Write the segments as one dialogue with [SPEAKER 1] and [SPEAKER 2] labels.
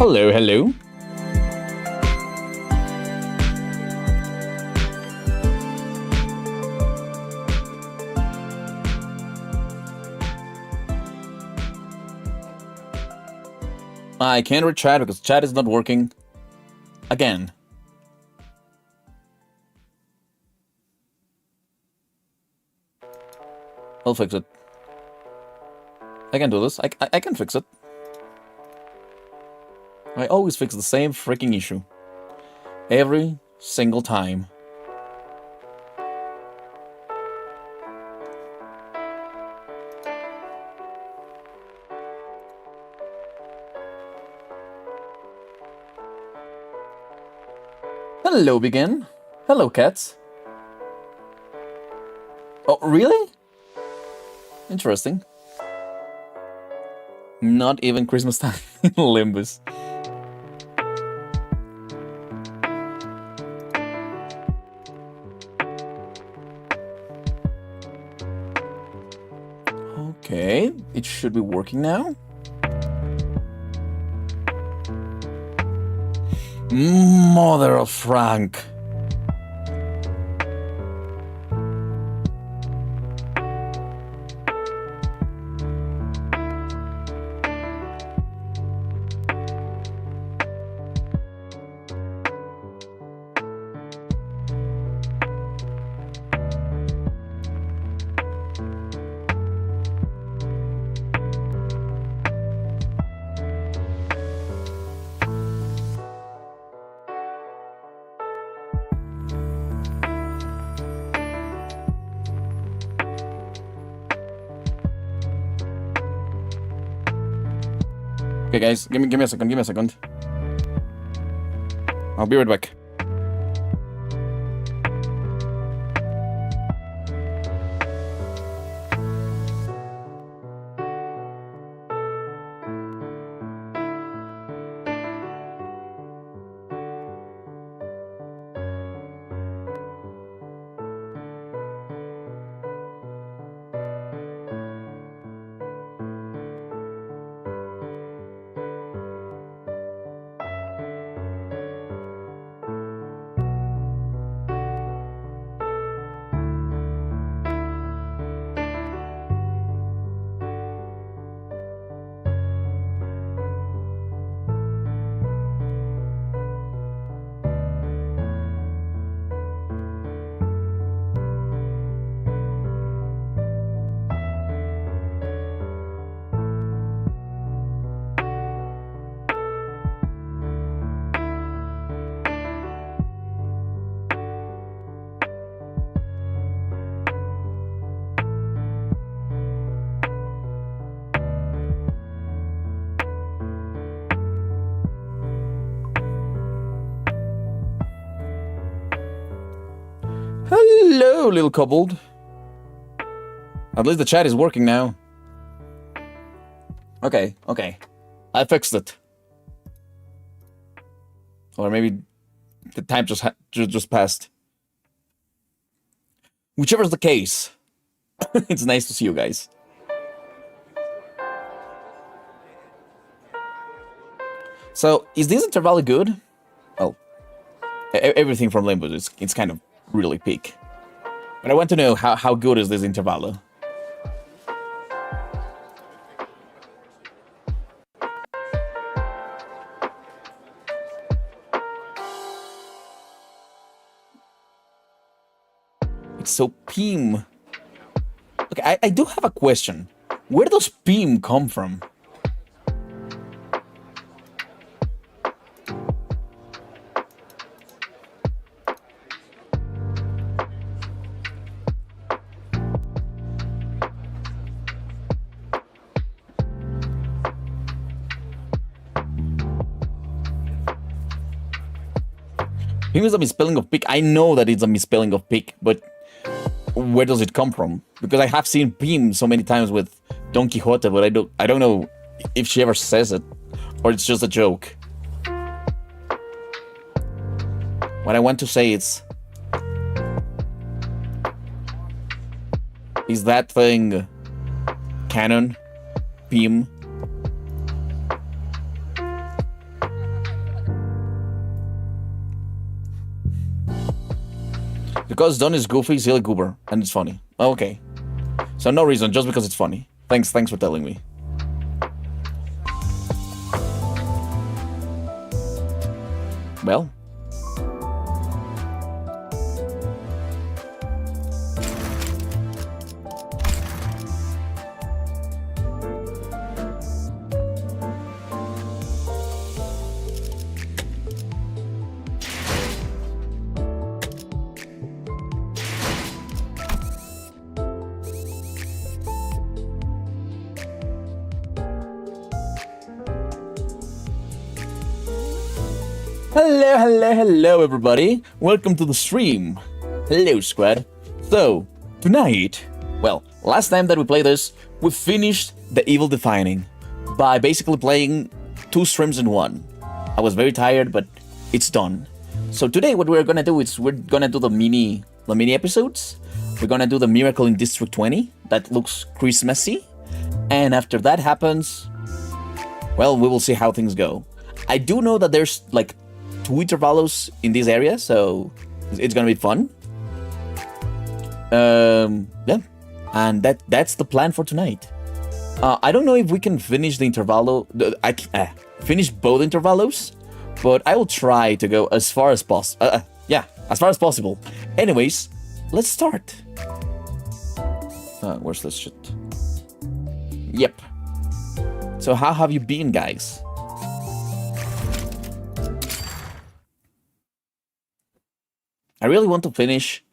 [SPEAKER 1] Hello, hello. I can't read chat because chat is not working. Again. I'll fix it. I can do this. I can fix it. I always fix the same freaking issue. Every single time. Hello, Begin. Hello, cats. Oh, really? Interesting. Not even Christmas time in Limbus. Okay, it should be working now. Mother of Frank. Okay, guys, give me a second. I'll be right back. Hello, little kobold. At least the chat is working now. Okay. I fixed it. Or maybe the time just passed. Whichever is the case, it's nice to see you guys. So, is this Intervallo good? Well, everything from Limbus, it's kind of really peak. But I want to know how good is this Intervallo? It's so PIM. Okay, I do have a question. Where does PIM come from? PIM is a misspelling of pick. I know that it's a misspelling of pick, but where does it come from? Because I have seen PIM so many times with Don Quixote, but I don't know if she ever says it or it's just a joke. What I want to say is that thing canon? PIM? Because Don is goofy, silly goober, and it's funny. Okay. So no reason, just because it's funny. Thanks for telling me. Well. Hello everybody. Welcome to the stream. Hello squad. So, tonight, well, last time that we played this, we finished the Evil Defining by basically playing 2 streams in one. I was very tired, but it's done. So today what we're gonna do is we're gonna do the mini episodes. We're gonna do the Miracle in District 20. That looks Christmassy. And after that happens, well, we will see how things go. I do know that there's like 2 intervalos in this area, so it's gonna be fun. Yeah, and that's the plan for tonight. I don't know if we can finish the intervallo. Finish both intervalos, but I will try to go as far as possible. Yeah, as far as possible. Anyways, let's start. Where's this shit? Yep. So how have you been, guys? I really want to finish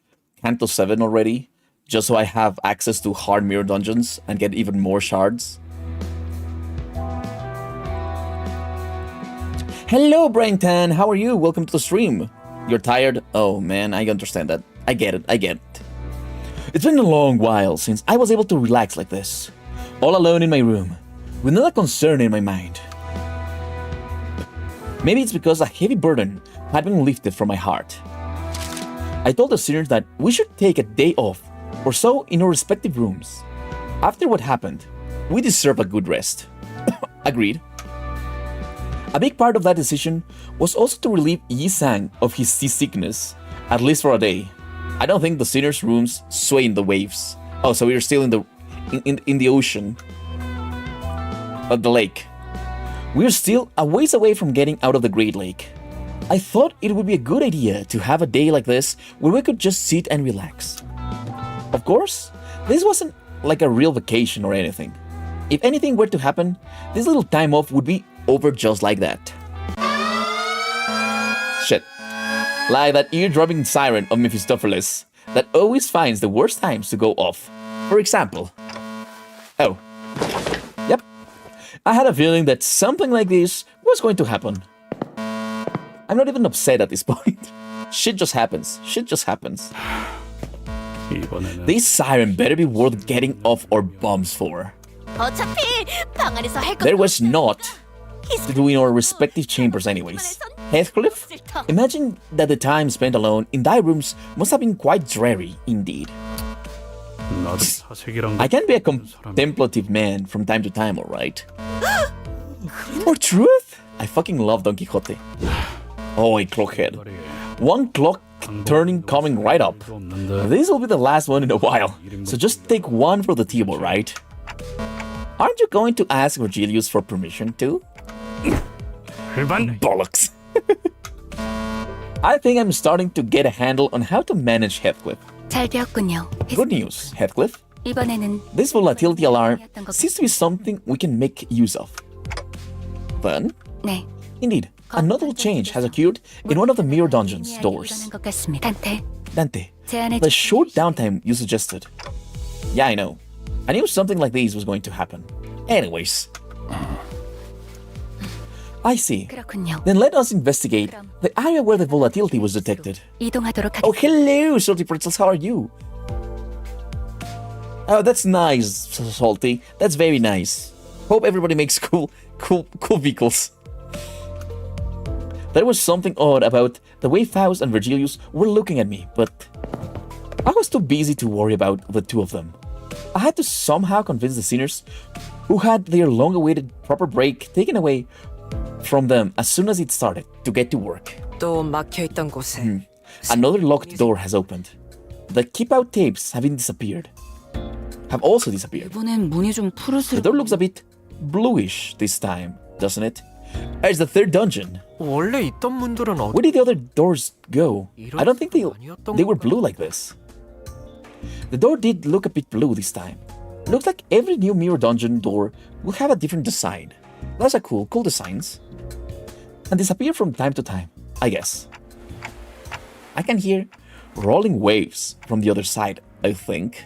[SPEAKER 1] Canto 7 already, just so I have access to hard mirror dungeons and get even more shards. Hello, Braintan! How are you? Welcome to the stream. You're tired? Oh man, I understand that. I get it. It's been a long while since I was able to relax like this. All alone in my room, with not a concern in my mind. Maybe it's because a heavy burden had been lifted from my heart. I told the seniors that we should take a day off or so in our respective rooms. After what happened, we deserve a good rest. Agreed. A big part of that decision was also to relieve Yi-sang of his seasickness, at least for a day. I don't think the seniors' rooms sway in the waves. Oh, so we're still in the ocean. The lake. We're still a ways away from getting out of the Great Lake. I thought it would be a good idea to have a day like this where we could just sit and relax. Of course, this wasn't like a real vacation or anything. If anything were to happen, this little time off would be over just like that. Shit. Like that ear-dropping siren of Mephistopheles that always finds the worst times to go off. For example. Oh. Yep. I had a feeling that something like this was going to happen. I'm not even upset at this point. Shit just happens. This siren better be worth getting off our bums for. There was not to do in our respective chambers anyways. Heathcliff, imagine that the time spent alone in thy rooms must have been quite dreary indeed. I can be a contemplative man from time to time, alright? For truth? I fucking love Don Quixote. Oh, a clockhead. One clock turning coming right up. This will be the last one in a while, so just take one for the team, alright? Aren't you going to ask Virgilius for permission too? Bollocks. I think I'm starting to get a handle on how to manage Heathcliff. Good news, Heathcliff. This volatility alarm seems to be something we can make use of. Then? Indeed, a notable change has occurred in one of the mirror dungeon's doors. Dante, the short downtime you suggested. Yeah, I know. I knew something like this was going to happen. Anyways. I see. Then let us investigate the area where the volatility was detected. Oh, hello, Salty Pretzels, how are you? Oh, that's nice, Salty. That's very nice. Hope everybody makes cool vehicles. There was something odd about the way Faust and Virgilius were looking at me, but I was too busy to worry about the two of them. I had to somehow convince the sinners, who had their long-awaited proper break taken away from them as soon as it started, to get to work. Another locked door has opened. The keep-out tapes have also disappeared.
[SPEAKER 2] 이번엔 문이 좀
[SPEAKER 1] The door looks a bit bluish this time, doesn't it? It's the third dungeon.
[SPEAKER 3] 원래 있던 문들은
[SPEAKER 1] Where did the other doors go? I don't think they were blue like this. The door did look a bit blue this time. Looks like every new mirror dungeon door will have a different design. Those are cool designs. And disappear from time to time, I guess. I can hear rolling waves from the other side, I think.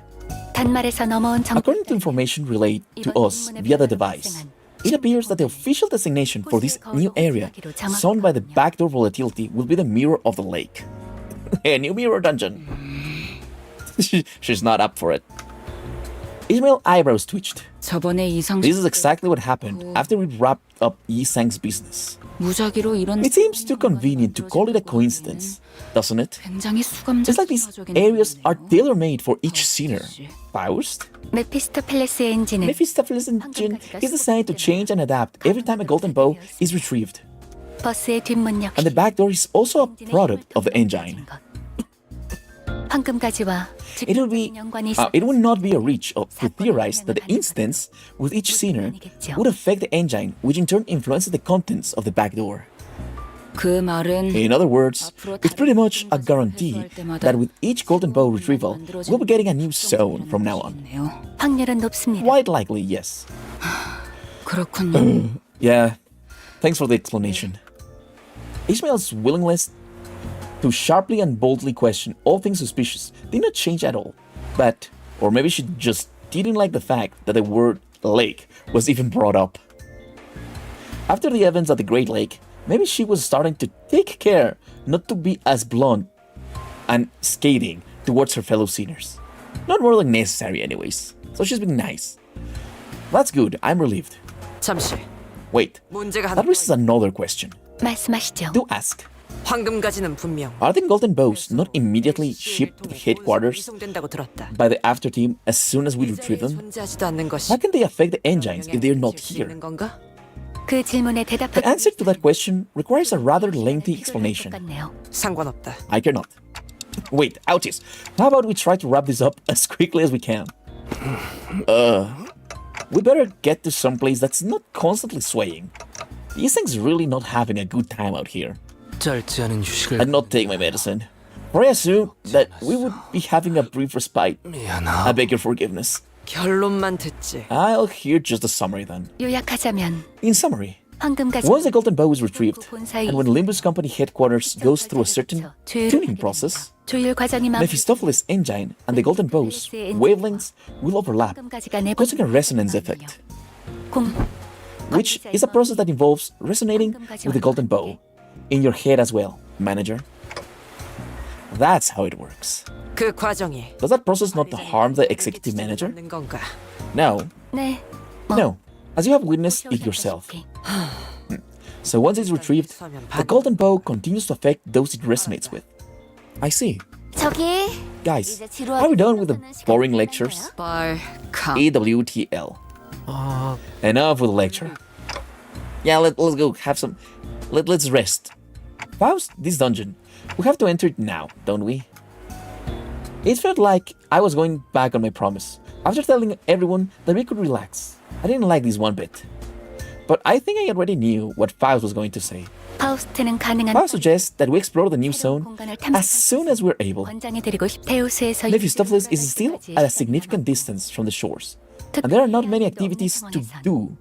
[SPEAKER 1] According to information relayed to us via the device, it appears that the official designation for this new area, shown by the backdoor volatility, will be the Mirror of the Lake. A new mirror dungeon. She's not up for it. Ishmael's eyebrows twitched. This is exactly what happened after we wrapped up Yi-Sang's business. It seems too convenient to call it a coincidence, doesn't it? It's like these areas are tailor-made for each sinner. Faust? Mephistopheles' engine is designed to change and adapt every time a golden bow is retrieved. And the back door is also a product of the engine. It would not be a reach to theorize that the instance with each sinner would affect the engine, which in turn influences the contents of the back door. In other words, it's pretty much a guarantee that with each golden bow retrieval, we'll be getting a new zone from now on. Quite likely, yes. Yeah, thanks for the explanation. Ishmael's willingness to sharply and boldly question all things suspicious did not change at all. But, or maybe she just didn't like the fact that the word lake was even brought up. After the events at the Great Lake, maybe she was starting to take care not to be as blunt and scathing towards her fellow sinners. Not more than necessary anyways, so she's being nice. That's good, I'm relieved. Wait, that raises another question. Do ask. Are the golden bows not immediately shipped to the headquarters by the after team as soon as we retrieve them? How can they affect the engines if they are not here? The answer to that question requires a rather lengthy explanation. I cannot. Wait, ouchies. How about we try to wrap this up as quickly as we can? We better get to someplace that's not constantly swaying. These things really not having a good time out here. I'd not take my medicine, for I assume that we would be having a brief respite. I beg your forgiveness. I'll hear just a summary then. In summary, once the golden bow is retrieved, and when Limbus Company headquarters goes through a certain tuning process, Mephistopheles' engine and the golden bow's wavelengths will overlap, causing a resonance effect, which is a process that involves resonating with the golden bow in your head as well, manager. That's how it works. Does that process not harm the executive manager? No. No, as you have witnessed it yourself. So once it's retrieved, the golden bow continues to affect those it resonates with. I see. Guys, are we done with the boring lectures? EWTL. Enough with the lecture. Yeah, let's go have some... Let's rest. Faust, this dungeon. We have to enter it now, don't we? It felt like I was going back on my promise. After telling everyone that we could relax, I didn't like this one bit. But I think I already knew what Faust was going to say. Faust suggests that we explore the new zone as soon as we're able. Mephistopheles is still at a significant distance from the shores, and there are not many activities to do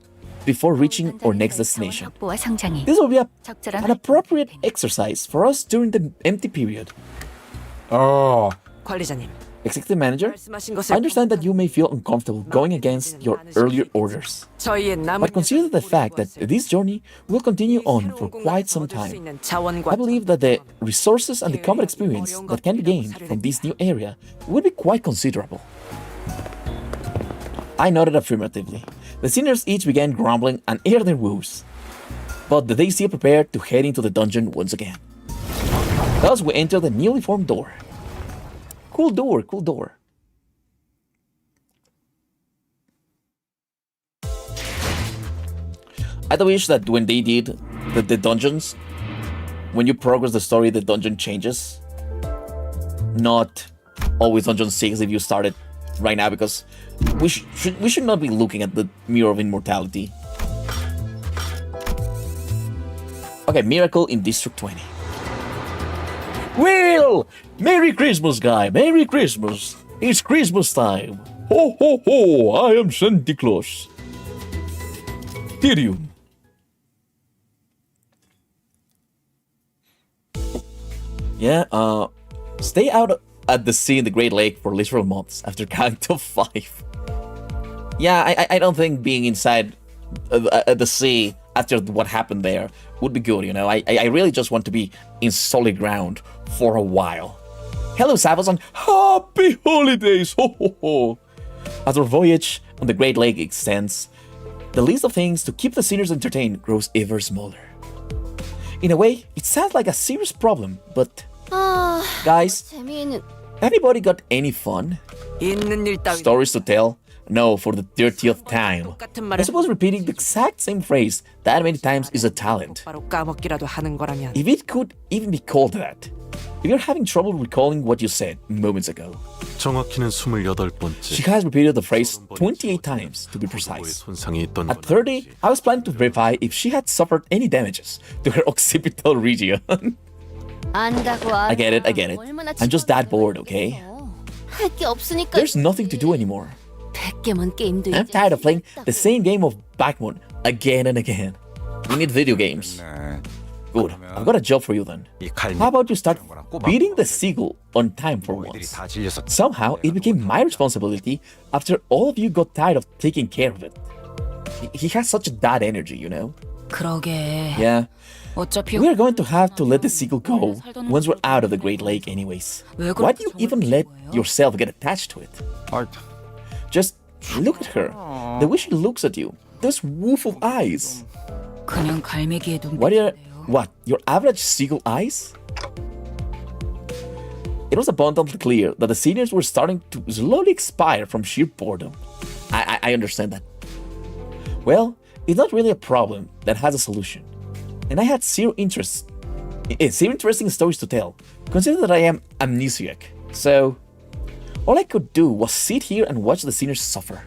[SPEAKER 1] before reaching our next destination. This will be an appropriate exercise for us during the empty period. Executive Manager, I understand that you may feel uncomfortable going against your earlier orders. But consider the fact that this journey will continue on for quite some time. I believe that the resources and the combat experience that can be gained from this new area will be quite considerable. I nodded affirmatively. The sinners each began grumbling and aired their woes. But they still prepared to head into the dungeon once again. Thus we enter the newly formed door. Cool door, cool door. I wish that when they did the dungeons, when you progress the story, the dungeon changes. Not always Dungeon 6 if you started right now, because we should not be looking at the Mirror of Immortality. Okay, Miracle in District 20. Well, Merry Christmas, guy. Merry Christmas. It's Christmas time. Ho, ho, ho. I am Santa Claus. Tyrion. Yeah, stay out at the sea in the Great Lake for literal months after counting to 5. Yeah, I don't think being inside the sea after what happened there would be good, you know. I really just want to be in solid ground for a while. Hello, Savazon. Happy holidays! Ho, ho, ho. As our voyage on the Great Lake extends, the list of things to keep the seniors entertained grows ever smaller. In a way, it sounds like a serious problem, but... guys, anybody got any fun? Stories to tell? No, for the 30th time. I suppose repeating the exact same phrase that many times is a talent. If it could even be called that. If you're having trouble recalling what you said moments ago. She has repeated the phrase 28 times, to be precise. At 30, I was planning to verify if she had suffered any damages to her occipital region. I get it. I'm just that bored, okay? There's nothing to do anymore. I'm tired of playing the same game of Backmoon again and again. We need video games. Good, I've got a job for you then. How about you start beating the seagull on time for once? Somehow, it became my responsibility after all of you got tired of taking care of it. He has such bad energy, you know? Yeah. We are going to have to let the seagull go once we're out of the Great Lake anyways. Why do you even let yourself get attached to it? Just look at her. The way she looks at you. Those woeful eyes. What? Your average seagull eyes? It was abundantly clear that the seniors were starting to slowly expire from sheer boredom. I understand that. Well, it's not really a problem that has a solution. And I had zero interesting stories to tell, considering that I am amnesiac. So, all I could do was sit here and watch the seniors suffer.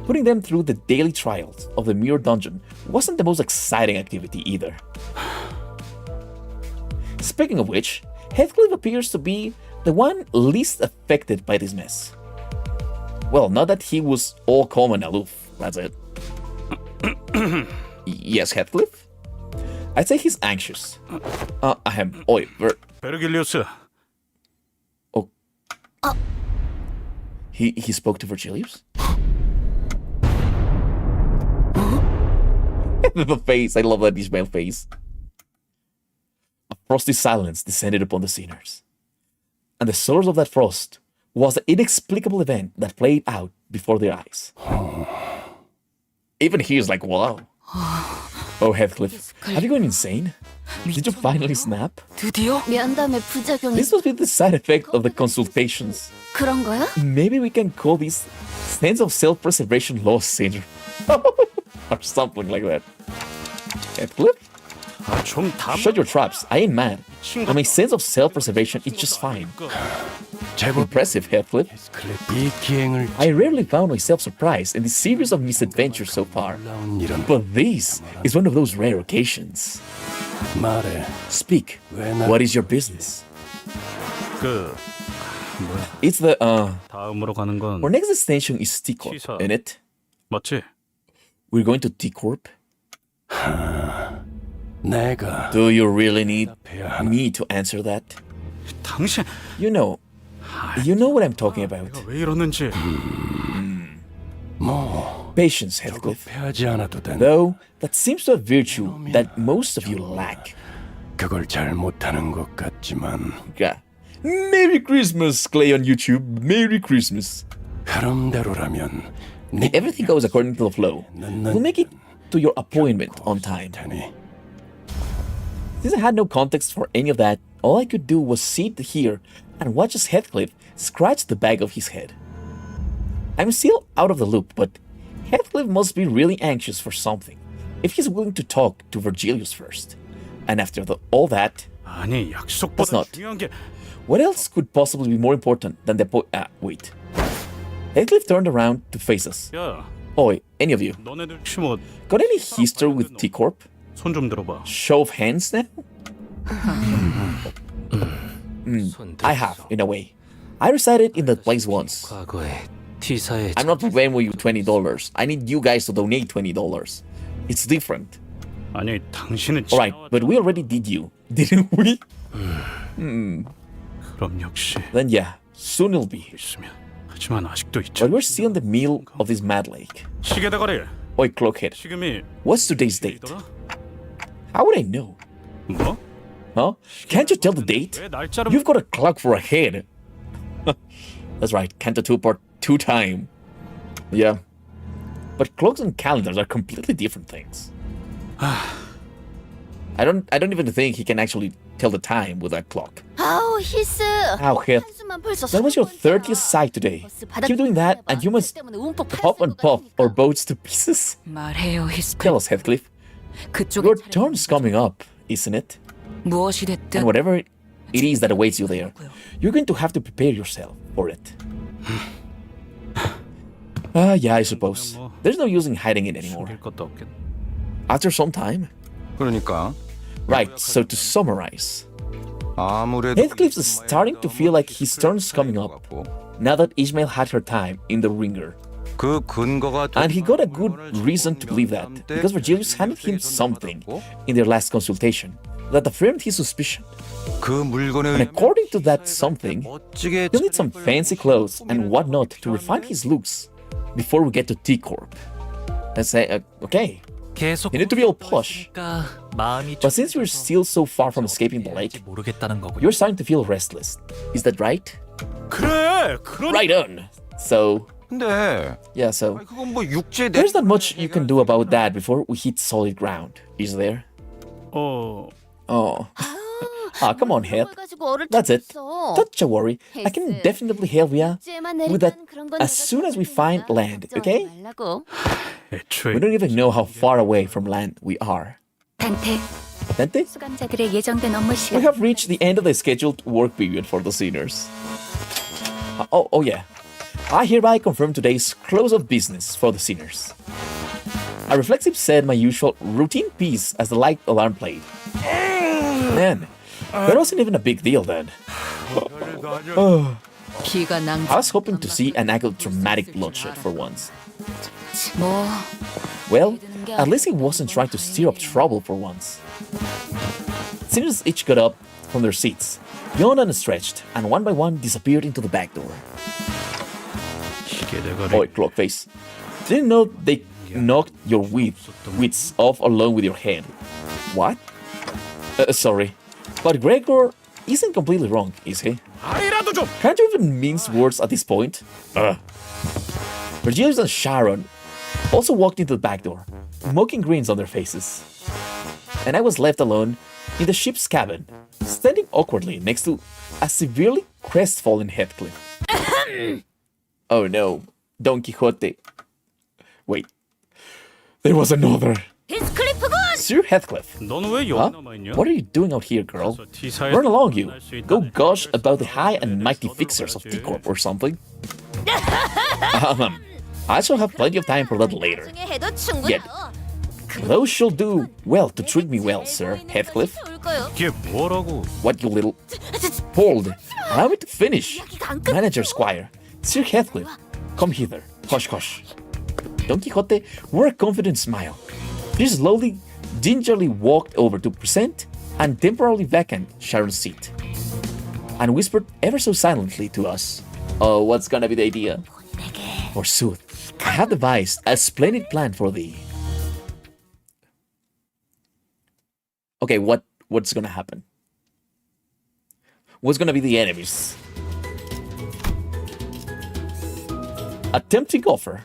[SPEAKER 1] Putting them through the daily trials of the Mirror Dungeon wasn't the most exciting activity either. Speaking of which, Heathcliff appears to be the one least affected by this mess. Well, not that he was all calm and aloof, that's it. Yes, Heathcliff? I'd say he's anxious. He spoke to Virgilius? The face, I love that Ishmael face. A frosty silence descended upon the seniors. And the source of that frost was the inexplicable event that played out before their eyes. Even he is like, wow. Oh, Heathcliff, have you gone insane? Did you finally snap? This must be the side effect of the consultations. Maybe we can call this sense of self-preservation loss syndrome. Or something like that. Heathcliff? Shut your traps, I ain't mad. And my sense of self-preservation is just fine. Impressive, Heathcliff. I rarely found myself surprised in this series of misadventures so far. But this is one of those rare occasions. Speak. What is your business? It's the, our next destination is T-Corp, isn't it? We're going to T-Corp? Do you really need me to answer that? You know what I'm talking about. Patience, Heathcliff. Though, that seems to be a virtue that most of you lack. Yeah. Merry Christmas, Clay on YouTube. Merry Christmas. If everything goes according to the flow, we'll make it to your appointment on time. Since I had no context for any of that, all I could do was sit here and watch as Heathcliff scratched the back of his head. I'm still out of the loop, but Heathcliff must be really anxious for something if he's willing to talk to Virgilius first. And after all that...
[SPEAKER 2] 아니, 약속보다
[SPEAKER 1] That's not.
[SPEAKER 2] 중요한 게
[SPEAKER 1] What else could possibly be more important than the wait. Heathcliff turned around to face us.
[SPEAKER 2] 야,
[SPEAKER 1] Oi, any of you,
[SPEAKER 2] 너네들 혹시 뭐
[SPEAKER 1] got any history with T-Corp?
[SPEAKER 2] 손 좀 들어봐.
[SPEAKER 1] Show of hands now? I have, in a way. I resided in that place once.
[SPEAKER 3] 과거에 T사에
[SPEAKER 1] I'm not paying you $20. I need you guys to donate $20. It's different.
[SPEAKER 2] 아니, 당신은
[SPEAKER 1] Alright, but we already did you, didn't we?
[SPEAKER 2] 그럼 역시
[SPEAKER 1] Then yeah, soon it'll be.
[SPEAKER 2] 있으면. 하지만 아직도 있지.
[SPEAKER 1] But we're still in the middle of this mad lake.
[SPEAKER 2] 시계 대가리.
[SPEAKER 1] Oi, Clockhead,
[SPEAKER 2] 지금이
[SPEAKER 1] what's today's date?
[SPEAKER 2] 있더라?
[SPEAKER 1] How would I know?
[SPEAKER 2] 뭐?
[SPEAKER 1] Huh? Can't you tell the date?
[SPEAKER 2] 왜 날짜를
[SPEAKER 1] You've got a clock for a head. That's right, Canto 2 Part 2 time. Yeah. But clocks and calendars are completely different things. I don't even think he can actually tell the time with that clock.
[SPEAKER 4] 아우 힐스.
[SPEAKER 1] Ow, Heath.
[SPEAKER 4] 한숨만 벌써
[SPEAKER 1] That was your 30th sight today. Keep doing that and you must pop and puff our boats to pieces.
[SPEAKER 5] 말해요,
[SPEAKER 1] Tell
[SPEAKER 5] 히스펠.
[SPEAKER 1] us, Heathcliff.
[SPEAKER 5] 그쪽에
[SPEAKER 1] Your turn's coming up, isn't it?
[SPEAKER 5] 무엇이 됐든
[SPEAKER 1] And whatever it is that awaits you there, you're going to have to prepare yourself for it. Yeah, I suppose. There's no use in hiding it anymore.
[SPEAKER 2] 숨길 것도 없겠.
[SPEAKER 1] After some time.
[SPEAKER 6] 그러니까
[SPEAKER 1] Right, so to summarize,
[SPEAKER 6] 아무래도
[SPEAKER 1] Heathcliff is starting to feel like his turn's coming up now that Ishmael had her time in the ringer.
[SPEAKER 6] 그 근거가
[SPEAKER 1] And he got a good reason to believe that, because Virgilius handed him something in their last consultation that affirmed his suspicion.
[SPEAKER 6] 그 물건에
[SPEAKER 1] And according to that something,
[SPEAKER 6] 멋지게
[SPEAKER 1] he'll need some fancy clothes and whatnot to refine his looks before we get to T-Corp. Let's say, okay,
[SPEAKER 3] 계속
[SPEAKER 1] you need to be all posh.
[SPEAKER 3] 그러니까 마음이
[SPEAKER 1] But since you're still so far from escaping the lake,
[SPEAKER 3] 모르겠다는 거고요.
[SPEAKER 1] you're starting to feel restless. Is that right?
[SPEAKER 2] 그래. 그런.
[SPEAKER 1] Right on. So,
[SPEAKER 6] 근데
[SPEAKER 1] yeah, so
[SPEAKER 6] 그건 뭐 육지에
[SPEAKER 1] there's not much you can do about that before we hit solid ground, is there?
[SPEAKER 2] 어.
[SPEAKER 1] Oh. Ah, come on, Heath. That's it. Don't you worry. I can definitely help you with that as soon as we find land, okay?
[SPEAKER 2] 애초에
[SPEAKER 1] We don't even know how far away from land we are.
[SPEAKER 4] 단테
[SPEAKER 1] Dante?
[SPEAKER 4] 수감자들의 예정된 업무
[SPEAKER 1] We
[SPEAKER 4] 시간.
[SPEAKER 1] have reached the end of the scheduled work period for the seniors. Oh yeah. I hereby confirm today's close of business for the seniors. A reflexive said my usual routine piece as the light alarm played. Man, that wasn't even a big deal then.
[SPEAKER 5] 비가 낭.
[SPEAKER 1] I was hoping to see an actual dramatic bloodshed for once.
[SPEAKER 5] 뭐
[SPEAKER 1] Well, at least he wasn't trying to stir up trouble for once. Seniors each got up from their seats, yawned and stretched, and one by one disappeared into the back door.
[SPEAKER 2] 시계 대가리.
[SPEAKER 1] Oi, Clockface. Didn't know they knocked your wits off along with your head. What? Sorry. But Gregor isn't completely wrong, is he?
[SPEAKER 2] 아이라도 좀.
[SPEAKER 1] Can't you even mince words at this point? Virgilius and Sharon also walked into the back door, mocking grins on their faces. And I was left alone in the ship's cabin, standing awkwardly next to a severely crestfallen Heathcliff. Oh no, Don Quixote. Wait, there was another.
[SPEAKER 4] 히스클리프군.
[SPEAKER 1] Sir Heathcliff.
[SPEAKER 2] 너는 왜
[SPEAKER 1] Huh?
[SPEAKER 2] 여기 남아 있냐?
[SPEAKER 1] What are you doing out here, girl?
[SPEAKER 2] T사에
[SPEAKER 1] Run along, you.
[SPEAKER 2] 만날 수 있다네.
[SPEAKER 1] Go gush about the high and mighty fixers of T-Corp or something. I shall have plenty of time for that later.
[SPEAKER 4] 나중에 해도
[SPEAKER 1] Yet,
[SPEAKER 4] 충분해요.
[SPEAKER 1] those shall do well to treat me well, Sir Heathcliff.
[SPEAKER 2] 이게 뭐라고?
[SPEAKER 1] What, you little... Hold. Allow me to finish. Manager Squire. Sir Heathcliff, come hither. Hush, hush. Don Quixote wore a confident smile. He slowly, gingerly walked over to present and temporarily vacant Sharon's seat, and whispered ever so silently to us, "Oh, what's gonna be the idea? Forsooth, I have devised a splendid plan for thee." Okay, what's gonna happen? What's gonna be the enemies? A tempting offer.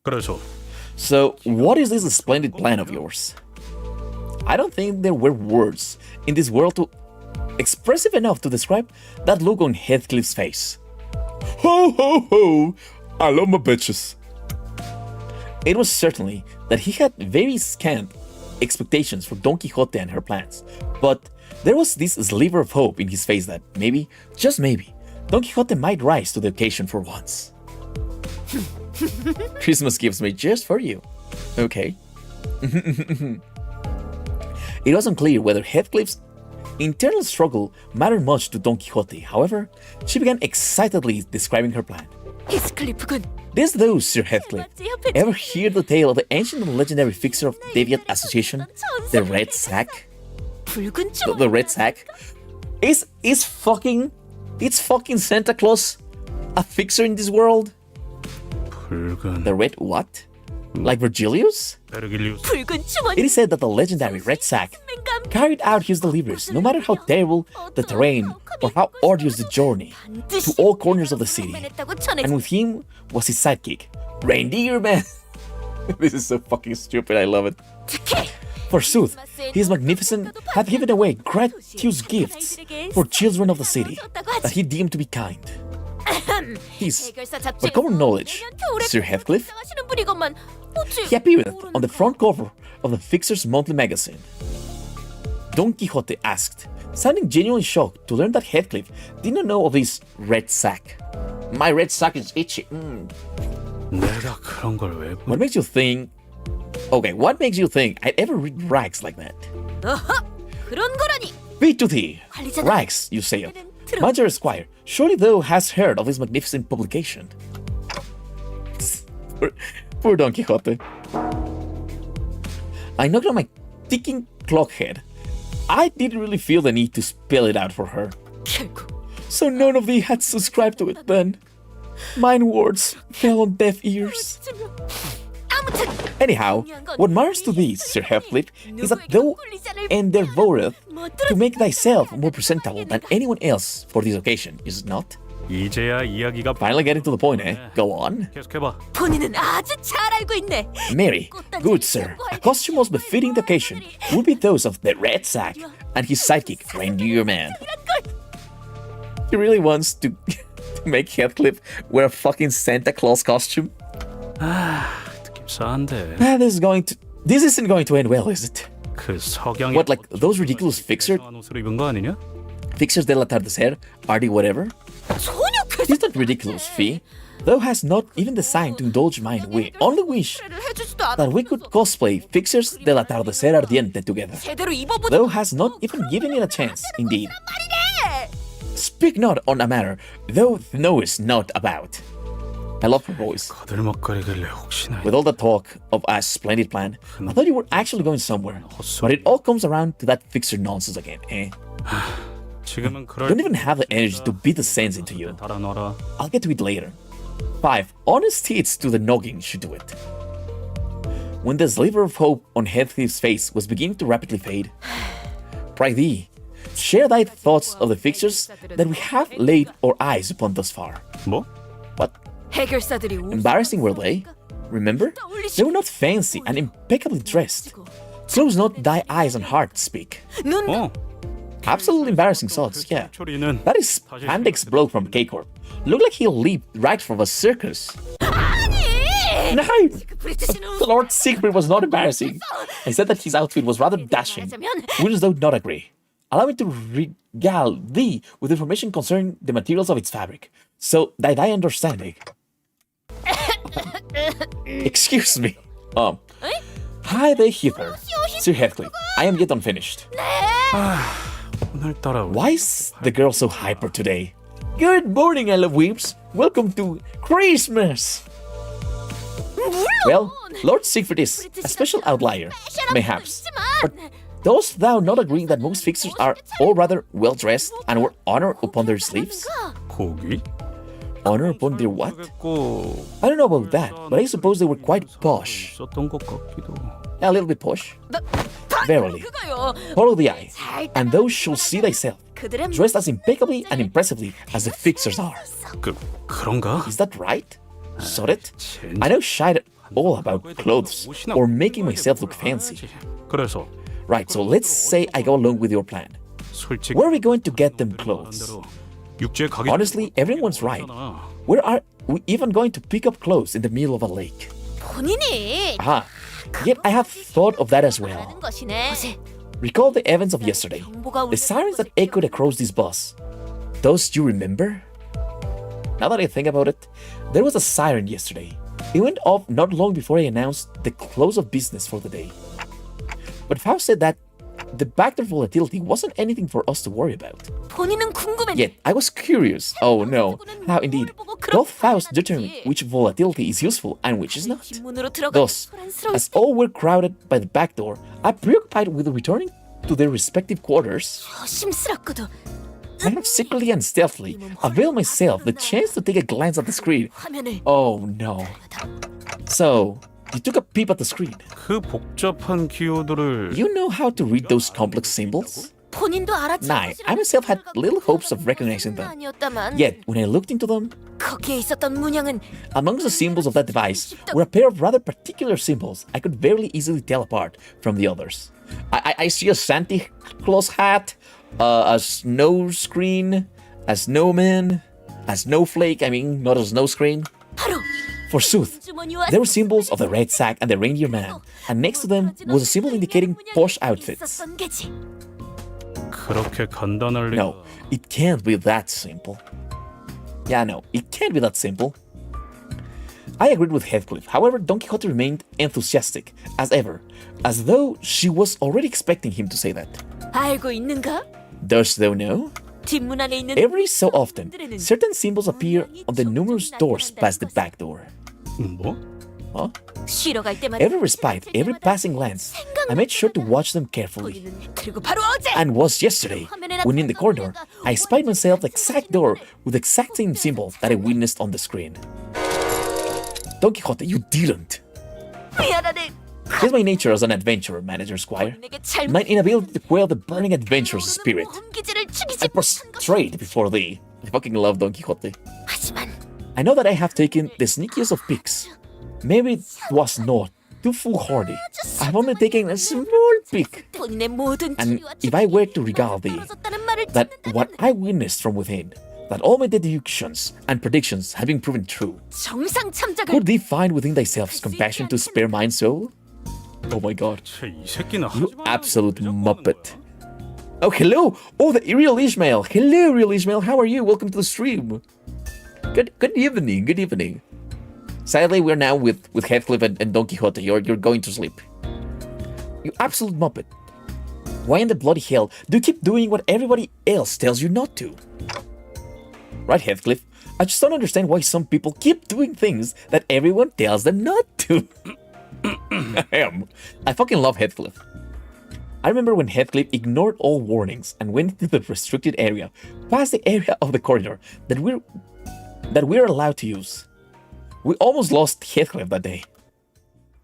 [SPEAKER 2] 그래서
[SPEAKER 1] So, what is this splendid plan of yours? I don't think there were words in this world expressive enough to describe that look on Heathcliff's face. Ho ho ho! I love my bitches. It was certainly that he had very scant expectations for Don Quixote and her plans, but there was this sliver of hope in his face that maybe, just maybe, Don Quixote might rise to the occasion for once. Christmas gifts made just for you. Okay. It was unclear whether Heathcliff's internal struggle mattered much to Don Quixote. However, she began excitedly describing her plan.
[SPEAKER 4] 히스클리프군.
[SPEAKER 1] This though, Sir Heathcliff, ever hear the tale of the ancient and legendary fixer of Deviant Association, the Red Sack?
[SPEAKER 4] 붉은
[SPEAKER 1] The Red Sack? Is fucking Santa Claus a fixer in this world?
[SPEAKER 2] 붉은
[SPEAKER 1] The Red what? Like Virgilius?
[SPEAKER 2] 베르길리우스.
[SPEAKER 4] 붉은 주머니.
[SPEAKER 1] It is said that the legendary Red Sack carried out his deliveries, no matter how terrible the terrain or how arduous the journey, to all corners of the city. And with him was his sidekick, Reindeer Man. This is so fucking stupid, I love it. Forsooth, his magnificent had given away gratuitous gifts for children of the city that he deemed to be kind. His, but common knowledge, Sir Heathcliff, he appeared on the front cover of the Fixer's monthly magazine. Don Quixote asked, sounding genuinely shocked to learn that Heathcliff did not know of his red sack. My red sack is itchy.
[SPEAKER 2] 내가 그런 걸 왜
[SPEAKER 1] What makes you think... Okay, what makes you think I'd ever read rags like that?
[SPEAKER 4] 어허, 그런 거라니.
[SPEAKER 1] Be to thee! Rags, you say of. My dear Esquire, surely thou hast heard of his magnificent publication. Poor Don Quixote. I knocked on my ticking clock head. I didn't really feel the need to spell it out for her.
[SPEAKER 4] 결국
[SPEAKER 1] So none of thee had subscribed to it then. Mine words fell on deaf ears.
[SPEAKER 4] 아무튼
[SPEAKER 1] Anyhow, what matters to thee, Sir Heathcliff, is that thou endeavoureth to make thyself more presentable than anyone else for this occasion, is it not?
[SPEAKER 2] 이제야 이야기가
[SPEAKER 1] Finally getting to the point, eh? Go on.
[SPEAKER 2] 계속해봐.
[SPEAKER 4] 본인은 아주 잘 알고 있네.
[SPEAKER 1] Mary, good sir, a costume most befitting the occasion would be those of the Red Sack and his sidekick, Reindeer Man. He really wants to make Heathcliff wear a fucking Santa Claus costume?
[SPEAKER 2] 느낌 싸한데.
[SPEAKER 1] This isn't going to end well, is it?
[SPEAKER 2] 그 석양이
[SPEAKER 1] What, like those ridiculous fixers
[SPEAKER 2] 옷을 입은 거 아니냐?
[SPEAKER 1] del atardecer, are they whatever?
[SPEAKER 4] 소녀
[SPEAKER 1] Is that ridiculous, Fee? Thou hast not even designed to indulge mine. We only wish
[SPEAKER 4] 를 해주지도 않아.
[SPEAKER 1] that we could cosplay fixers del atardecer ardiente together.
[SPEAKER 4] 제대로 입어보지.
[SPEAKER 1] Thou hast not even given it a chance, indeed. Speak not on a matter thou knowest not about. I love her voice.
[SPEAKER 2] 거들먹거리길래 혹시나
[SPEAKER 1] With all the talk of a splendid plan, I thought you were actually going somewhere. But it all comes around to that fixer nonsense again, eh?
[SPEAKER 2] 지금은 그럴
[SPEAKER 1] Don't even have the energy to beat the sense into you.
[SPEAKER 2] 달아놔라.
[SPEAKER 1] I'll get to it later. 5. Honest hits to the noggin should do it. When the sliver of hope on Heathcliff's face was beginning to rapidly fade, prithee, share thy thoughts of the fixtures that we have laid our eyes upon thus far.
[SPEAKER 2] 뭐?
[SPEAKER 1] What?
[SPEAKER 4] 해결사들이
[SPEAKER 1] Embarrassing were they? Remember? They were not fancy and impeccably dressed. Close not thy eyes and heart speak.
[SPEAKER 4] 눈
[SPEAKER 2] 어.
[SPEAKER 1] Absolutely embarrassing thoughts, yeah.
[SPEAKER 2] 초리는
[SPEAKER 1] That is Spandex bloke from K-Corp. Looked like he leaped right from a circus.
[SPEAKER 4] 아니.
[SPEAKER 1] No!
[SPEAKER 4] 브리티시는
[SPEAKER 1] Lord Siegfried was not embarrassing. I said that his outfit was rather dashing. Wouldst thou not agree? Allow me to regale thee with information concerning the materials of its fabric, so that thy understanding. Excuse me. Hi there, hither. Sir Heathcliff, I am yet unfinished.
[SPEAKER 2] 오늘따라
[SPEAKER 1] Why is the girl so hyper today? Good morning, I love weeps. Welcome to Christmas. Well, Lord Siegfried is a special outlier, mayhaps. But dost thou not agree that most fixers are all rather well dressed and wear honor upon their sleeves?
[SPEAKER 2] 고기?
[SPEAKER 1] Honor upon their what?
[SPEAKER 2] 그랬고
[SPEAKER 1] I don't know about that, but I suppose they were quite posh.
[SPEAKER 2] 있었던 것 같기도.
[SPEAKER 1] A little bit posh. Verily.
[SPEAKER 4] 그거요.
[SPEAKER 1] Follow the eye, and thou shalt see thyself,
[SPEAKER 4] 그들은
[SPEAKER 1] dressed as impeccably and impressively as the fixers are.
[SPEAKER 2] 그런가?
[SPEAKER 1] Is that right? Sort it? I know shite at all about clothes or making myself look fancy.
[SPEAKER 2] 그래서
[SPEAKER 1] Right, so let's say I go along with your plan.
[SPEAKER 2] 솔직히
[SPEAKER 1] Where are we going to get them clothes?
[SPEAKER 2] 육지에 가기
[SPEAKER 1] Honestly, everyone's right. Where are we even going to pick up clothes in the middle of a lake?
[SPEAKER 4] 본인이
[SPEAKER 1] Aha. Yet I have thought of that as well.
[SPEAKER 4] 하는 것이네. 어제
[SPEAKER 1] Recall the events of yesterday.
[SPEAKER 4] 경보가
[SPEAKER 1] The sirens that echoed across this bus. Those you remember? Now that I think about it, there was a siren yesterday. It went off not long before I announced the close of business for the day. But Faust said that the backdoor volatility wasn't anything for us to worry about.
[SPEAKER 4] 본인은 궁금해.
[SPEAKER 1] Yet, I was curious. Oh no, how indeed. Both Faust determined which volatility is useful and which is not.
[SPEAKER 4] 뒷문으로 들어가.
[SPEAKER 1] Thus, as all were crowded by the back door, I preoccupied with returning to their respective quarters.
[SPEAKER 4] 심스럽고도
[SPEAKER 1] I have secretly and stealthily availed myself the chance to take a glance at the screen.
[SPEAKER 4] 화면을
[SPEAKER 1] Oh no. So, you took a peep at the screen.
[SPEAKER 2] 그 복잡한 키워드를
[SPEAKER 1] You know how to read those complex symbols?
[SPEAKER 4] 본인도 알았지.
[SPEAKER 1] Nah, I myself had little hopes of recognizing them.
[SPEAKER 4] 아니었다만.
[SPEAKER 1] Yet, when I looked into them,
[SPEAKER 4] 거기에 있었던 문양은
[SPEAKER 1] amongst the symbols of that device were a pair of rather particular symbols I could very easily tell apart from the others. I see a Santa Claus hat, a snow screen, a snowman, a snowflake, not a snow screen.
[SPEAKER 4] 바로
[SPEAKER 1] Forsooth,
[SPEAKER 4] 주머니와
[SPEAKER 1] there were symbols of the red sack and the reindeer man, and next to them was a symbol indicating posh outfits.
[SPEAKER 4] 있었던 게지.
[SPEAKER 2] 그렇게 간단할 리가.
[SPEAKER 1] No, it can't be that simple. Yeah, no, it can't be that simple. I agreed with Heathcliff. However, Don Quixote remained enthusiastic, as ever, as though she was already expecting him to say that.
[SPEAKER 4] 알고 있는가?
[SPEAKER 1] Dost thou know?
[SPEAKER 4] 뒷문 안에 있는
[SPEAKER 1] Every so often, certain symbols appear on the numerous doors past the back door.
[SPEAKER 2] 뭐?
[SPEAKER 1] Huh?
[SPEAKER 4] 쉬러 갈 때마다
[SPEAKER 1] Every respite, every passing glance, I made sure to watch them carefully.
[SPEAKER 4] 본인은 그리고 바로 어제
[SPEAKER 1] And was yesterday, when in the corridor, I spied myself the exact door with the exact same symbol that I witnessed on the screen. Don Quixote, you didn't.
[SPEAKER 4] 미안하네.
[SPEAKER 1] Here's my nature as an adventurer, Manager Squire.
[SPEAKER 4] 내게 잘못
[SPEAKER 1] My inability to quell the burning adventurous spirit.
[SPEAKER 4] 험기질을 죽이지
[SPEAKER 1] I
[SPEAKER 4] 못한 것.
[SPEAKER 1] prostrate before thee. I fucking love Don Quixote.
[SPEAKER 4] 하지만
[SPEAKER 1] I know that I have taken the sneakiest of picks. Maybe it was not too foolhardy. I have only taken a small peek.
[SPEAKER 4] 본인의 모든
[SPEAKER 1] And
[SPEAKER 4] 추리와
[SPEAKER 1] if I were to regale thee,
[SPEAKER 4] 떨어졌다는 말을
[SPEAKER 1] that
[SPEAKER 4] 듣는다면
[SPEAKER 1] what I witnessed from within, that all my deductions and predictions have been proven true,
[SPEAKER 4] 정상 참작을
[SPEAKER 1] could thee find within thyself compassion to spare mine soul? Oh my god.
[SPEAKER 2] 이 새끼는
[SPEAKER 1] You
[SPEAKER 2] 하지 말라고
[SPEAKER 1] absolute
[SPEAKER 2] 그냥
[SPEAKER 1] muppet. Oh, hello! Oh, the Real Ishmael! Hello, Real Ishmael! How are you? Welcome to the stream. Good evening, good evening. Sadly, we're now with Heathcliff and Don Quixote. You're going to sleep. You absolute muppet. Why in the bloody hell do you keep doing what everybody else tells you not to? Right, Heathcliff? I just don't understand why some people keep doing things that everyone tells them not to. I fucking love Heathcliff. I remember when Heathcliff ignored all warnings and went into the restricted area, past the area of the corridor that we're allowed to use. We almost lost Heathcliff that day.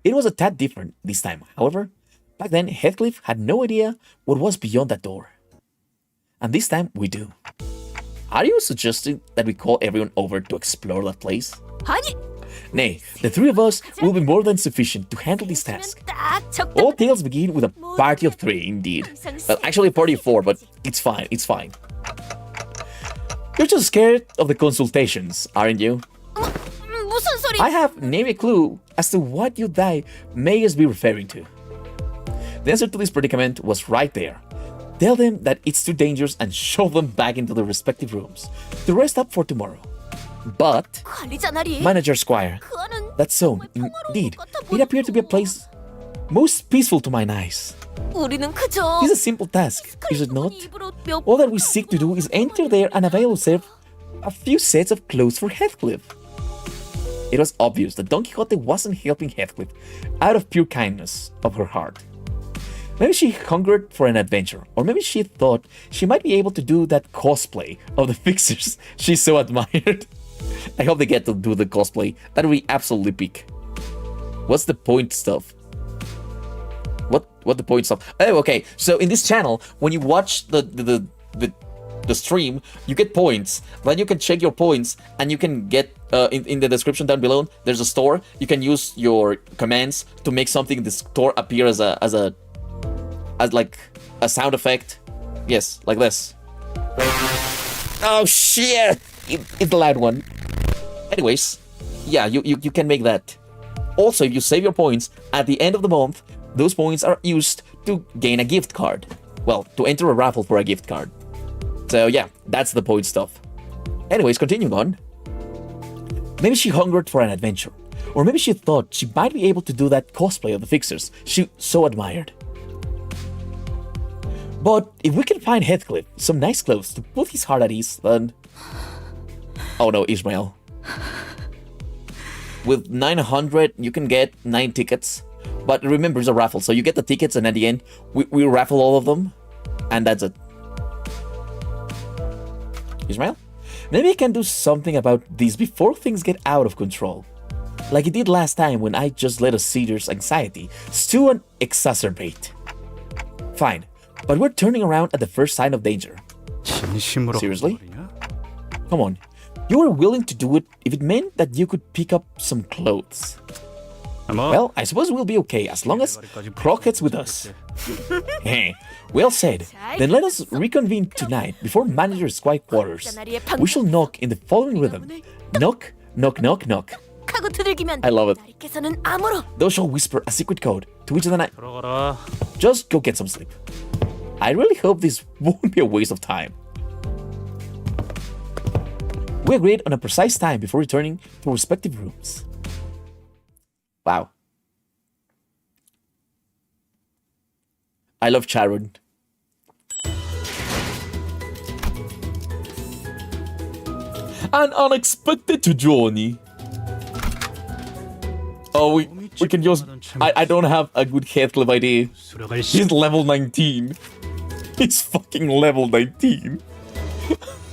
[SPEAKER 1] It was a tad different this time, however. Back then, Heathcliff had no idea what was beyond that door. And this time, we do. Are you suggesting that we call everyone over to explore that place?
[SPEAKER 4] 아니
[SPEAKER 1] Nay, the three of us will be more than sufficient to handle this task.
[SPEAKER 4] 딱 적당.
[SPEAKER 1] All tales begin with a party of three, indeed. Well, actually a party of four, but it's fine, it's fine. You're just scared of the consultations, aren't you?
[SPEAKER 4] 무슨 소리?
[SPEAKER 1] I have no clue as to what you die may be referring to. The answer to this predicament was right there. Tell them that it's too dangerous and shove them back into their respective rooms to rest up for tomorrow. But,
[SPEAKER 4] 관리자 나리.
[SPEAKER 1] Manager Squire,
[SPEAKER 4] 그 안은
[SPEAKER 1] that's so,
[SPEAKER 4] 정말 평화로운
[SPEAKER 1] indeed.
[SPEAKER 4] 것 같아
[SPEAKER 1] It appeared to be a place most peaceful to mine eyes.
[SPEAKER 4] 우리는 그저
[SPEAKER 1] It's a simple task, is it not?
[SPEAKER 4] 입으로 몇
[SPEAKER 1] All that we seek to do is enter there and avail ourselves a few sets of clothes for Heathcliff. It was obvious that Don Quixote wasn't helping Heathcliff out of pure kindness of her heart. Maybe she hungered for an adventure, or maybe she thought she might be able to do that cosplay of the fixers she so admired. I hope they get to do the cosplay. That would be absolutely peak. What's the point stuff? What the point stuff? Oh, okay. So in this channel, when you watch the stream, you get points. Then you can check your points, and you can get in the description down below. There's a store. You can use your commands to make something in the store appear as like a sound effect. Yes, like this. Oh shit! It's the loud one. Anyways, yeah, you can make that. Also, if you save your points at the end of the month, those points are used to gain a gift card. Well, to enter a raffle for a gift card. So yeah, that's the point stuff. Anyways, continuing on. Maybe she hungered for an adventure. Or maybe she thought she might be able to do that cosplay of the fixers she so admired. But if we can find Heathcliff some nice clothes to put his heart at ease, then... Oh no, Ishmael. With 900, you can get 9 tickets. But remember, it's a raffle, so you get the tickets and at the end, we raffle all of them. And that's it. Ishmael? Maybe I can do something about this before things get out of control. Like it did last time when I just let a seizur's anxiety stew and exacerbate. Fine, but we're turning around at the first sign of danger.
[SPEAKER 2] 진심으로
[SPEAKER 1] Seriously?
[SPEAKER 2] 한 말이야?
[SPEAKER 1] Come on, you were willing to do it if it meant that you could pick up some clothes.
[SPEAKER 2] 뭐,
[SPEAKER 1] Well, I suppose we'll be okay as long as Crockett's with us. Well said. Then let us reconvene tonight before manager's quiet quarters. We shall knock in the following rhythm. Knock, knock, knock, knock.
[SPEAKER 4] 하고 두들기면
[SPEAKER 1] I love it.
[SPEAKER 4] 나리께서는 아무로
[SPEAKER 1] Those shall whisper a secret code to each of the night.
[SPEAKER 2] 들어가라.
[SPEAKER 1] Just go get some sleep. I really hope this won't be a waste of time. We agreed on a precise time before returning to our respective rooms. Wow. I love Charon. An unexpected journey. Oh, we can just... I don't have a good Heathcliff idea.
[SPEAKER 2] 수락할 시
[SPEAKER 1] He's level 19. He's fucking level 19.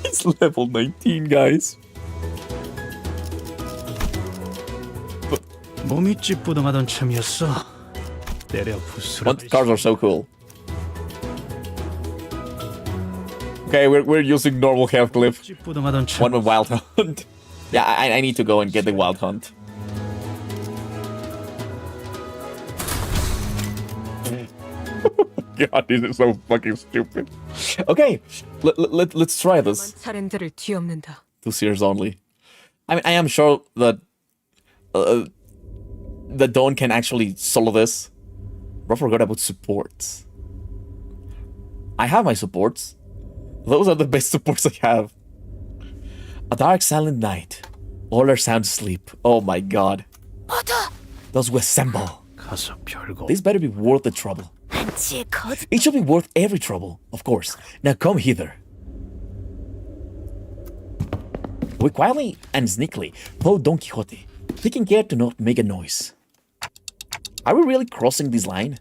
[SPEAKER 1] He's level 19, guys.
[SPEAKER 2] 몸이 찌뿌둥하던 참이었어. 때려
[SPEAKER 1] What
[SPEAKER 2] 부수락할
[SPEAKER 1] cards are so cool. Okay, we're using normal Heathcliff.
[SPEAKER 2] 찌뿌둥하던 참.
[SPEAKER 1] One with Wild Hunt. Yeah, I need to go and get the Wild Hunt. God, this is so fucking stupid. Okay, let's try this.
[SPEAKER 5] 차례들을 뒤엎는다.
[SPEAKER 1] 2 series only. I mean, I am sure that the Dawn can actually solo this. But I forgot about supports. I have my supports. Those are the best supports I have. A dark, silent night. All are sound asleep. Oh my god. Those who assemble.
[SPEAKER 2] 가서 별거.
[SPEAKER 1] This better be worth the trouble.
[SPEAKER 4] 한치의 거짓
[SPEAKER 1] It should be worth every trouble, of course. Now come hither. We quietly and sneakily followed Don Quixote, taking care to not make a noise. Are we really crossing this line?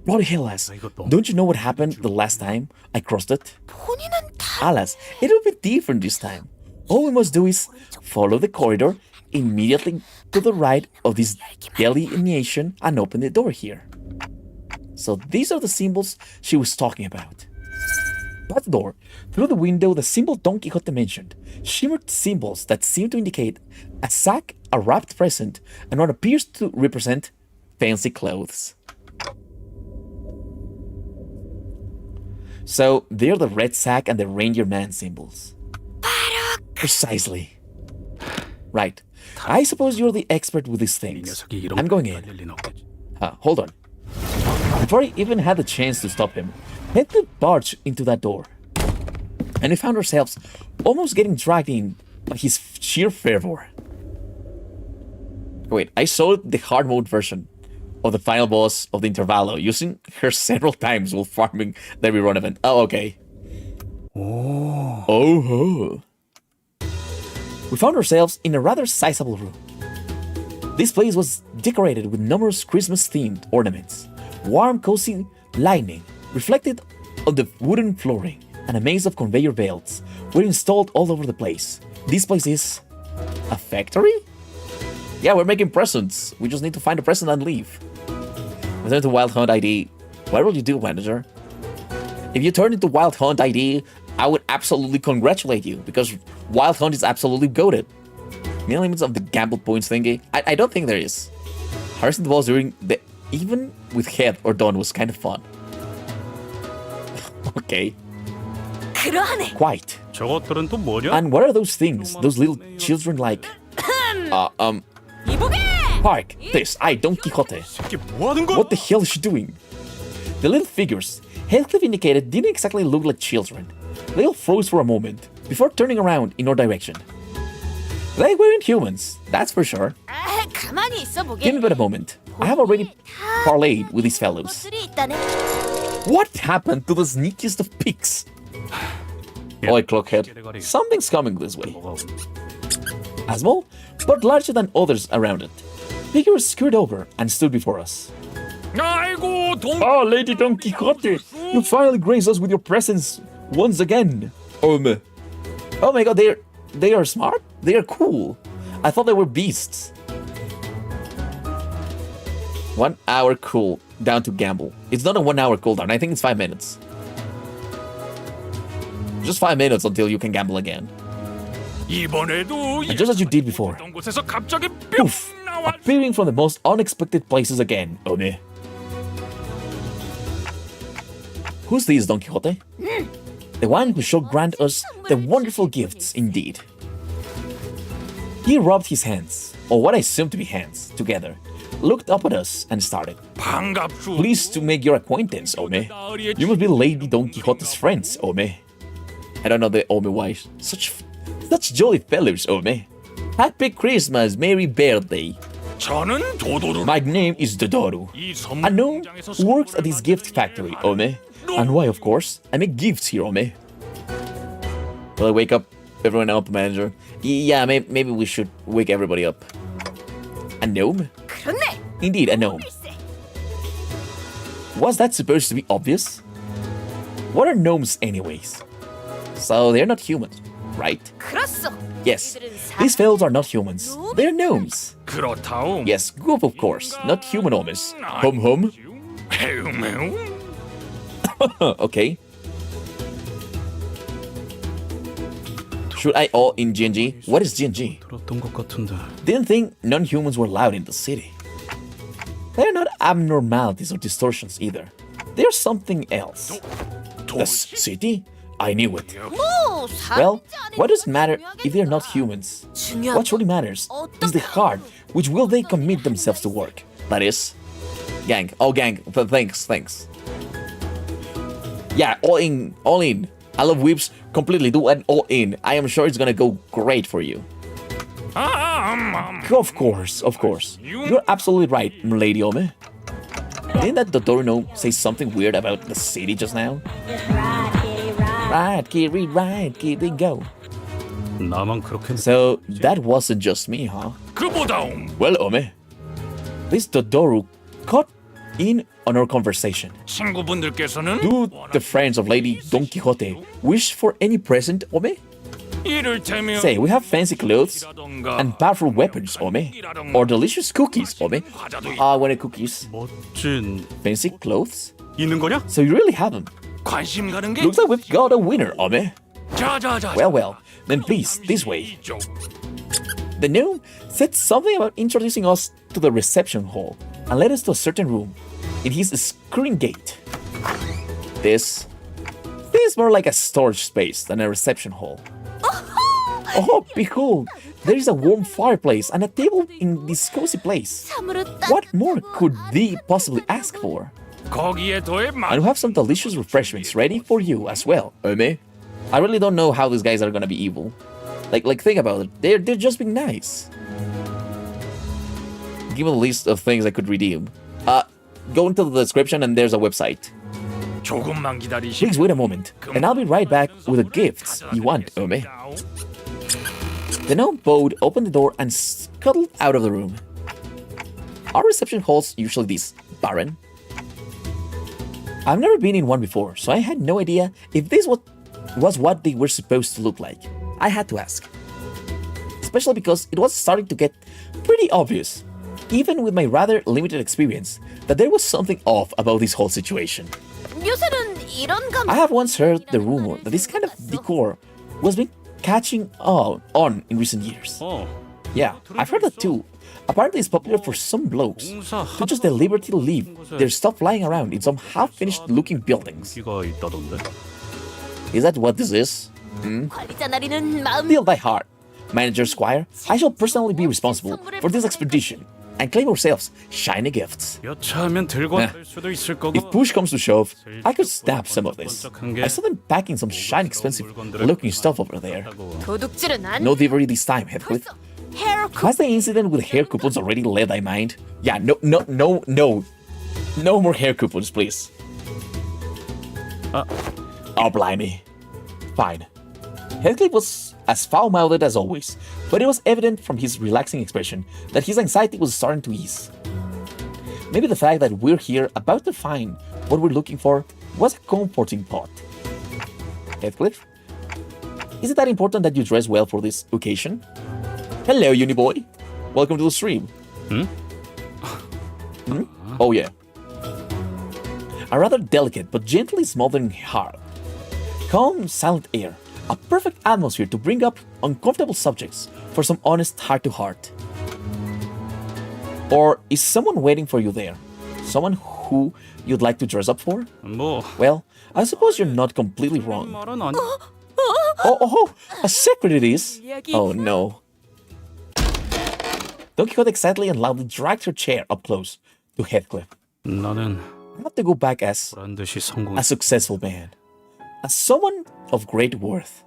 [SPEAKER 1] Bloody hell, ass. Don't you know what happened the last time I crossed it?
[SPEAKER 4] 본인은 다
[SPEAKER 1] Alas, it will be different this time. All we must do is follow the corridor immediately to the right of this delineation and open the door here. So these are the symbols she was talking about. By the door, through the window, the symbol Don Quixote mentioned shimmered symbols that seem to indicate a sack, a wrapped present, and what appears to represent fancy clothes. So they're the red sack and the reindeer man symbols. Precisely. Right. I suppose you're the expert with these
[SPEAKER 2] 이
[SPEAKER 1] things.
[SPEAKER 2] 녀석이 이런
[SPEAKER 1] I'm going
[SPEAKER 2] 거
[SPEAKER 1] in.
[SPEAKER 2] 날릴 리는 없겠지.
[SPEAKER 1] Hold on. Before I even had the chance to stop him, Heathcliff barged into that door. And we found ourselves almost getting dragged in by his sheer fervor. Wait, I saw the hard mode version of the final boss of the Intervallo, using her several times while farming the rerun event. Oh, okay. Oh. We found ourselves in a rather sizable room. This place was decorated with numerous Christmas-themed ornaments. Warm, cozy lighting reflected on the wooden flooring, and a maze of conveyor belts were installed all over the place. This place is a factory? Yeah, we're making presents. We just need to find a present and leave. Return to Wild Hunt ID. What will you do, manager? If you turn into Wild Hunt ID, I would absolutely congratulate you, because Wild Hunt is absolutely goated. Any limits of the gamble points thingy? I don't think there is. Harassing the boss during the even with Head or Dawn was kind of fun. Okay.
[SPEAKER 4] 그러하네.
[SPEAKER 1] Quite.
[SPEAKER 2] 저것들은 또 뭐냐?
[SPEAKER 1] And what are those things? Those little children like...
[SPEAKER 4] 이보게.
[SPEAKER 1] Hark, this, Don Quixote.
[SPEAKER 2] 이게 뭐 하는 거야?
[SPEAKER 1] What the hell is she doing? The little figures Heathcliff indicated didn't exactly look like children. They all froze for a moment before turning around in our direction. They weren't humans, that's for sure.
[SPEAKER 4] 아, 가만히 있어 보게.
[SPEAKER 1] Give me but a moment. I have already parlayed with these fellows.
[SPEAKER 4] 것들이 있다네.
[SPEAKER 1] What happened to the sneakiest of pigs? Oi, Clockhead. Something's coming this way. A small, but larger than others around it. Figures scurried over and stood before us.
[SPEAKER 2] 아이고 동.
[SPEAKER 1] Oh, Lady Don Quixote, you finally grace us with your presence once again. Oh my god, they are smart? They are cool. I thought they were beasts. 1 hour cool down to gamble. It's not a 1 hour cooldown, I think it's 5 minutes. Just 5 minutes until you can gamble again.
[SPEAKER 2] 이번에도
[SPEAKER 1] And just as you did before.
[SPEAKER 2] 어떤 곳에서 갑자기
[SPEAKER 1] Poof!
[SPEAKER 2] 뿅 나와.
[SPEAKER 1] Appearing from the most unexpected places again, Ome. Who's this, Don Quixote? The one who shall grant us the wonderful gifts indeed. He rubbed his hands, or what I assume to be hands, together, looked up at us and started.
[SPEAKER 2] 반갑소.
[SPEAKER 1] Pleased to make your acquaintance, Ome. You must be Lady Don Quixote's friends, Ome. I don't know the Ome wives. Such jolly fellows, Ome. Happy Christmas, Merry Birthday.
[SPEAKER 2] 저는 도도로.
[SPEAKER 1] My name is Dodoru.
[SPEAKER 2] 이
[SPEAKER 1] A gnome
[SPEAKER 2] 선물장에서
[SPEAKER 1] who works at this gift factory, Ome. And why, of course, I make gifts here, Ome. Will I wake up everyone up, manager? Yeah, maybe we should wake everybody up. A gnome?
[SPEAKER 4] 그렇네.
[SPEAKER 1] Indeed, a gnome.
[SPEAKER 4] 글쎄.
[SPEAKER 1] Was that supposed to be obvious? What are gnomes anyways? So they're not humans, right?
[SPEAKER 4] 그렇소.
[SPEAKER 1] Yes, these fellows are not humans. They're gnomes.
[SPEAKER 2] 그렇다오.
[SPEAKER 1] Yes, goof of course, not human homies. Hum.
[SPEAKER 2] 매우.
[SPEAKER 1] Okay. Should I all in GNG? What is GNG?
[SPEAKER 2] 들었던 것 같은데.
[SPEAKER 1] Didn't think non-humans were allowed in the city. They're not abnormalities or distortions either. They're something else. The city? I knew it.
[SPEAKER 4] 뭐
[SPEAKER 1] Well,
[SPEAKER 4] 사람이
[SPEAKER 1] what does it matter
[SPEAKER 4] 중요하겠어?
[SPEAKER 1] if they're not humans?
[SPEAKER 4] 중요한
[SPEAKER 1] What truly matters is the heart which will they commit themselves to work. That is, gang. Oh, gang. Thanks. Yeah, all in. I love whips completely. Do an all in. I am sure it's gonna go great for you. Of course. You're absolutely right, Lady Ome. Didn't that Dodoru say something weird about the city just now? Right, Kitty, go.
[SPEAKER 2] 나만 그렇게.
[SPEAKER 1] So that wasn't just me, huh?
[SPEAKER 2] 그보다움.
[SPEAKER 1] Well, Ome, this Dodoru caught in on our conversation.
[SPEAKER 2] 친구분들께서는
[SPEAKER 1] Do the friends of Lady Don Quixote wish for any present, Ome?
[SPEAKER 2] 이를테면
[SPEAKER 1] Say, we have fancy clothes and powerful weapons, Ome. Or delicious cookies, Ome. What cookies?
[SPEAKER 2] 멋진
[SPEAKER 1] Fancy clothes?
[SPEAKER 2] 있는 거냐?
[SPEAKER 1] So you really have them.
[SPEAKER 2] 관심 가는 게.
[SPEAKER 1] Looks like we've got a winner, Ome.
[SPEAKER 2] 자자자.
[SPEAKER 1] Well, then please, this way. The gnome said something about introducing us to the reception hall and led us to a certain room in his screen gate. This is more like a storage space than a reception hall. Oh, behold, there is a warm fireplace and a table in this cozy place.
[SPEAKER 4] 참으로
[SPEAKER 1] What more could thee possibly ask for?
[SPEAKER 2] 거기에 더해
[SPEAKER 1] And we have some delicious refreshments ready for you as well, Ome. I really don't know how these guys are gonna be evil. Like think about it. They're just being nice. Give a list of things I could redeem. Go into the description and there's a website.
[SPEAKER 2] 조금만 기다리시.
[SPEAKER 1] Please wait a moment, and I'll be right back with the gifts you want, Ome. The gnome bowed, opened the door, and scuttled out of the room. Are reception halls usually this barren? I've never been in one before, so I had no idea if this was what they were supposed to look like. I had to ask. Especially because it was starting to get pretty obvious, even with my rather limited experience, that there was something off about this whole situation.
[SPEAKER 4] 요새는 이런 감.
[SPEAKER 1] I have once heard the rumor that this kind of decor was been catching on in recent years.
[SPEAKER 2] 어.
[SPEAKER 1] Yeah, I've heard that too. Apparently it's popular for some blokes to just deliberately leave their stuff lying around in some half-finished looking buildings.
[SPEAKER 2] 기가 있다던데.
[SPEAKER 1] Is that what this is?
[SPEAKER 4] 관리자 나리는 마음.
[SPEAKER 1] Deal by heart. Manager Squire, I shall personally be responsible for this expedition. and claim ourselves shiny gifts.
[SPEAKER 2] 여차하면 들고
[SPEAKER 1] 네.
[SPEAKER 2] 갈 수도 있을 거고.
[SPEAKER 1] If push comes to shove, I could snap some of this. I saw them packing some shiny, expensive-looking stuff over there.
[SPEAKER 4] 도둑질은 안.
[SPEAKER 1] No thievery this time, Heathcliff.
[SPEAKER 4] 헤어
[SPEAKER 1] Has the incident with hair coupons already led thy mind? Yeah, no more hair coupons, please. Oh, blimey. Fine. Heathcliff was as foul-mouthed as always, but it was evident from his relaxing expression that his anxiety was starting to ease. Maybe the fact that we're here about to find what we're looking for was a comforting thought. Heathcliff, is it that important that you dress well for this occasion? Hello, Uniboy. Welcome to the stream. Hmm? Oh, yeah. A rather delicate but gently smothering heart. Calm, silent air. A perfect atmosphere to bring up uncomfortable subjects for some honest heart-to-heart. Or is someone waiting for you there? Someone who you'd like to dress up for?
[SPEAKER 2] 뭐
[SPEAKER 1] Well, I suppose you're not completely wrong.
[SPEAKER 2] 말은 아니.
[SPEAKER 1] Oh, a secret it is. Oh, no. Don Quixote excitedly and loudly dragged her chair up close to Heathcliff.
[SPEAKER 2] 나는
[SPEAKER 1] I have to go back as
[SPEAKER 2] 보란 듯이 성공.
[SPEAKER 1] a successful man. As someone of great worth.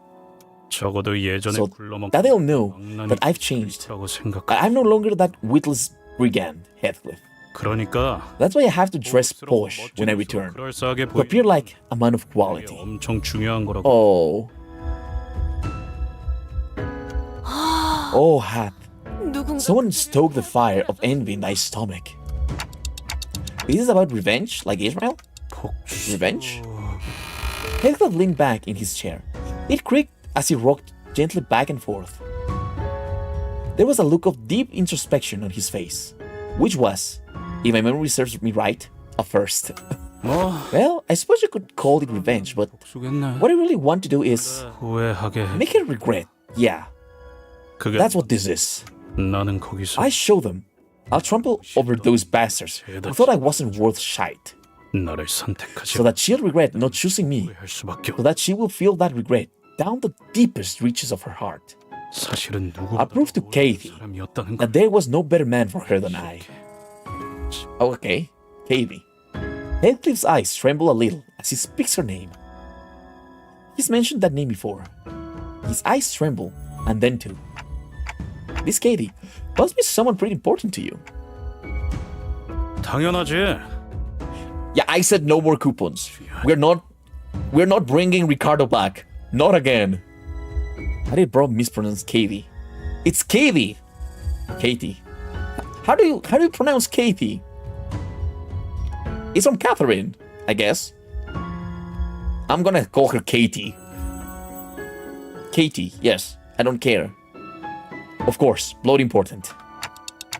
[SPEAKER 2] 적어도 예전에
[SPEAKER 1] So
[SPEAKER 2] 굴러먹.
[SPEAKER 1] that they'll know that I've changed.
[SPEAKER 2] 라고 생각.
[SPEAKER 1] I'm no longer that witless brigand, Heathcliff.
[SPEAKER 2] 그러니까
[SPEAKER 1] That's why I have to dress posh when I return.
[SPEAKER 2] 그럴싸하게
[SPEAKER 1] To appear like a man of
[SPEAKER 2] 이게
[SPEAKER 1] quality.
[SPEAKER 2] 엄청 중요한 거라고.
[SPEAKER 1] Oh. Oh, Hap.
[SPEAKER 4] 누군가
[SPEAKER 1] Someone stoked the fire of envy in thy stomach. Is this about revenge, like Israel?
[SPEAKER 2] 복수.
[SPEAKER 1] Revenge? Heathcliff leaned back in his chair. It creaked as he rocked gently back and forth. There was a look of deep introspection on his face, which was, if my memory serves me right, a first.
[SPEAKER 2] 뭐
[SPEAKER 1] Well, I suppose you could call it revenge, but
[SPEAKER 2] 복수겠네.
[SPEAKER 1] what I really want to do is
[SPEAKER 2] 후회하게.
[SPEAKER 1] make her regret. Yeah,
[SPEAKER 2] 그게
[SPEAKER 1] that's what this is.
[SPEAKER 2] 나는 거기서
[SPEAKER 1] I show them. I'll trample over those bastards who thought I wasn't worth shite,
[SPEAKER 2] 나를 선택하지
[SPEAKER 1] so that she'll regret not choosing me,
[SPEAKER 2] 할 수밖에
[SPEAKER 1] so that she will feel that regret down the deepest reaches of her heart.
[SPEAKER 2] 사실은
[SPEAKER 1] I
[SPEAKER 2] 누구보다
[SPEAKER 1] proved to Katie
[SPEAKER 2] 사람이었다는 걸.
[SPEAKER 1] that there was no better man for her than I. Oh, okay, Katie. Heathcliff's eyes tremble a little as he speaks her name. He's mentioned that name before. His eyes tremble, and then too. This Katie must be someone pretty important to you.
[SPEAKER 2] 당연하지.
[SPEAKER 1] Yeah, I said no more coupons. We're not bringing Ricardo back. Not again. I did bro mispronounce Katie. It's Katie. Katie. How do you pronounce Katie? It's from Catherine, I guess. I'm gonna call her Katie. Katie, yes. I don't care. Of course, blood important.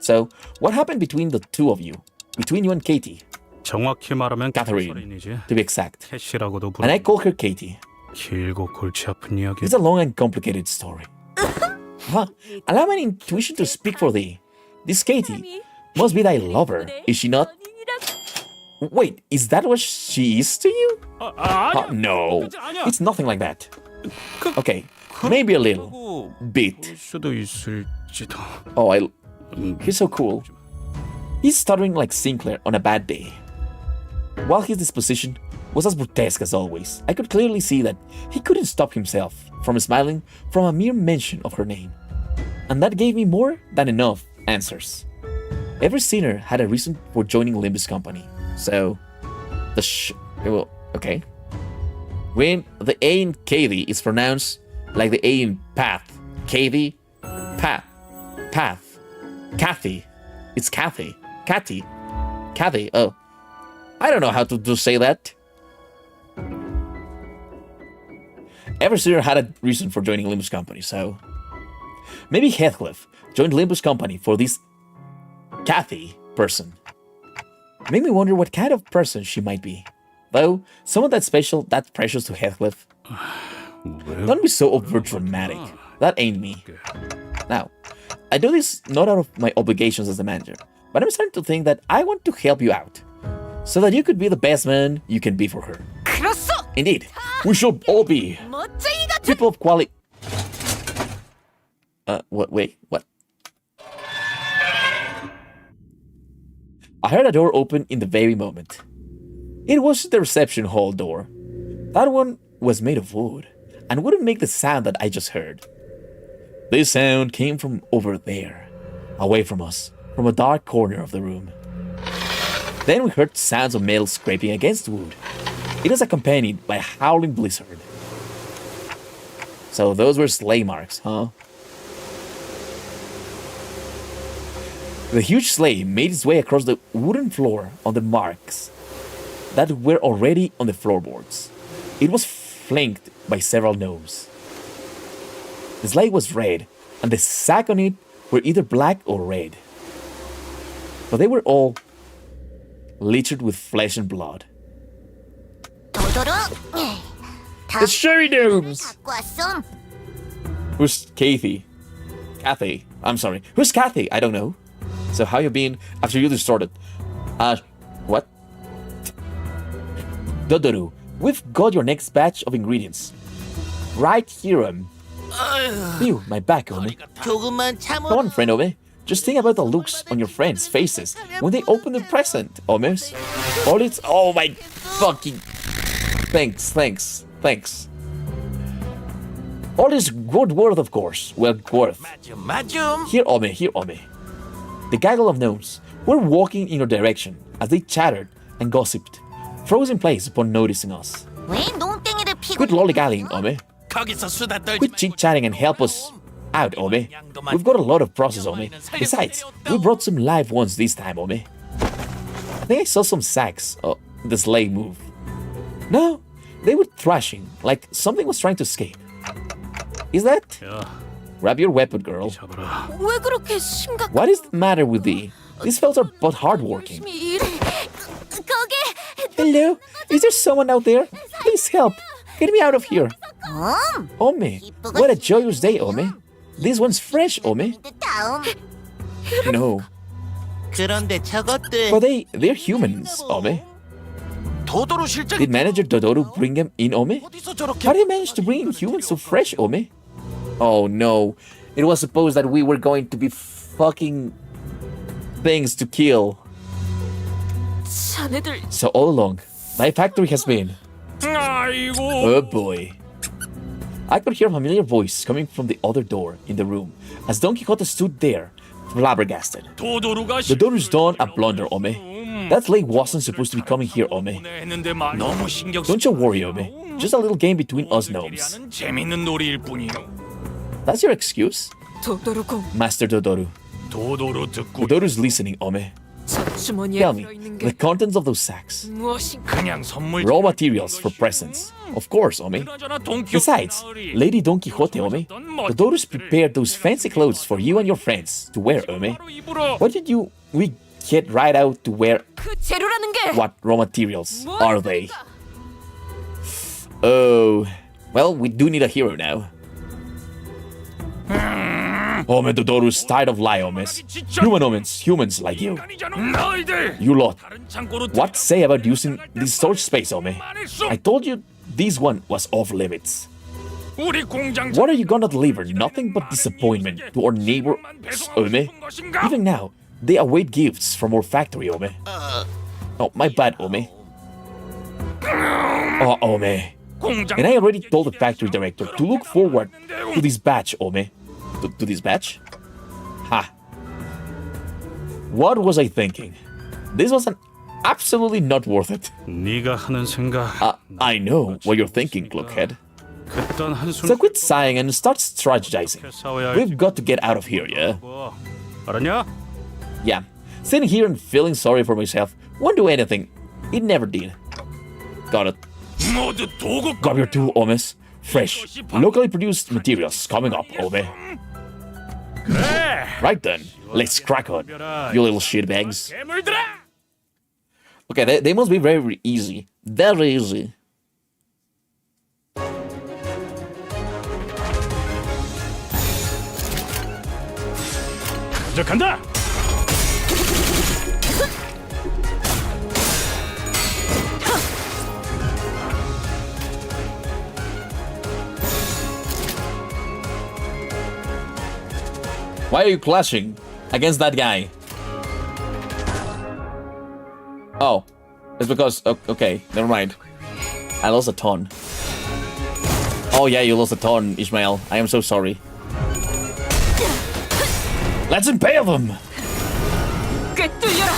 [SPEAKER 1] So, what happened between the two of you? Between you and Katie,
[SPEAKER 2] 정확히 말하면
[SPEAKER 1] Catherine,
[SPEAKER 2] 캐서린이지.
[SPEAKER 1] to be exact.
[SPEAKER 2] 캐시라고도
[SPEAKER 1] And I
[SPEAKER 2] 부르고
[SPEAKER 1] call her Katie.
[SPEAKER 2] 길고 골치 아픈 이야기.
[SPEAKER 1] It's a long and complicated story. Huh? Allow my intuition to speak for thee. This Katie must be thy lover, is she not? Wait, is that what she is to you? No, it's nothing like that. Okay, maybe a little bit.
[SPEAKER 2] 볼 수도 있을지도.
[SPEAKER 1] Oh, he's so cool. He's stuttering like Sinclair on a bad day. While his disposition was as grotesque as always, I could clearly see that he couldn't stop himself from smiling from a mere mention of her name. And that gave me more than enough answers. Every sinner had a reason for joining Limbus Company. So, okay. When the A in Katie is pronounced like the A in path, Katie, path, Kathy. It's Kathy. Kathy. Oh, I don't know how to say that. Every sinner had a reason for joining Limbus Company, so maybe Heathcliff joined Limbus Company for this Kathy person. Made me wonder what kind of person she might be. Though, someone that special, that precious to Heathcliff. Don't be so over dramatic. That ain't me. Now, I do this not out of my obligations as a manager, but I'm starting to think that I want to help you out, so that you could be the best man you can be for her.
[SPEAKER 4] 그렇소.
[SPEAKER 1] Indeed, we shall all be
[SPEAKER 4] 멋쟁이 같은.
[SPEAKER 1] people of quality. What? Wait, what? I heard a door open in the very moment. It was the reception hall door. That one was made of wood and wouldn't make the sound that I just heard. This sound came from over there, away from us, from a dark corner of the room. Then we heard sounds of metal scraping against wood. It was accompanied by a howling blizzard. So those were sleigh marks, huh? The huge sleigh made its way across the wooden floor on the marks that were already on the floorboards. It was flanked by several gnomes. The sleigh was red, and the sack on it were either black or red. But they were all littered with flesh and blood. The Sherry Gnomes! Who's Kathy? Kathy. I'm sorry. Who's Kathy? I don't know. So how you been after you distorted? What? Dodoru, we've got your next batch of ingredients. Right here, Ew, my back, Omi. Come on, friend, Omi. Just think about the looks on your friends' faces when they open the present, Omis. All it's... Oh my fucking... Thanks. All is good worth, of course. Well, worth. Here, Omi. The gaggle of gnomes were walking in your direction as they chattered and gossiped, froze in place upon noticing us. Quit lollygagging, Omi. Quit chit-chatting and help us out, Omi. We've got a lot of process, Omi. Besides, we brought some live ones this time, Omi. I think I saw some sacks. Oh, the sleigh move. No, they were thrashing, like something was trying to escape. Is that? Grab your weapon, girl.
[SPEAKER 4] 왜 그렇게 심각?
[SPEAKER 1] What is the matter with thee? These fellas are but hardworking.
[SPEAKER 4] 거기
[SPEAKER 1] Hello? Is there someone out there? Please help. Get me out of here. Omi, what a joyous day, Omi. This one's fresh, Omi. No.
[SPEAKER 7] 그런데 저것들
[SPEAKER 1] But they're humans, Omi.
[SPEAKER 6] 도도로 실장
[SPEAKER 1] Did Manager Dodoru bring them in, Omi?
[SPEAKER 6] 어디서 저렇게
[SPEAKER 1] How did he manage to bring in humans so fresh, Omi? Oh no. It was supposed that we were going to be fucking things to kill.
[SPEAKER 4] 자네들
[SPEAKER 1] So all along, my factory has been... Oh boy. I could hear a familiar voice coming from the other door in the room as Don Quixote stood there, flabbergasted. Dodoru's done a blunder, Omi. That sleigh wasn't supposed to be coming here, Omi. Don't you worry, Omi. Just a little game between us gnomes.
[SPEAKER 2] 재밌는 놀이일 뿐이요.
[SPEAKER 1] That's your excuse?
[SPEAKER 4] 도도루공
[SPEAKER 1] Master Dodoru.
[SPEAKER 2] 도도로 듣고
[SPEAKER 1] Dodoru's listening, Ome.
[SPEAKER 4] 저 주머니에
[SPEAKER 1] Tell me,
[SPEAKER 4] 들어있는
[SPEAKER 1] the
[SPEAKER 4] 게
[SPEAKER 1] contents of those sacks.
[SPEAKER 4] 무엇인가?
[SPEAKER 2] 그냥 선물.
[SPEAKER 1] Raw materials for presents. Of course, Ome. Besides, Lady Don Quixote, Ome, Dodoru's prepared those fancy clothes for you and your friends to wear, Ome. What did we get right out to wear?
[SPEAKER 4] 그 재료라는 게
[SPEAKER 1] What raw materials are they? Oh, well, we do need a hero now. Ome, Dodoru's tired of lie, Omes. Humans like you. You lot. What say about using this storage space, Ome? I told you this one was off limits. What are you gonna deliver? Nothing but disappointment to our neighbors, Ome. Even now, they await gifts from our factory, Ome. Oh, my bad, Ome. Oh, Ome. And I already told the factory director to look forward to this batch, Ome. To this batch? Ha. What was I thinking? This was absolutely not worth it.
[SPEAKER 2] 네가 하는 생각.
[SPEAKER 1] I know what you're thinking, Cloakhead.
[SPEAKER 2] 그딴 한숨.
[SPEAKER 1] So quit sighing and start strategizing.
[SPEAKER 2] 싸워야
[SPEAKER 1] We've got to get out of here, yeah?
[SPEAKER 2] 뭐 알았냐?
[SPEAKER 1] Yeah. Sitting here and feeling sorry for myself won't do anything. It never did. Got it.
[SPEAKER 2] 모두 도구.
[SPEAKER 1] Grab your tool, Omes. Fresh, locally produced materials coming up, Ome. Right then, let's crack on, you little shitbags.
[SPEAKER 2] 괴물들아.
[SPEAKER 1] Okay, they must be very easy. Very easy.
[SPEAKER 2] 먼저 간다.
[SPEAKER 1] Why are you clashing against that guy? Oh, it's because okay, never mind. I lost a ton. Oh yeah, you lost a ton, Ishmael. I am so sorry. Let's impale them.
[SPEAKER 4] 꿰뚫려라.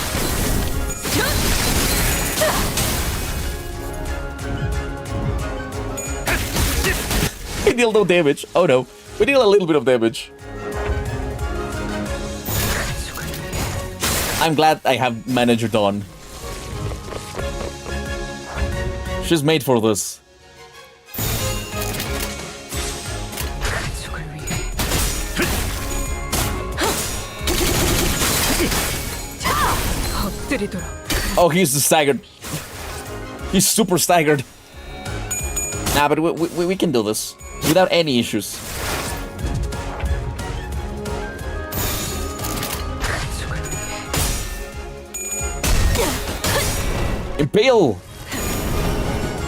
[SPEAKER 1] We deal no damage. Oh no, we deal a little bit of damage. I'm glad I have Manager Dawn. She's made for this.
[SPEAKER 4] 엎드리도록.
[SPEAKER 1] Oh, he's staggered. He's super staggered. Nah, but we can do this without any issues. Impale.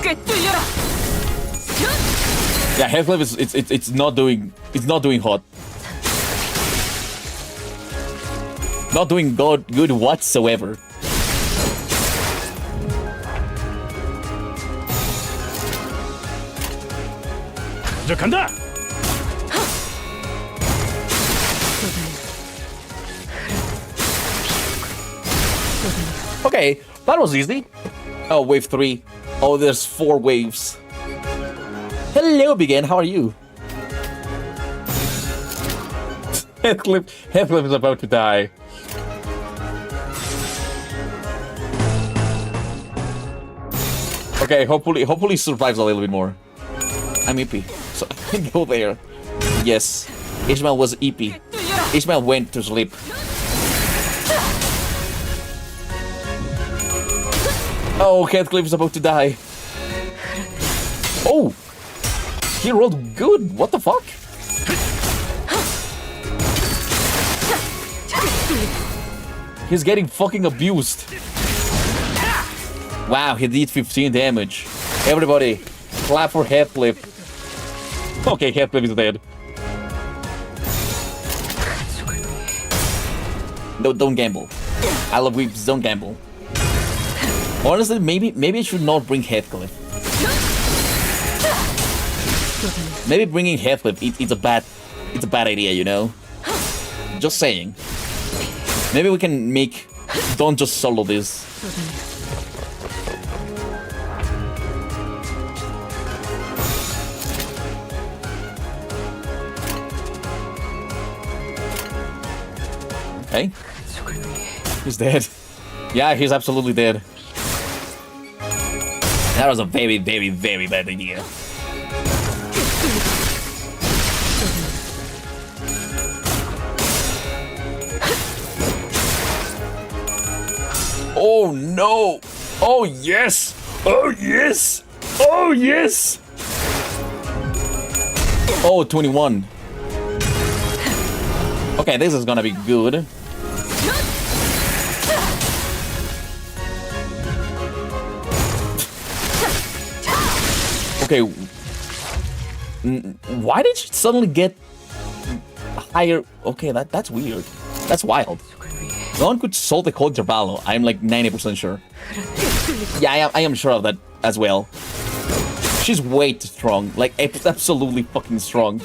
[SPEAKER 4] 꿰뚫려라.
[SPEAKER 1] Yeah, Half-Life is it's not doing hot. Not doing good whatsoever.
[SPEAKER 2] 저 간다.
[SPEAKER 1] Okay, that was easy. Oh, wave 3. Oh, there's 4 waves. Hello, Begin. How are you? Heathcliff is about to die. Okay, hopefully he survives a little bit more. I'm EP, so I can go there. Yes, Ishmael was EP. Ishmael went to sleep. Oh, Heathcliff is about to die. Oh, he rolled good. What the fuck? He's getting fucking abused. Wow, he did 15 damage. Everybody, clap for Heathcliff. Okay, Heathcliff is dead. No, don't gamble. I love weeps, don't gamble. Honestly, maybe I should not bring Heathcliff. Maybe bringing Heathcliff, it's a bad idea, you know? Just saying. Maybe we can make... Don't just solo this. Okay. He's dead. Yeah, he's absolutely dead. That was a very, very, very bad idea. Oh no! Oh yes! Oh yes! Oh yes! Oh, 21. Okay, this is gonna be good. Okay. Why did she suddenly get higher? Okay, that's weird. That's wild. No one could solve the whole Intervallo. I'm like 90% sure. Yeah, I am sure of that as well. She's way too strong. Like, absolutely fucking strong.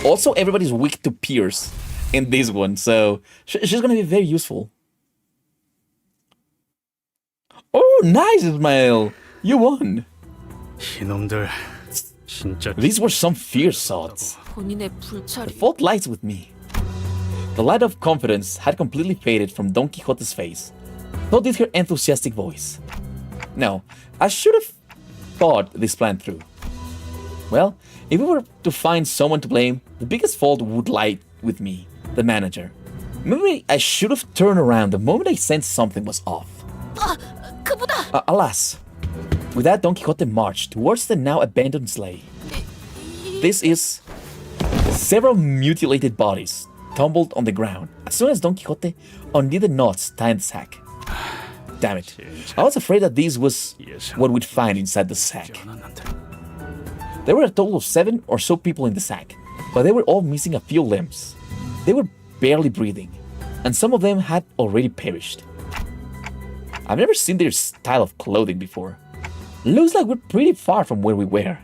[SPEAKER 1] Also, everybody's weak to Pierce in this one, so she's gonna be very useful. Oh, nice, Ismail! You won!
[SPEAKER 2] 이놈들 진짜.
[SPEAKER 1] These were some fierce thoughts.
[SPEAKER 4] 본인의
[SPEAKER 1] The
[SPEAKER 4] 불찰이.
[SPEAKER 1] fault lies with me. The light of confidence had completely faded from Don Quixote's face. So did her enthusiastic voice. No, I should have thought this plan through. Well, if we were to find someone to blame, the biggest fault would lie with me, the manager. Maybe I should have turned around the moment I sensed something was off.
[SPEAKER 4] 그보다.
[SPEAKER 1] Alas, with that Don Quixote marched towards the now abandoned sleigh. This is several mutilated bodies tumbled on the ground as soon as Don Quixote undid the knots tying the sack. Damn it. I was afraid that this was what we'd find inside the sack. There were a total of 7 or so people in the sack, but they were all missing a few limbs. They were barely breathing, and some of them had already perished. I've never seen their style of clothing before. Looks like we're pretty far from where we were.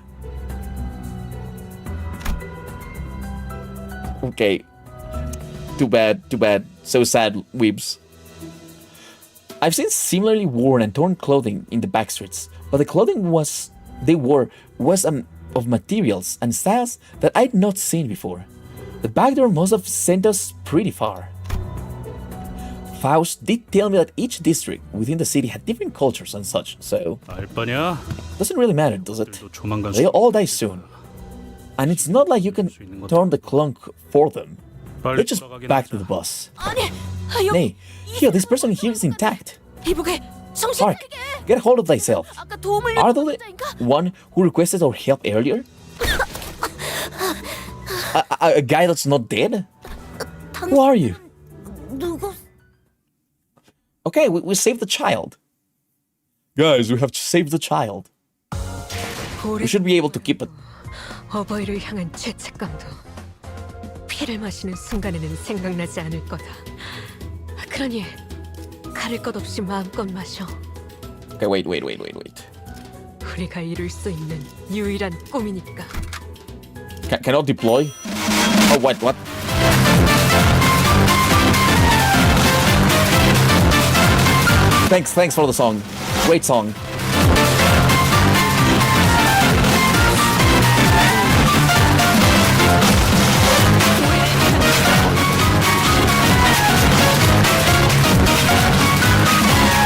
[SPEAKER 1] Okay. Too bad. So sad, weebs. I've seen similarly worn and torn clothing in the backstreets, but the clothing they wore was of materials and styles that I'd not seen before. The back door must have sent us pretty far. Faust did tell me that each district within the city had different cultures and such, so
[SPEAKER 2] 알 바냐?
[SPEAKER 1] doesn't really matter, does it?
[SPEAKER 2] 또 조만간
[SPEAKER 1] They'll all die soon. And it's not like you can turn the clunk for them. They're just back to the bus.
[SPEAKER 4] 아니,
[SPEAKER 1] Nay, here, this person here is intact.
[SPEAKER 4] 이보게 정신
[SPEAKER 1] Hark,
[SPEAKER 4] 차리게.
[SPEAKER 1] get hold of thyself.
[SPEAKER 4] 아까 도움을
[SPEAKER 1] Are
[SPEAKER 4] 요청한
[SPEAKER 1] they
[SPEAKER 4] 자인가?
[SPEAKER 1] the one who requested our help earlier? A guy that's not dead? Who are you?
[SPEAKER 4] 누구?
[SPEAKER 1] Okay, we saved the child. Guys, we have saved the child. We should be able to keep it.
[SPEAKER 8] 어버이를 향한 죄책감도 피를 마시는 순간에는 생각나지 않을 거다. 그러니 가릴 것 없이 마음껏 마셔.
[SPEAKER 1] Okay, wait.
[SPEAKER 8] 우리가 이룰 수 있는 유일한 꿈이니까.
[SPEAKER 1] Cannot deploy? Oh, what? Thanks for the song. Great song.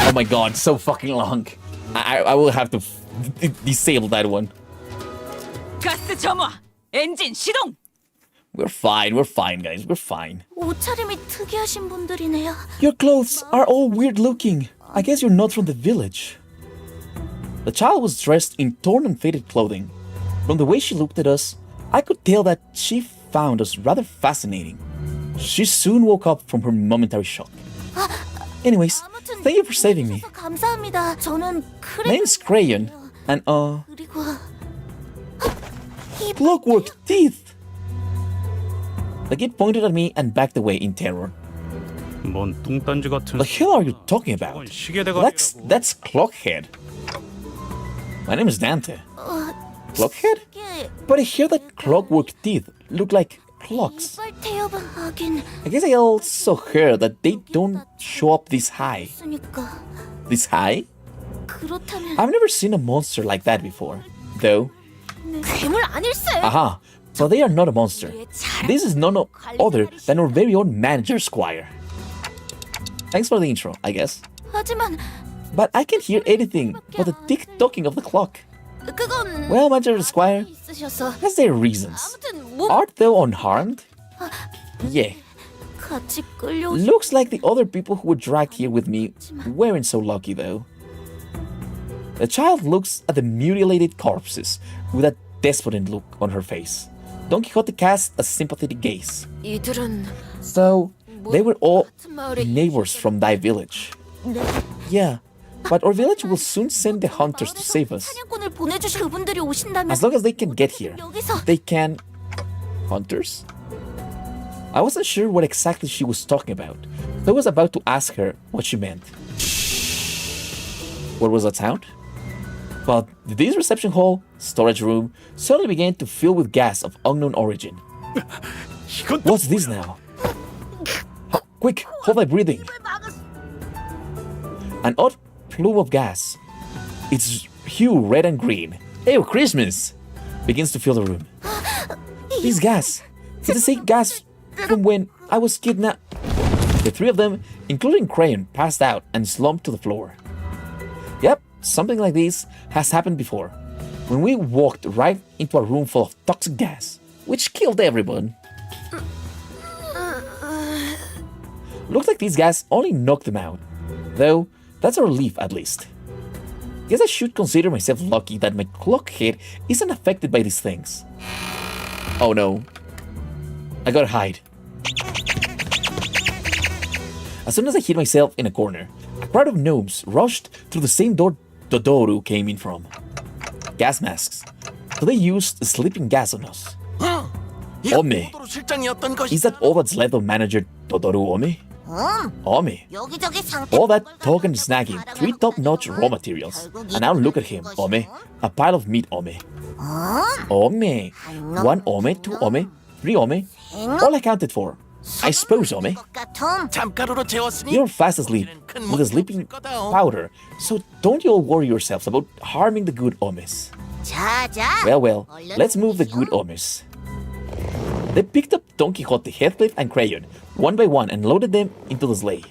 [SPEAKER 1] Oh my god, so fucking long. I will have to disable that one.
[SPEAKER 4] 가스 점화. 엔진 시동.
[SPEAKER 1] We're fine, guys. We're fine.
[SPEAKER 4] 옷차림이 특이하신 분들이네요.
[SPEAKER 1] Your clothes are all weird looking. I guess you're not from the village. The child was dressed in torn and faded clothing. From the way she looked at us, I could tell that she found us rather fascinating. She soon woke up from her momentary shock. Anyways, thank you for saving me.
[SPEAKER 4] 감사합니다. 저는
[SPEAKER 1] My name's Crayon, and
[SPEAKER 4] 그리고
[SPEAKER 1] clockwork teeth. The kid pointed at me and backed away in terror.
[SPEAKER 2] 뭔 뚱딴지 같은.
[SPEAKER 1] The hell are you talking about?
[SPEAKER 2] 시계대가.
[SPEAKER 1] That's Clockhead. My name is Dante. Clockhead? But I hear that clockwork teeth look like clocks.
[SPEAKER 4] 이빨 태엽은 하긴
[SPEAKER 1] I guess I also heard that they don't show up this high.
[SPEAKER 4] 있으니까.
[SPEAKER 1] This high?
[SPEAKER 4] 그렇다면
[SPEAKER 1] I've never seen a monster like that before, though.
[SPEAKER 4] 괴물 아닐세?
[SPEAKER 1] Aha, so they are not a monster. This is none other than our very own manager, Squire. Thanks for the intro, I guess.
[SPEAKER 4] 하지만
[SPEAKER 1] But I can't hear anything but the tick-tocking of the clock.
[SPEAKER 4] 그건
[SPEAKER 1] Well, Manager Squire,
[SPEAKER 4] 있으셔서
[SPEAKER 1] has their reasons.
[SPEAKER 4] 아무튼 뭐
[SPEAKER 1] Art thou unharmed? Yeah,
[SPEAKER 4] 같이 끌려.
[SPEAKER 1] looks like the other people who were dragged here with me weren't so lucky though. The child looks at the mutilated corpses with a despondent look on her face. Don Quixote cast a sympathetic gaze.
[SPEAKER 8] 이들은
[SPEAKER 1] So, they were all neighbors from thy village. Yeah, but our village will soon send the hunters to save us.
[SPEAKER 4] 사냥꾼을 보내주실 그분들이 오신다면
[SPEAKER 1] As long as they can get here,
[SPEAKER 4] 여기서
[SPEAKER 1] they can... Hunters? I wasn't sure what exactly she was talking about, so I was about to ask her what she meant. What was that sound? But this reception hall, storage room, suddenly began to fill with gas of unknown origin. What's this now? Quick, hold my breathing. An odd plume of gas. Its hue red and green. Ew, Christmas! Begins to fill the room. This gas. It's the same gas from when I was kidnapped. The three of them, including Crayon, passed out and slumped to the floor. Yep, something like this has happened before. When we walked right into a room full of toxic gas, which killed everyone. Looks like this gas only knocked them out. Though, that's a relief at least. Guess I should consider myself lucky that my clock head isn't affected by these things. Oh no. I gotta hide. As soon as I hid myself in a corner, a crowd of gnomes rushed through the same door Dodoru came in from. Gas masks. So they used sleeping gas on us. Ome.
[SPEAKER 6] 실장이었던 것이.
[SPEAKER 1] Is that all that's left of manager Dodoru Ome? Ome.
[SPEAKER 4] 여기저기 상태.
[SPEAKER 1] All that talk and snagging, 3 top-notch raw materials. And now look at him, Ome. A pile of meat, Ome. Ome. 1 Ome, 2 Ome, 3 Ome. All accounted for. I suppose, Ome.
[SPEAKER 6] 잠가루로 재웠으니
[SPEAKER 1] You're fast asleep with a sleeping powder, so don't you all worry yourselves about harming the good Omes.
[SPEAKER 4] 자자.
[SPEAKER 1] Well, let's move the good Omes. They picked up Don Quixote, Heathcliff, and Crayon, one by one, and loaded them into the sleigh.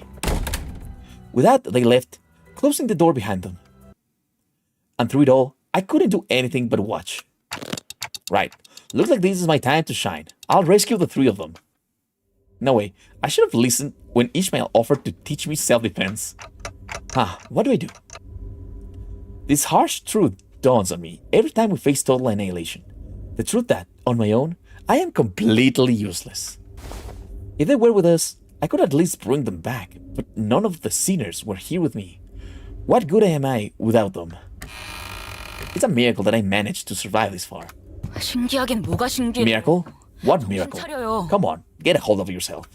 [SPEAKER 1] With that, they left, closing the door behind them. And through it all, I couldn't do anything but watch. Right, looks like this is my time to shine. I'll rescue the 3 of them. No way, I should have listened when Ishmael offered to teach me self-defense. What do I do? This harsh truth dawns on me every time we face total annihilation. The truth that, on my own, I am completely useless. If they were with us, I could at least bring them back, but none of the sinners were here with me. What good am I without them? It's a miracle that I managed to survive this far.
[SPEAKER 5] 신기하긴 뭐가 신기해.
[SPEAKER 1] Miracle? What miracle?
[SPEAKER 5] 차려요.
[SPEAKER 1] Come on, get a hold of yourself.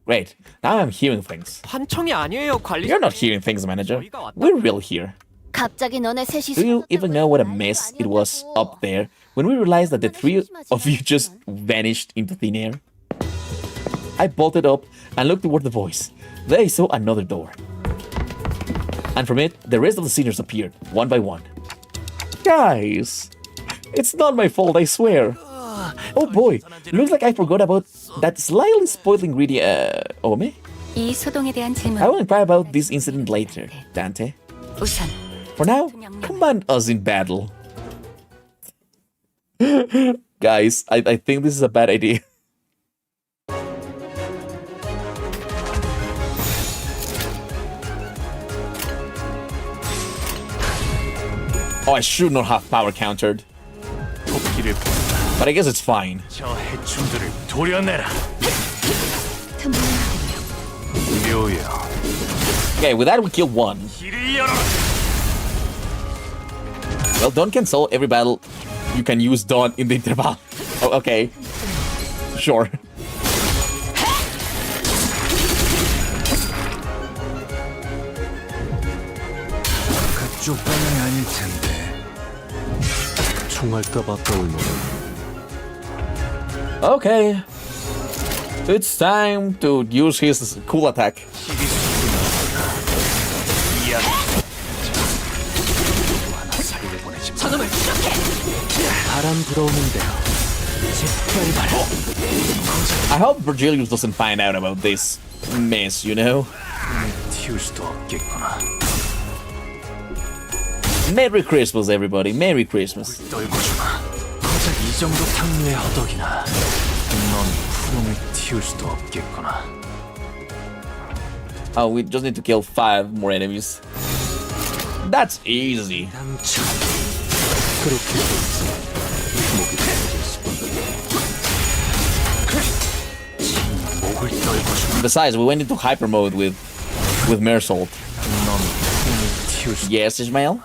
[SPEAKER 1] Great, now I'm hearing things.
[SPEAKER 3] 환청이 아니에요, 관리.
[SPEAKER 1] You're not hearing things, manager. We're real here.
[SPEAKER 4] 갑자기 너네 셋이
[SPEAKER 1] Do you even know what a mess it was up there when we realized that the 3 of you just vanished into thin air? I bolted up and looked toward the boys. There I saw another door. And from it, the rest of the seniors appeared, one by one. Guys, it's not my fault, I swear. Oh boy, looks like I forgot about that slightly spoiled ingredient, Ome?
[SPEAKER 5] 이 소동에 대한 질문.
[SPEAKER 1] I will inquire about this incident later, Dante.
[SPEAKER 5] 우선
[SPEAKER 1] For now, command us in battle. Guys, I think this is a bad idea. Oh, I should not have power countered.
[SPEAKER 2] 토끼를
[SPEAKER 1] But I guess it's fine.
[SPEAKER 2] 저 해충들을 도려내라. 묘야.
[SPEAKER 1] Okay, with that we kill 1.
[SPEAKER 2] 길을 열어라.
[SPEAKER 1] Well, Dawn can solve every battle. You can use Dawn in the interval. Oh, okay. Sure.
[SPEAKER 2] 그쪽 방향이 아닐 텐데. 총알가 바꿔올려.
[SPEAKER 1] Okay. It's time to use his cool attack.
[SPEAKER 3] 저놈을 추적해. 바람 불어오는데요. 제발 봐라.
[SPEAKER 1] I hope Virgilius doesn't find out about this mess, you know?
[SPEAKER 2] 튀울 수도 없겠구나.
[SPEAKER 1] Merry Christmas, everybody. Merry Christmas.
[SPEAKER 2] 떨궈주마. 고작 이 정도 탕류의 허덕이나. 넌 푸놈을 튀울 수도 없겠구나.
[SPEAKER 1] Oh, we just need to kill 5 more enemies. That's easy.
[SPEAKER 2] 남자. 그렇게 목이 목을 떨궈주마.
[SPEAKER 1] Besides, we went into hyper mode with Mersault.
[SPEAKER 2] 넌 푸놈을 튀울 수.
[SPEAKER 1] Yes, Ishmael?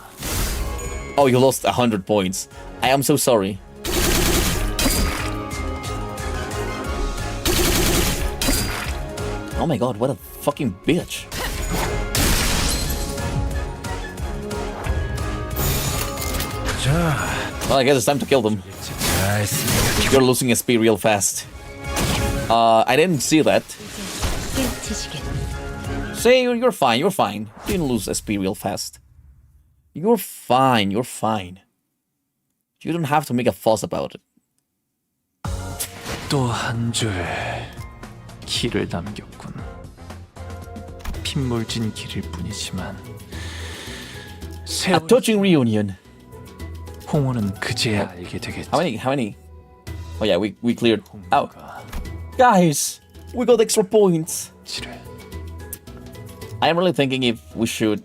[SPEAKER 1] Oh, you lost 100 points. I am so sorry. Oh my god, what a fucking bitch. Well, I guess it's time to kill them. You're losing SP real fast. I didn't see that. Say, you're fine, you're fine. You didn't lose SP real fast. You're fine, you're fine. You don't have to make a fuss about it.
[SPEAKER 2] 또 한 줄 길을 남겼군. 핏물진 길일 뿐이지만
[SPEAKER 1] A
[SPEAKER 2] 세월
[SPEAKER 1] touching reunion.
[SPEAKER 2] 홍호는 그제야 알게 되겠지.
[SPEAKER 1] How many? Oh yeah, we cleared. Oh, guys, we got extra points.
[SPEAKER 2] 지를
[SPEAKER 1] I am really thinking if we should.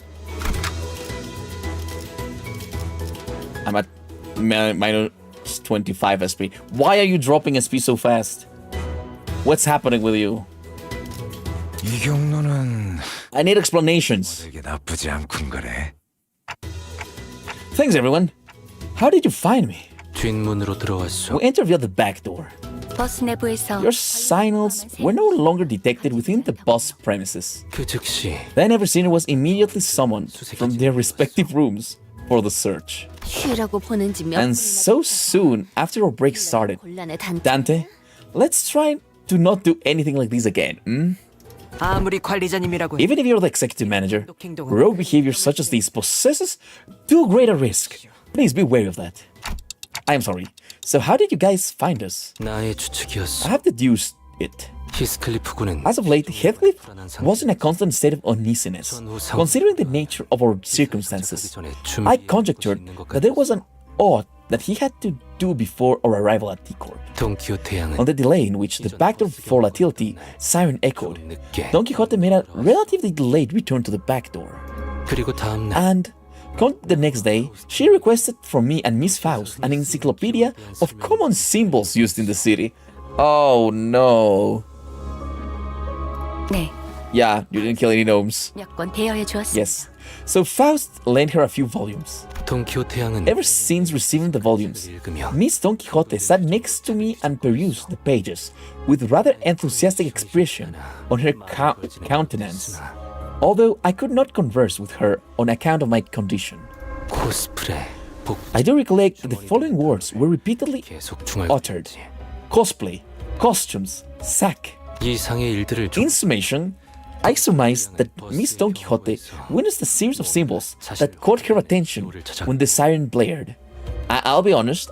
[SPEAKER 1] I'm at minus 25 SP. Why are you dropping SP so fast? What's happening with you?
[SPEAKER 9] 이 경로는
[SPEAKER 1] I need explanations.
[SPEAKER 9] 되게 나쁘지 않군 거래.
[SPEAKER 1] Thanks, everyone. How did you find me?
[SPEAKER 3] 뒷문으로 들어왔소.
[SPEAKER 1] We entered via the back door.
[SPEAKER 5] 버스 내부에서
[SPEAKER 1] Your signals were no longer detected within the bus premises.
[SPEAKER 2] 그 즉시
[SPEAKER 1] Then every sinner was immediately summoned from their respective rooms for the search.
[SPEAKER 4] 쉬라고 보낸지 몇
[SPEAKER 1] And so soon after our break started,
[SPEAKER 4] 곤란의 단체.
[SPEAKER 1] Dante, let's try to not do anything like this again.
[SPEAKER 3] 아무리 관리자님이라고
[SPEAKER 1] Even if you're the executive manager, rogue behavior such as this possesses too great a risk. Please be wary of that. I am sorry. So how did you guys find us?
[SPEAKER 2] 나의
[SPEAKER 1] I
[SPEAKER 2] 추측이었어.
[SPEAKER 1] have deduced it.
[SPEAKER 2] 히스클리프 군은
[SPEAKER 1] As of late, Heathcliff was in a constant state of uneasiness. Considering the nature of our circumstances, I conjectured that there was an ought that he had to do before our arrival at T-Court.
[SPEAKER 2] 돈키호테 양은
[SPEAKER 1] On the delay in which the backdoor volatility siren echoed, Don Quixote made a relatively delayed return to the back door.
[SPEAKER 2] 그리고 다음 날
[SPEAKER 1] And the next day, she requested from me and Miss Faust an encyclopedia of common symbols used in the city. Oh no.
[SPEAKER 5] 네,
[SPEAKER 1] Yeah, you didn't kill any gnomes.
[SPEAKER 5] 몇 권 대여해 주었습니다.
[SPEAKER 1] Yes. So Faust lent her a few volumes.
[SPEAKER 2] 돈키호테 양은
[SPEAKER 1] Ever since receiving the volumes,
[SPEAKER 2] 읽으며
[SPEAKER 1] Miss Don Quixote sat next to me and perused the pages with rather enthusiastic expression on her countenance, although I could not converse with her on account of my condition.
[SPEAKER 2] 코스프레 복
[SPEAKER 1] I do recollect that the following words were repeatedly
[SPEAKER 2] 계속 중얼
[SPEAKER 1] uttered: cosplay, costumes, sack.
[SPEAKER 2] 이상의 일들을
[SPEAKER 1] In summation, I surmised that Miss Don Quixote witnessed a series of symbols that caught her attention when the siren blared. I'll be honest.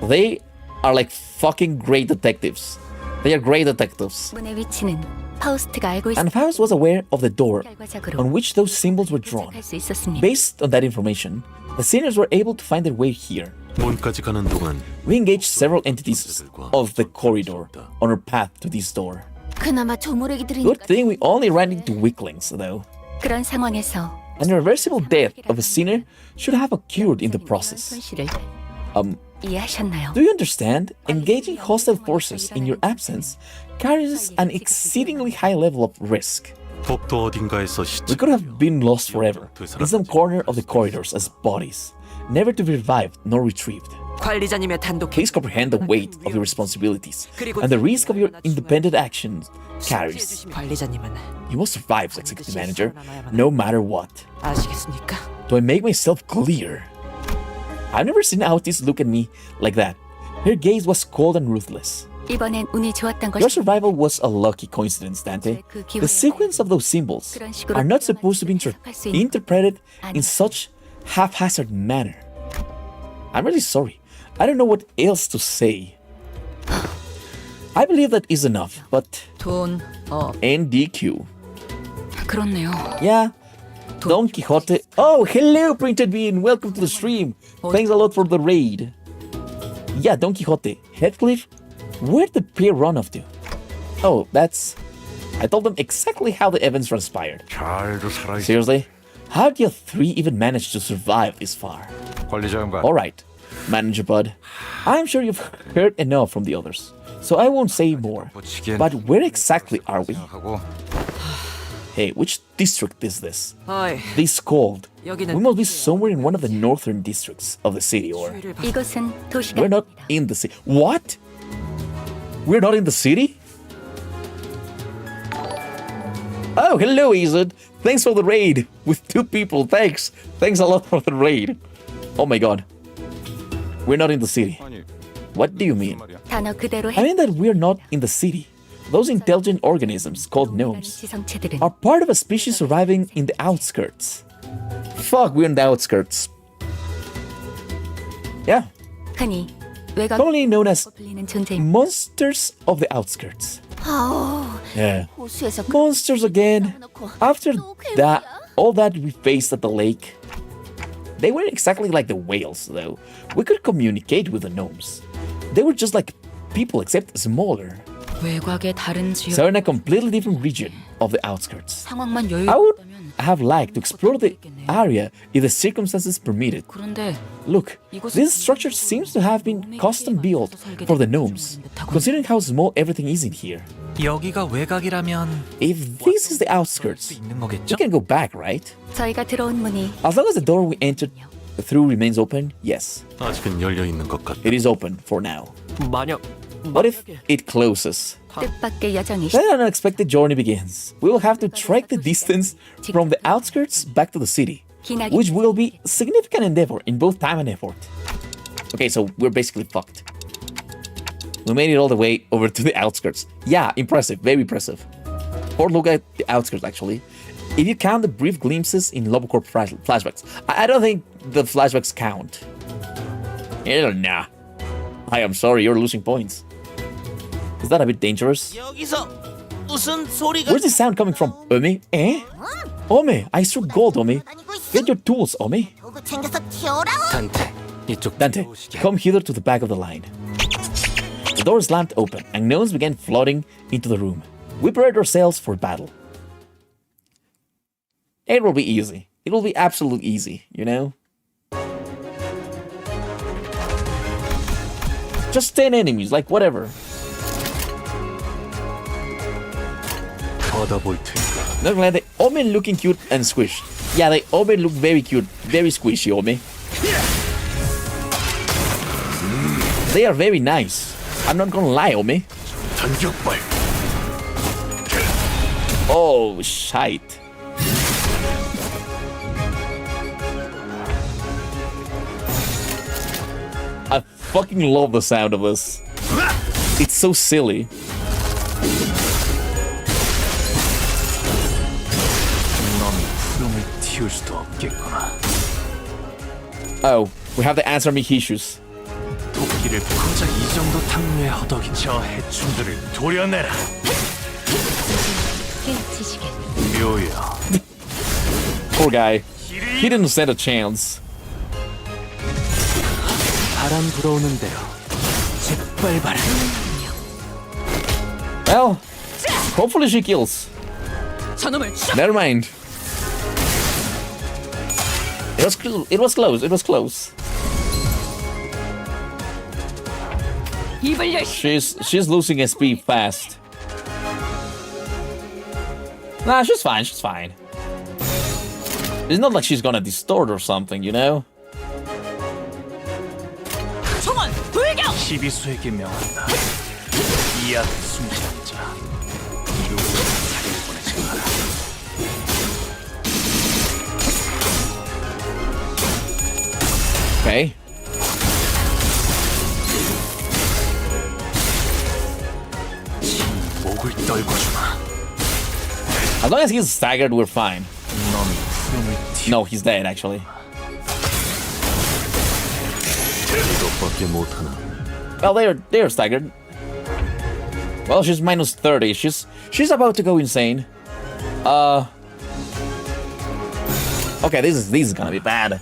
[SPEAKER 1] They are like fucking great detectives. They are great detectives.
[SPEAKER 5] 문의 위치는 파우스트가 알고
[SPEAKER 1] And Faust was aware of the door
[SPEAKER 5] 결과적으로
[SPEAKER 1] on which those symbols were drawn.
[SPEAKER 5] 할 수 있었습니다.
[SPEAKER 1] Based on that information, the sinners were able to find their way here.
[SPEAKER 10] 문까지 가는 동안
[SPEAKER 1] We engaged several entities of the corridor on our path to this door.
[SPEAKER 4] 그나마 조무래기들이
[SPEAKER 1] Good thing we only ran into weaklings, though.
[SPEAKER 5] 그런 상황에서
[SPEAKER 1] An irreversible death of a sinner should have occurred in the process.
[SPEAKER 5] 손실을
[SPEAKER 1] Um,
[SPEAKER 5] 이해하셨나요?
[SPEAKER 1] Do you understand? Engaging hostile forces in your absence carries an exceedingly high level of risk.
[SPEAKER 10] 복도 어딘가에서
[SPEAKER 1] We could have been lost forever in some corner of the corridors as bodies, never to be revived nor retrieved.
[SPEAKER 3] 관리자님의 단독
[SPEAKER 1] Please comprehend the weight of your responsibilities and the risk of your independent actions carries.
[SPEAKER 3] 관리자님은
[SPEAKER 1] You must survive, executive manager, no matter what.
[SPEAKER 3] 아시겠습니까?
[SPEAKER 1] Do I make myself clear? I've never seen Autis look at me like that. Her gaze was cold and ruthless.
[SPEAKER 5] 이번엔 운이 좋았던
[SPEAKER 1] Your
[SPEAKER 5] 것이
[SPEAKER 1] survival was a lucky coincidence, Dante. The sequence of those symbols are not supposed to be interpreted in such haphazard manner. I'm really sorry. I don't know what else to say. I believe that is enough, but
[SPEAKER 5] 돈,
[SPEAKER 1] NDQ.
[SPEAKER 5] 그렇네요.
[SPEAKER 1] Yeah. Don Quixote. Oh, hello, Printed Bean. Welcome to the stream. Thanks a lot for the raid. Yeah, Don Quixote. Heathcliff, where'd the pair run off to? Oh, that's... I told them exactly how the events transpired.
[SPEAKER 9] 잘도 살아있어.
[SPEAKER 1] Seriously? How did you three even manage to survive this far?
[SPEAKER 9] 관리자인가?
[SPEAKER 1] Alright, Manager Bud. I'm sure you've heard enough from the others, so I won't say more. But where exactly are we?
[SPEAKER 9] 하고
[SPEAKER 1] Hey, which district is this?
[SPEAKER 3] 어이,
[SPEAKER 1] This called.
[SPEAKER 3] 여기는
[SPEAKER 1] We must be somewhere in one of the northern districts of the city, or
[SPEAKER 5] 이곳은 도시가
[SPEAKER 1] we're not in the city. What? We're not in the city? Oh, hello, Izard. Thanks for the raid. With 2 people, thanks. Thanks a lot for the raid. Oh my god. We're not in the city. What do you mean?
[SPEAKER 5] 단어 그대로
[SPEAKER 1] I mean that we're not in the city. Those intelligent organisms called gnomes
[SPEAKER 5] 지성체들은
[SPEAKER 1] are part of a species surviving in the outskirts. Fuck, we're in the outskirts. Yeah,
[SPEAKER 5] 흔히 외곽
[SPEAKER 1] commonly known as
[SPEAKER 5] 불리는 존재입니다.
[SPEAKER 1] monsters of the outskirts.
[SPEAKER 4] 아우,
[SPEAKER 1] Yeah,
[SPEAKER 4] 호수에서
[SPEAKER 1] monsters again. After that, all that we faced at the lake, they weren't exactly like the whales, though. We could communicate with the gnomes. They were just like people, except smaller.
[SPEAKER 5] 외곽의 다른 지역
[SPEAKER 1] So in a completely different region of the outskirts.
[SPEAKER 5] 상황만
[SPEAKER 1] I would
[SPEAKER 5] 여유롭다면
[SPEAKER 1] have liked to explore the area if the circumstances permitted.
[SPEAKER 5] 그런데
[SPEAKER 1] Look, this structure seems to have been custom built for the gnomes, considering how small everything is in here.
[SPEAKER 2] 여기가 외곽이라면
[SPEAKER 1] If this is the outskirts,
[SPEAKER 2] 있는
[SPEAKER 1] we
[SPEAKER 2] 거겠죠?
[SPEAKER 1] can go back, right?
[SPEAKER 5] 저희가 들어온 문이
[SPEAKER 1] As long as the door we entered through remains open? Yes,
[SPEAKER 10] 아직은 열려 있는 것 같다.
[SPEAKER 1] it is open for now.
[SPEAKER 6] 만약
[SPEAKER 1] What if it closes?
[SPEAKER 5] 뜻밖의 여정이
[SPEAKER 1] Then an unexpected journey begins. We will have to trek the distance from the outskirts back to the city,
[SPEAKER 5] 기나긴
[SPEAKER 1] which will be significant endeavor in both time and effort. Okay, so we're basically fucked. We made it all the way over to the outskirts. Yeah, impressive, very impressive. Or look at the outskirts, actually. If you count the brief glimpses in Lobocorp flashbacks, I don't think the flashbacks count. Nah. I am sorry, you're losing points. Is that a bit dangerous?
[SPEAKER 7] 여기서 무슨 소리가
[SPEAKER 1] Where's this sound coming from? Omi? Eh? Omi, I struck gold, Omi. Get your tools, Omi.
[SPEAKER 7] 도구 챙겨서 튀어오라고.
[SPEAKER 2] 단테, 이쪽
[SPEAKER 1] Dante, come hither to the back of the line. The door slammed open, and gnomes began flooding into the room. We prepared ourselves for battle. It will be easy. It will be absolutely easy, you know? Just 10 enemies, like whatever.
[SPEAKER 2] 받아볼 테니까.
[SPEAKER 1] Not gonna they Omi looking cute and squished. Yeah, they Omi look very cute, very squishy, Omi. They are very nice. I'm not gonna lie, Omi.
[SPEAKER 2] 단격발.
[SPEAKER 1] Oh, shite. I fucking love the sound of this. It's so silly.
[SPEAKER 2] 넌 푸름을 틔울 수도 없겠구나.
[SPEAKER 1] Oh, we have the answer me issues.
[SPEAKER 2] 도끼를 고작 이 정도 탕류의 허덕이 저 해충들을 도려내라.
[SPEAKER 8] 깨치시게.
[SPEAKER 2] 묘야.
[SPEAKER 1] Poor guy. He didn't stand a chance.
[SPEAKER 2] 바람 불어오는 대로 짓밟아라.
[SPEAKER 1] Well, hopefully she kills.
[SPEAKER 3] 저놈을 쫙
[SPEAKER 1] Never mind. It was close. It was close.
[SPEAKER 3] 입을 열.
[SPEAKER 1] She's losing SP fast. Nah, she's fine. She's fine. It's not like she's gonna distort or something, you know?
[SPEAKER 3] 총원 불격.
[SPEAKER 2] 시비수에게 명한다. 이 앞에 숨지는 자. 이루고 사기를 보내지 마라.
[SPEAKER 1] Okay.
[SPEAKER 2] 목을 떨궈주마.
[SPEAKER 1] As long as he's staggered, we're fine.
[SPEAKER 2] 넌 푸름을 틔울
[SPEAKER 1] No, he's dead, actually.
[SPEAKER 10] 이것밖에 못하나.
[SPEAKER 1] Well, they're staggered. Well, she's minus 30. She's about to go insane. Okay, this is gonna be bad.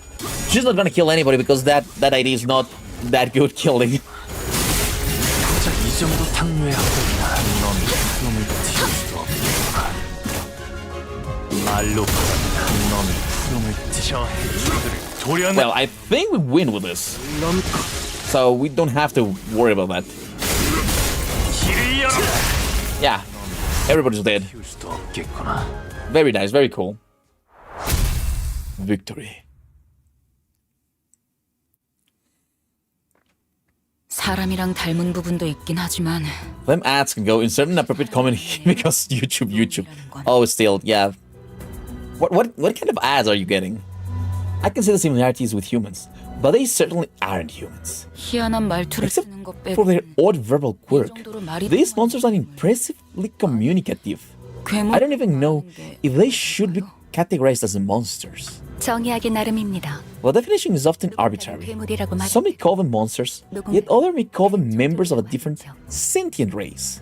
[SPEAKER 1] She's not gonna kill anybody because that idea is not that good killing.
[SPEAKER 2] 고작 이 정도 탕류의 허덕이나 넌 푸름을 틔울 수도 없겠구나. 말로 바란다. 넌 푸름을 저 해충들을 도려내.
[SPEAKER 1] Well, I think we win with this. So we don't have to worry about that.
[SPEAKER 2] 길을 열어라.
[SPEAKER 1] Yeah, everybody's dead.
[SPEAKER 2] 틔울 수도 없겠구나.
[SPEAKER 1] Very nice, very cool. Victory.
[SPEAKER 5] 사람이랑 닮은 부분도 있긴 하지만
[SPEAKER 1] Them ads can go insert an appropriate comment here because YouTube. Oh, still, yeah. What kind of ads are you getting? I can see the similarities with humans, but they certainly aren't humans.
[SPEAKER 5] 희한한 말투를
[SPEAKER 1] Except
[SPEAKER 5] 쓰는 것
[SPEAKER 1] for their
[SPEAKER 5] 빼고는
[SPEAKER 1] odd verbal quirk,
[SPEAKER 5] 정도로 말이
[SPEAKER 1] these monsters are impressively communicative. I don't even know if they should be categorized as monsters.
[SPEAKER 5] 정의하기 나름입니다.
[SPEAKER 1] Well, definition is often arbitrary.
[SPEAKER 5] 괴물이라고 말.
[SPEAKER 1] Some may call them monsters, yet others may call them members of a different sentient race.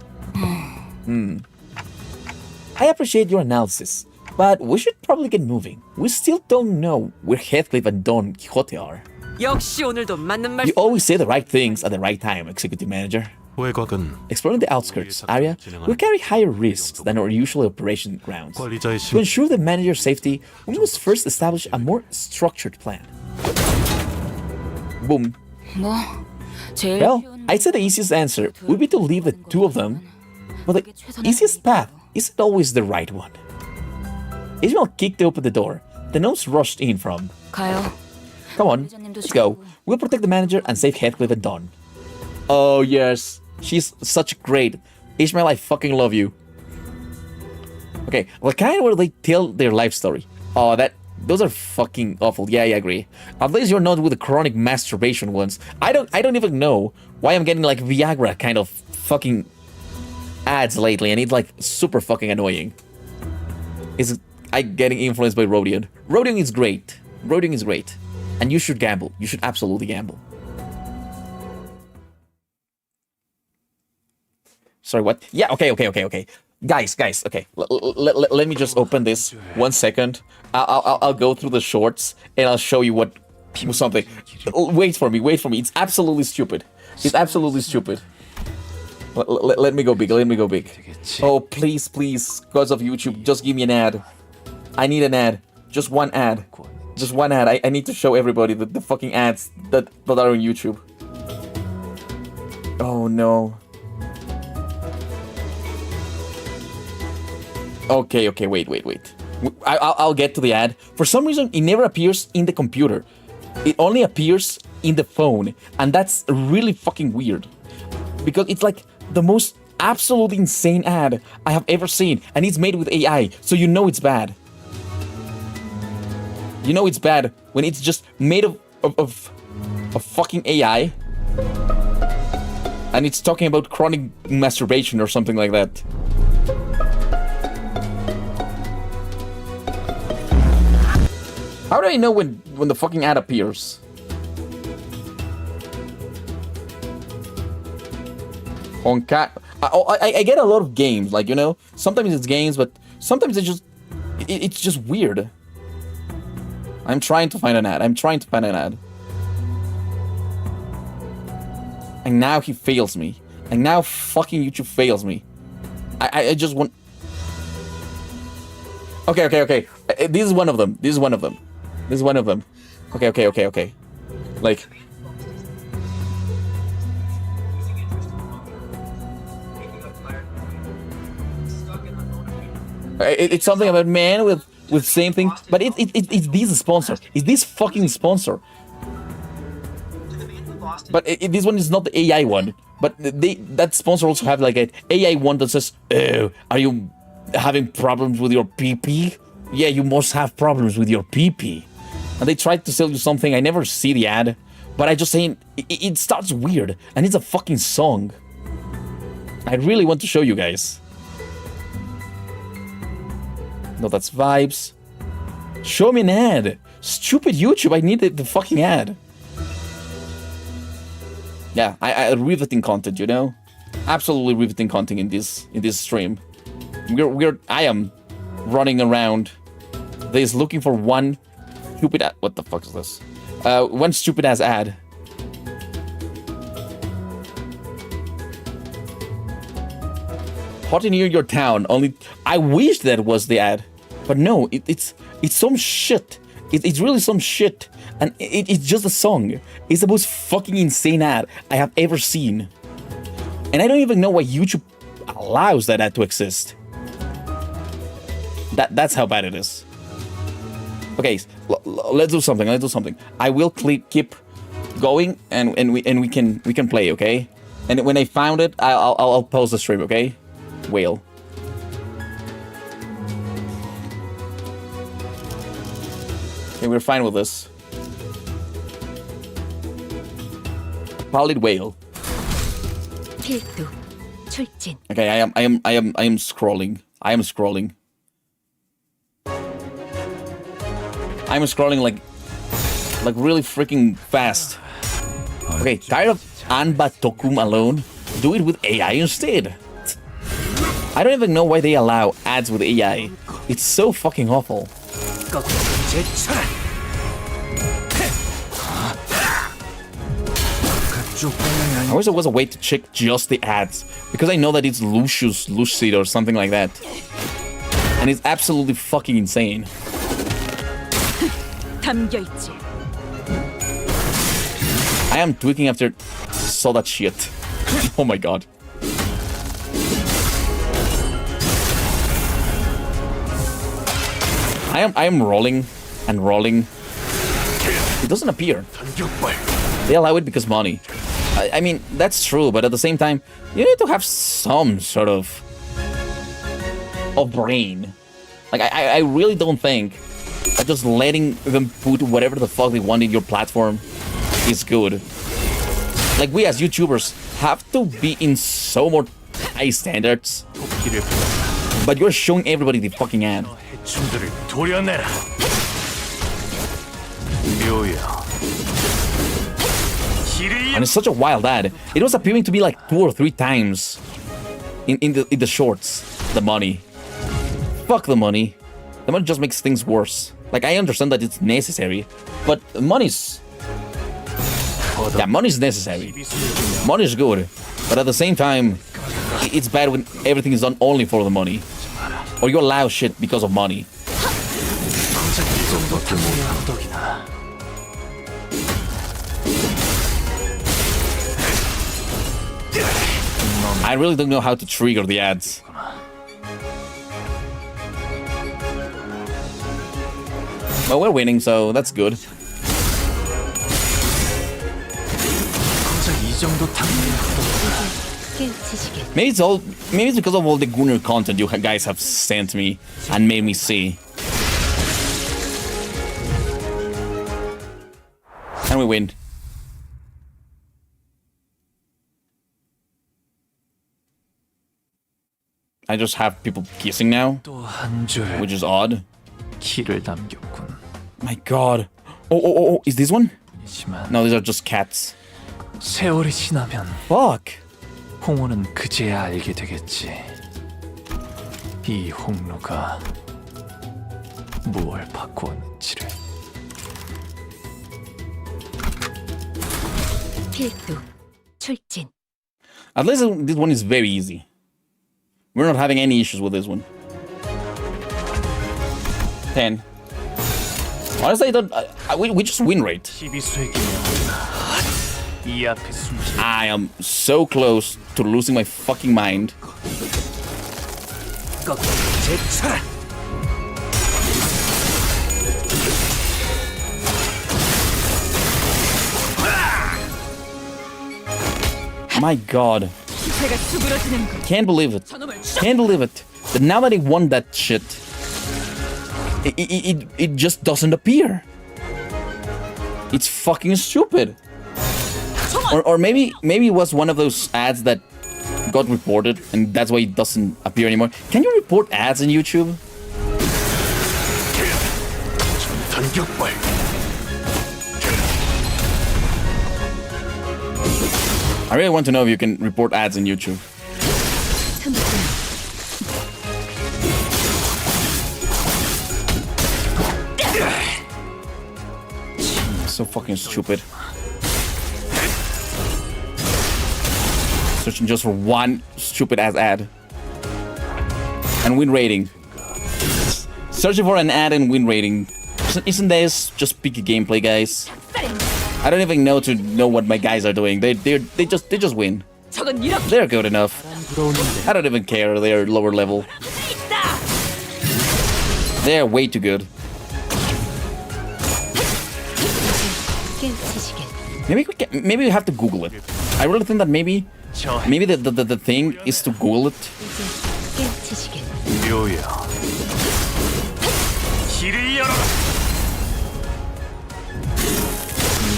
[SPEAKER 1] I appreciate your analysis, but we should probably get moving. We still don't know where Heathcliff and Don Quixote are.
[SPEAKER 3] 역시 오늘도 맞는 말.
[SPEAKER 1] You always say the right things at the right time, Executive Manager.
[SPEAKER 10] 외곽은
[SPEAKER 1] Exploring the outskirts area will carry higher risks than our usual operation grounds.
[SPEAKER 10] 관리자의
[SPEAKER 1] To
[SPEAKER 10] 심
[SPEAKER 1] ensure the manager's safety, we must first establish a more structured plan. Boom.
[SPEAKER 5] 뭐 제일
[SPEAKER 1] Well,
[SPEAKER 5] 쉬운
[SPEAKER 1] I'd say the easiest answer would be to leave the two of them, but the easiest path isn't always the right one. Ishmael kicked open the door. The gnomes rushed in from.
[SPEAKER 5] 가요.
[SPEAKER 1] Come on, let's go. We'll protect the manager and save Heathcliff and Dawn. Oh yes, she's such great. Ishmael, I fucking love you. Okay, well, kind of where they tell their life story. Oh, those are fucking awful. Yeah, I agree. At least you're not with the chronic masturbation ones. I don't even know why I'm getting like Viagra kind of fucking ads lately, and it's like super fucking annoying. Is I getting influenced by Rodion? Rodion is great. Rodion is great, and you should gamble. You should absolutely gamble. Sorry, what? Yeah, okay. Guys, okay. Let me just open this 1 second. I'll go through the shorts and I'll show you what something. Wait for me. It's absolutely stupid. It's absolutely stupid. Let me go big. Oh, please, because of YouTube, just give me an ad. I need an ad. Just one ad. I need to show everybody the fucking ads that are on YouTube. Oh no. Okay, wait. I'll get to the ad. For some reason, it never appears in the computer. It only appears in the phone, and that's really fucking weird. Because it's like the most absolutely insane ad I have ever seen, and it's made with AI, so you know it's bad. You know it's bad when it's just made of fucking AI, and it's talking about chronic masturbation or something like that. How do I know when the fucking ad appears? I get a lot of games, like, you know, sometimes it's games, but sometimes it's just weird. I'm trying to find an ad. And now he fails me. And now fucking YouTube fails me. I just want... Okay. This is one of them. Okay. Like... It's something about man with same thing, but it's this sponsor. It's this fucking sponsor. But this one is not the AI one. But that sponsor also have like an AI one that says, "Oh, are you having problems with your PP? Yeah, you must have problems with your PP." And they tried to sell you something. I never see the ad, but I just saying it starts weird, and it's a fucking song. I really want to show you guys. No, that's vibes. Show me an ad. Stupid YouTube, I need the fucking ad. Yeah, I riveting content, you know? Absolutely riveting content in this stream. I am running around. There's looking for one stupid ad. What the fuck is this? One stupid ass ad. Hot near your town. Only I wish that was the ad, but no, it's some shit. It's really some shit, and it's just a song. It's the most fucking insane ad I have ever seen, and I don't even know why YouTube allows that ad to exist. That's how bad it is. Okay, let's do something. I will keep going, and we can play, okay? And when I found it, I'll pause the stream, okay? Whale. Okay, we're fine with this. Pallid whale.
[SPEAKER 8] 필두, 출진.
[SPEAKER 1] Okay, I am scrolling. I'm scrolling like really freaking fast. Okay, tired of Anba Tokum alone? Do it with AI instead. I don't even know why they allow ads with AI. It's so fucking awful. I wish there was a way to check just the ads, because I know that it's Lucid or something like that. And it's absolutely fucking insane. I am tweaking after I saw that shit. Oh my god. I am rolling and rolling. it doesn't appear.
[SPEAKER 2] 전격발.
[SPEAKER 1] They allow it because money. I mean, that's true, but at the same time, you need to have some sort of brain. Like, I really don't think that just letting them put whatever the fuck they want in your platform is good. Like, we as YouTubers have to be in so more high standards,
[SPEAKER 2] 도끼를
[SPEAKER 1] but you're showing everybody the fucking ad.
[SPEAKER 2] 해충들을 도려내라. 묘야.
[SPEAKER 1] And it's such a wild ad. It was appearing to be like 2 or 3 times in the shorts. The money. Fuck the money. The money just makes things worse. Like, I understand that it's necessary, but money's... Yeah, money's necessary. Money's good, but at the same time, it's bad when everything is done only for the money. Or you allow shit because of money. I really don't know how to trigger the ads. Well, we're winning, so that's good. Maybe it's because of all the Gunner content you guys have sent me and made me see. And we win. I just have people kissing now, which is odd.
[SPEAKER 2] 키를 남겼군.
[SPEAKER 1] My god. Oh, is this one?
[SPEAKER 2] 하지만
[SPEAKER 1] No, these are just cats.
[SPEAKER 2] 세월이 지나면
[SPEAKER 1] Fuck.
[SPEAKER 2] 홍호는 그제야 알게 되겠지. 이 홍루가 무엇을 바꾸었는지를.
[SPEAKER 8] 필두 출진.
[SPEAKER 1] At least this one is very easy. We're not having any issues with this one. 10. Honestly, we just win rate.
[SPEAKER 2] 12수에게는 이 앞에 숨지.
[SPEAKER 1] I am so close to losing my fucking mind.
[SPEAKER 2] 제쳐라.
[SPEAKER 1] My god.
[SPEAKER 3] 제가 수그러지는 거.
[SPEAKER 1] Can't believe it.
[SPEAKER 3] 저놈을
[SPEAKER 1] Can't believe it. That now that they won that shit, it just doesn't appear. It's fucking stupid. Or maybe it was one of those ads that got reported and that's why it doesn't appear anymore. Can you report ads on YouTube?
[SPEAKER 2] 전격발.
[SPEAKER 1] I really want to know if you can report ads on YouTube. So fucking stupid. Searching just for one stupid ass ad. And win rating. Searching for an ad and win rating. Isn't this just picky gameplay, guys? I don't even know what my guys are doing. They just win.
[SPEAKER 3] 저건 이렇게
[SPEAKER 1] They're good enough. I don't even care. They're lower level. They're way too good. Maybe we have to Google it. I really think that maybe the thing is to Google it.
[SPEAKER 2] 묘야. 길을 열어라.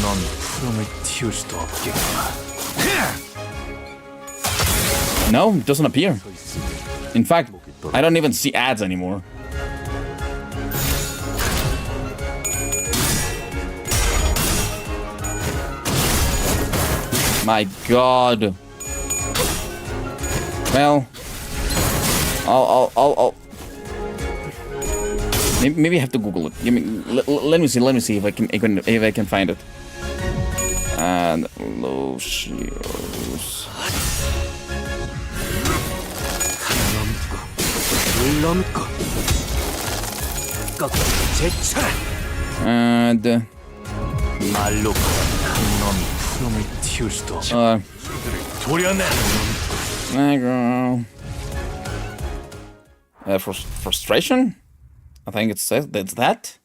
[SPEAKER 2] 넌 푸름을 틔울 수도 없겠구나.
[SPEAKER 1] No, it doesn't appear. In fact, I don't even see ads anymore. My god. Well, I'll maybe I have to Google it. Let me see if I can find it. And Locios. And
[SPEAKER 2] 말로 넌 푸름을 틔울 수도 없어. 도려내.
[SPEAKER 1] Frustration? I think it's that.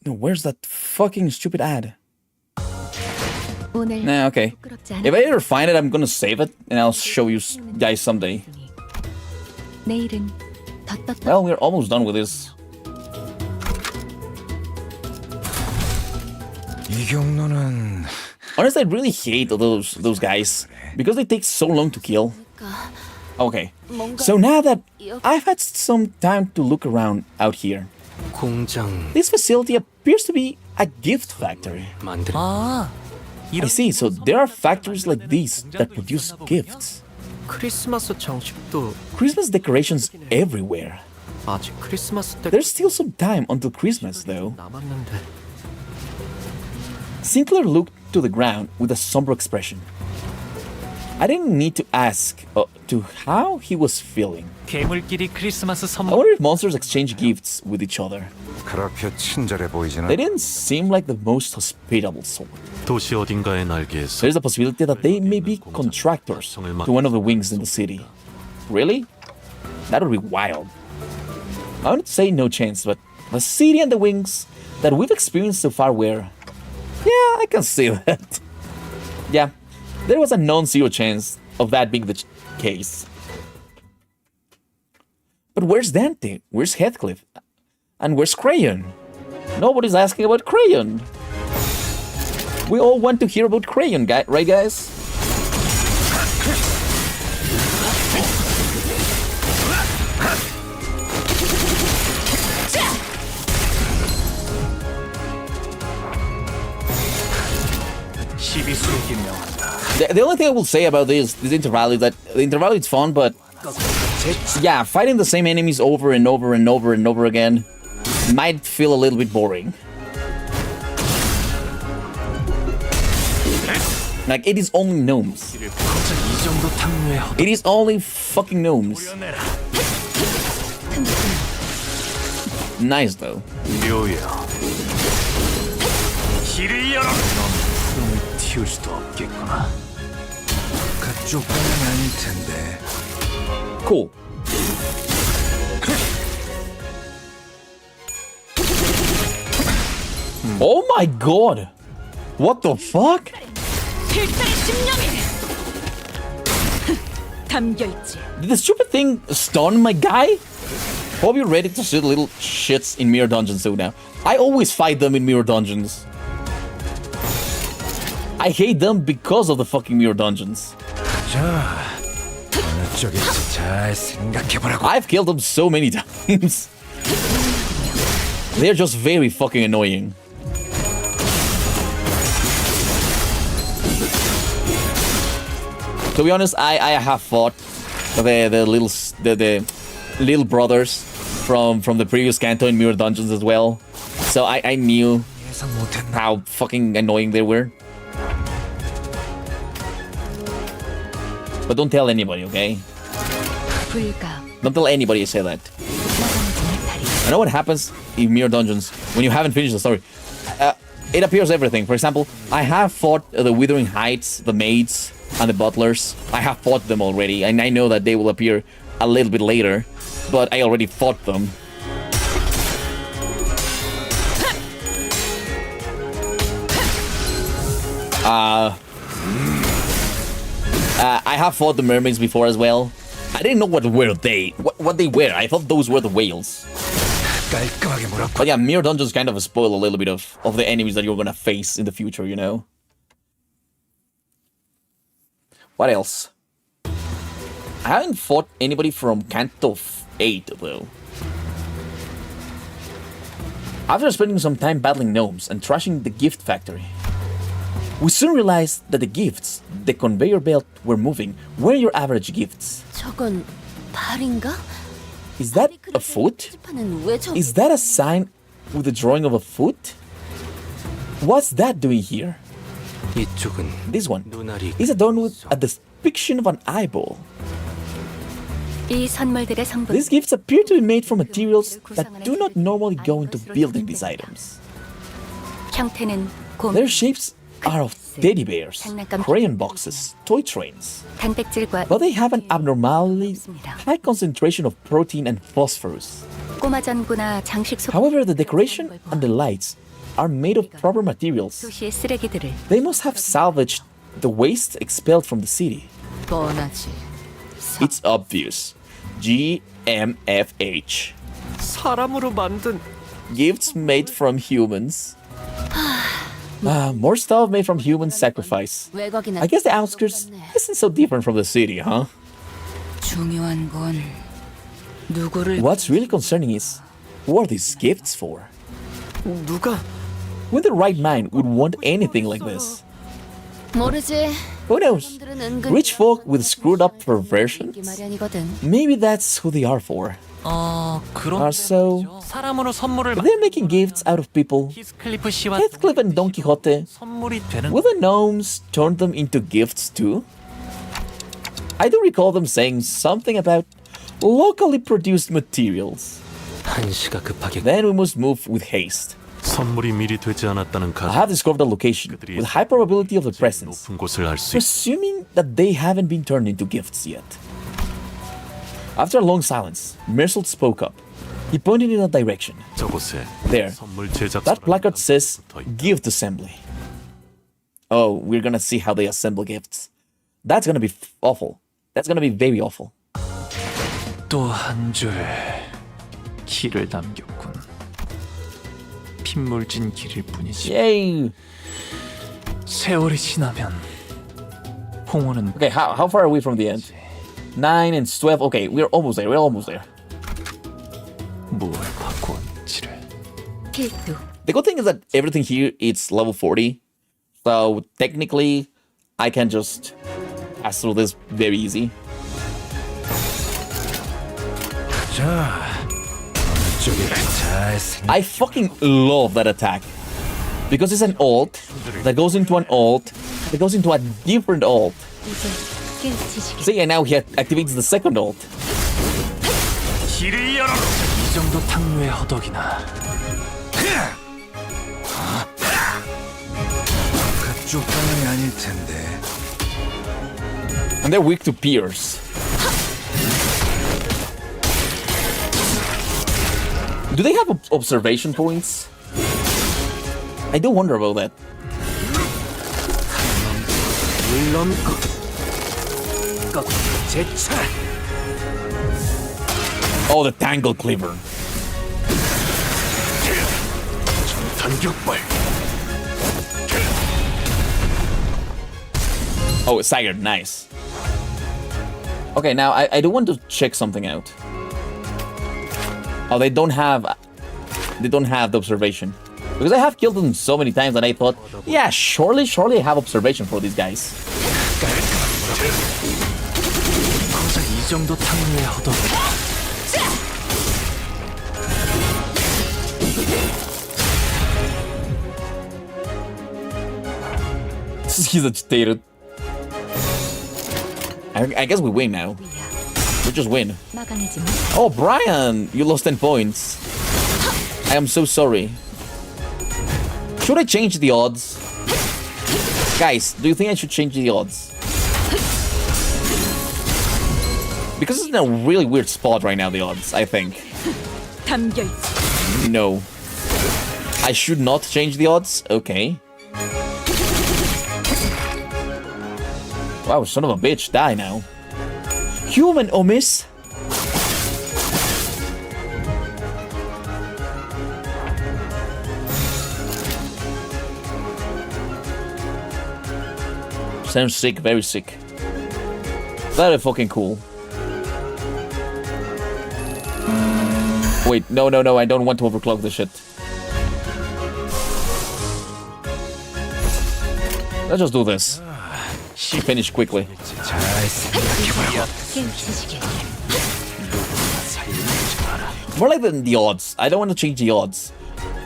[SPEAKER 1] No, where's that fucking stupid ad?
[SPEAKER 8] 오늘
[SPEAKER 1] Nah, okay.
[SPEAKER 8] 부끄럽지 않아?
[SPEAKER 1] If I ever find it, I'm gonna save it and I'll show you guys someday.
[SPEAKER 8] 내일은 더 떳떳.
[SPEAKER 1] Well, we're almost done with this.
[SPEAKER 9] 이 경로는
[SPEAKER 1] Honestly, I really hate those guys because they take so long to kill. Okay, so now that I've had some time to look around out here,
[SPEAKER 2] 공장
[SPEAKER 1] this facility appears to be a gift factory.
[SPEAKER 2] 만들.
[SPEAKER 6] 아,
[SPEAKER 1] I see, so there are factories like these that produce gifts.
[SPEAKER 6] 크리스마스 장식도
[SPEAKER 1] Christmas decorations everywhere.
[SPEAKER 6] 아직 크리스마스 때
[SPEAKER 1] There's still some time until Christmas though.
[SPEAKER 6] 남았는데.
[SPEAKER 1] Sinclair looked to the ground with a somber expression. I didn't need to ask to how he was feeling.
[SPEAKER 2] 괴물끼리 크리스마스
[SPEAKER 1] I
[SPEAKER 2] 선물.
[SPEAKER 1] wonder if monsters exchange gifts with each other.
[SPEAKER 9] 그렇게 친절해 보이지는
[SPEAKER 1] They didn't seem like the most hospitable sort.
[SPEAKER 10] 도시 어딘가의 날개에서
[SPEAKER 1] There's a possibility that they may be contractors to one of the wings in the city. Really? That would be wild. I would say no chance, but the city and the wings that we've experienced so far were... Yeah, I can see that. Yeah, there was a non-zero chance of that being the case. But where's Dante? Where's Heathcliff? And where's Crayon? Nobody's asking about Crayon. We all want to hear about Crayon, right guys? The only thing I will say about this interval is that the interval is fun, but yeah, fighting the same enemies over and over and over and over again might feel a little bit boring. Like, it is only gnomes. It is only fucking gnomes. Nice though.
[SPEAKER 2] 묘야. 길을 열어. 놈을 틔울 수도 없겠구나.
[SPEAKER 9] 그쪽 방향이 아닐 텐데.
[SPEAKER 1] Cool. Oh my god! What the fuck?
[SPEAKER 3] 필살의 심령이 담겨있지.
[SPEAKER 1] Did the stupid thing stun my guy? Hope you're ready to shoot little shits in mirror dungeons so now. I always fight them in mirror dungeons. I hate them because of the fucking mirror dungeons.
[SPEAKER 9] 자, 어느 쪽일지 잘 생각해보라고.
[SPEAKER 1] I've killed them so many times. They're just very fucking annoying. To be honest, I have fought the little brothers from the previous Kanto in mirror dungeons as well, so I knew how fucking annoying they were. But don't tell anybody, okay?
[SPEAKER 8] 불가.
[SPEAKER 1] Don't tell anybody I say that. I know what happens in mirror dungeons when you haven't finished the story. It appears everything. For example, I have fought the Withering Heights, the maids, and the butlers. I have fought them already, and I know that they will appear a little bit later, but I already fought them. I have fought the mermaids before as well. I didn't know what they were. I thought those were the whales.
[SPEAKER 9] 깔끔하게 물었고.
[SPEAKER 1] But yeah, mirror dungeons kind of spoil a little bit of the enemies that you're gonna face in the future, you know? What else? I haven't fought anybody from Kanto 8, though. After spending some time battling gnomes and trashing the gift factory, we soon realized that the gifts the conveyor belt were moving were your average gifts.
[SPEAKER 4] 저건 발인가?
[SPEAKER 1] Is that a foot?
[SPEAKER 4] 칠판은 왜 저...
[SPEAKER 1] Is that a sign with the drawing of a foot? What's that doing here?
[SPEAKER 2] 이쪽은
[SPEAKER 1] This one
[SPEAKER 2] 눈알이
[SPEAKER 1] is adorned with a depiction of an eyeball.
[SPEAKER 5] 이 선물들의 성분.
[SPEAKER 1] These gifts appear to be made from materials that do not normally go into building these items.
[SPEAKER 5] 형태는 곰,
[SPEAKER 1] Their shapes are of teddy bears, crayon boxes, toy trains,
[SPEAKER 5] 단백질과
[SPEAKER 1] but they have an abnormally high concentration of protein and phosphorus.
[SPEAKER 5] 꼬마 전구나 장식 소.
[SPEAKER 1] However, the decoration and the lights are made of proper materials.
[SPEAKER 5] 도시의 쓰레기들을
[SPEAKER 1] They must have salvaged the waste expelled from the city.
[SPEAKER 3] 뻔하지.
[SPEAKER 1] It's obvious. GMFH.
[SPEAKER 6] 사람으로 만든
[SPEAKER 1] Gifts made from humans. More stuff made from human sacrifice.
[SPEAKER 4] 외곽이나
[SPEAKER 1] I guess the outskirts isn't so different from the city, huh?
[SPEAKER 3] 중요한 건 누구를
[SPEAKER 1] What's really concerning is, who are these gifts for?
[SPEAKER 6] 누가
[SPEAKER 1] When the right mind would want anything like this?
[SPEAKER 4] 모르지.
[SPEAKER 1] Who knows?
[SPEAKER 4] 들은 은근
[SPEAKER 1] Rich folk with screwed up perversions?
[SPEAKER 4] 마련이거든.
[SPEAKER 1] Maybe that's who they are for.
[SPEAKER 2] 그런
[SPEAKER 1] Are so...
[SPEAKER 2] 사람으로 선물을
[SPEAKER 1] They're making gifts out of people.
[SPEAKER 2] 히스클리프 씨와
[SPEAKER 1] Heathcliff and Don Quixote.
[SPEAKER 2] 선물이 되는
[SPEAKER 1] Will the gnomes turn them into gifts too? I do recall them saying something about locally produced materials.
[SPEAKER 2] 한시가 급하게
[SPEAKER 1] Then we must move with haste.
[SPEAKER 10] 선물이 미리 되지 않았다는
[SPEAKER 1] I
[SPEAKER 10] 가정
[SPEAKER 1] have discovered a location with high probability of the presence,
[SPEAKER 10] 높은 곳을 알 수 있.
[SPEAKER 1] presuming that they haven't been turned into gifts yet. After a long silence, Mersault spoke up. He pointed in a direction.
[SPEAKER 10] 저곳에
[SPEAKER 1] There.
[SPEAKER 10] 선물 제작
[SPEAKER 1] That placard says gift assembly. Oh, we're gonna see how they assemble gifts. That's gonna be awful. That's gonna be very awful.
[SPEAKER 2] 또 한 줄 길을 남겼군. 핏물진 길일 뿐이지.
[SPEAKER 1] Yay!
[SPEAKER 2] 세월이 지나면 홍어는
[SPEAKER 1] Okay, how far are we from the end? 9 and 12. Okay, we're almost there. We're almost there.
[SPEAKER 2] 뭘 바꾸었지를.
[SPEAKER 5] 필두
[SPEAKER 1] The good thing is that everything here is level 40. So technically, I can just pass through this very easy.
[SPEAKER 9] 자, 어느 쪽이 잘 생각.
[SPEAKER 1] I fucking love that attack. Because it's an ult that goes into an ult that goes into a different ult.
[SPEAKER 5] 이제 깨우치시게
[SPEAKER 1] See, and now he activates the second ult.
[SPEAKER 2] 길을 열어. 이 정도 탕류의 허덕이나.
[SPEAKER 9] 그쪽 방향이 아닐 텐데.
[SPEAKER 1] And they're weak to pierce. Do they have observation points? I do wonder about that.
[SPEAKER 6] 물론
[SPEAKER 9] 제차.
[SPEAKER 1] Oh, the Tangle Cleaver.
[SPEAKER 9] 전격발.
[SPEAKER 1] Oh, Staggered, nice. Okay, now I do want to check something out. Oh, they don't have the observation. Because I have killed them so many times that I thought, yeah, surely I have observation for these guys.
[SPEAKER 2] 고작 이 정도 탕류의 허덕이나.
[SPEAKER 1] He's agitated. I guess we win now. We just win.
[SPEAKER 5] 막아내지 마.
[SPEAKER 1] Oh, Brian, you lost 10 points. I am so sorry. Should I change the odds? Guys, do you think I should change the odds? Because it's in a really weird spot right now, the odds, I think.
[SPEAKER 3] 담겨있지.
[SPEAKER 1] No. I should not change the odds? Okay. Wow, son of a bitch, die now. Human omis? Sounds sick, very sick. Very fucking cool. Wait, no, I don't want to overclock this shit. Let's just do this. Finish quickly.
[SPEAKER 9] 잘 생각해보라고.
[SPEAKER 5] 깨우치시게
[SPEAKER 1] More like the odds. I don't want to change the odds.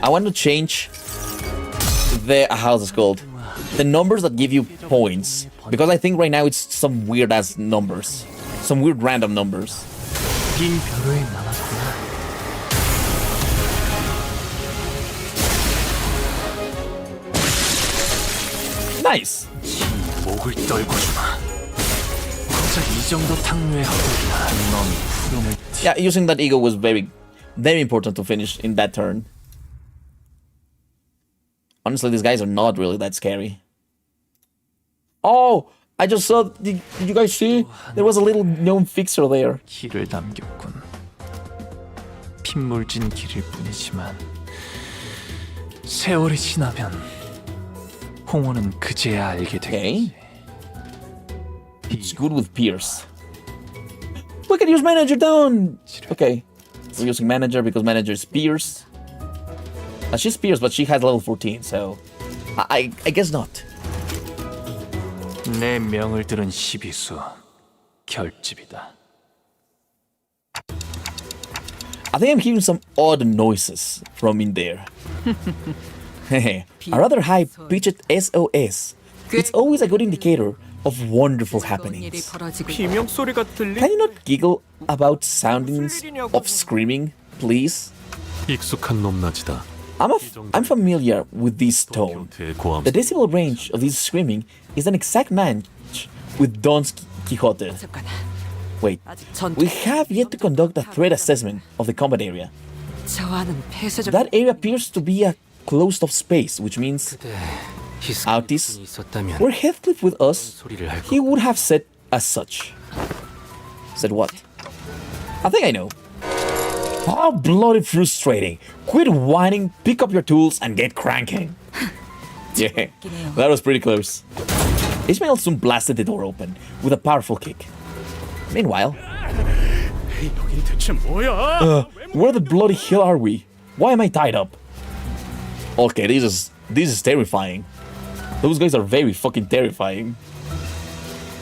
[SPEAKER 1] I want to change the how's it called? The numbers that give you points. Because I think right now it's some weird ass numbers. Some weird random numbers.
[SPEAKER 2] 긴 벼루에 남았구나.
[SPEAKER 1] Nice.
[SPEAKER 2] 목을 떨궈주마. 고작 이 정도 탕류의 허덕이나. 놈이 푸름을
[SPEAKER 1] Yeah, using that ego was very important to finish in that turn. Honestly, these guys are not really that scary. Oh, I just saw. Did you guys see? There was a little gnome fixer there.
[SPEAKER 2] 길을 남겼군. 핏물진 길일 뿐이지만 세월이 지나면 홍어는 그제야 알게 되겠지.
[SPEAKER 1] It's good with Pierce. We can use manager down. Okay, we're using manager because manager is Pierce. She's Pierce, but she has level 14, so I guess not.
[SPEAKER 2] 내 명을 들은 시비수 결집이다.
[SPEAKER 1] I think I'm hearing some odd noises from in there. A rather high-pitched SOS. It's always a good indicator of wonderful happenings.
[SPEAKER 6] 비명 소리가 들리.
[SPEAKER 1] Can you not giggle about soundings of screaming, please?
[SPEAKER 10] 익숙한 높낮이다.
[SPEAKER 1] I'm familiar with this tone.
[SPEAKER 10] 의 고함.
[SPEAKER 1] The decibel range of this screaming is an exact match with Don Quixote. Wait, we have yet to conduct a threat assessment of the combat area. That area appears to be a closed-off space, which means Autis, were Heathcliff with us, he would have said as such. Said what? I think I know. How bloody frustrating. Quit whining, pick up your tools, and get cranking. Yeah, that was pretty close. Ishmael soon blasted the door open with a powerful kick. Meanwhile, where the bloody hell are we? Why am I tied up? Okay, this is terrifying. Those guys are very fucking terrifying.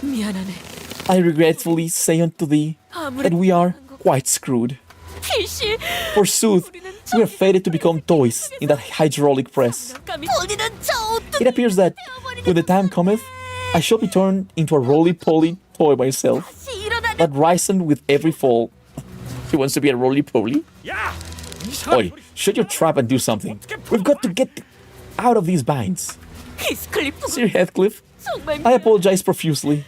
[SPEAKER 8] 미안하네.
[SPEAKER 1] I regretfully say unto thee that we are quite screwed.
[SPEAKER 8] 필시.
[SPEAKER 1] Forsooth, we are fated to become toys in that hydraulic press.
[SPEAKER 7] 본인은 저 어떤
[SPEAKER 1] It appears that, when the time cometh, I shall be turned into a roly-poly toy myself,
[SPEAKER 7] 일어나는
[SPEAKER 1] that risen with every fall. He wants to be a roly-poly? Oi, shut your trap and do something. We've got to get out of these binds.
[SPEAKER 8] 히스클리프.
[SPEAKER 1] Sir Heathcliff,
[SPEAKER 8] 정말
[SPEAKER 1] I apologize profusely.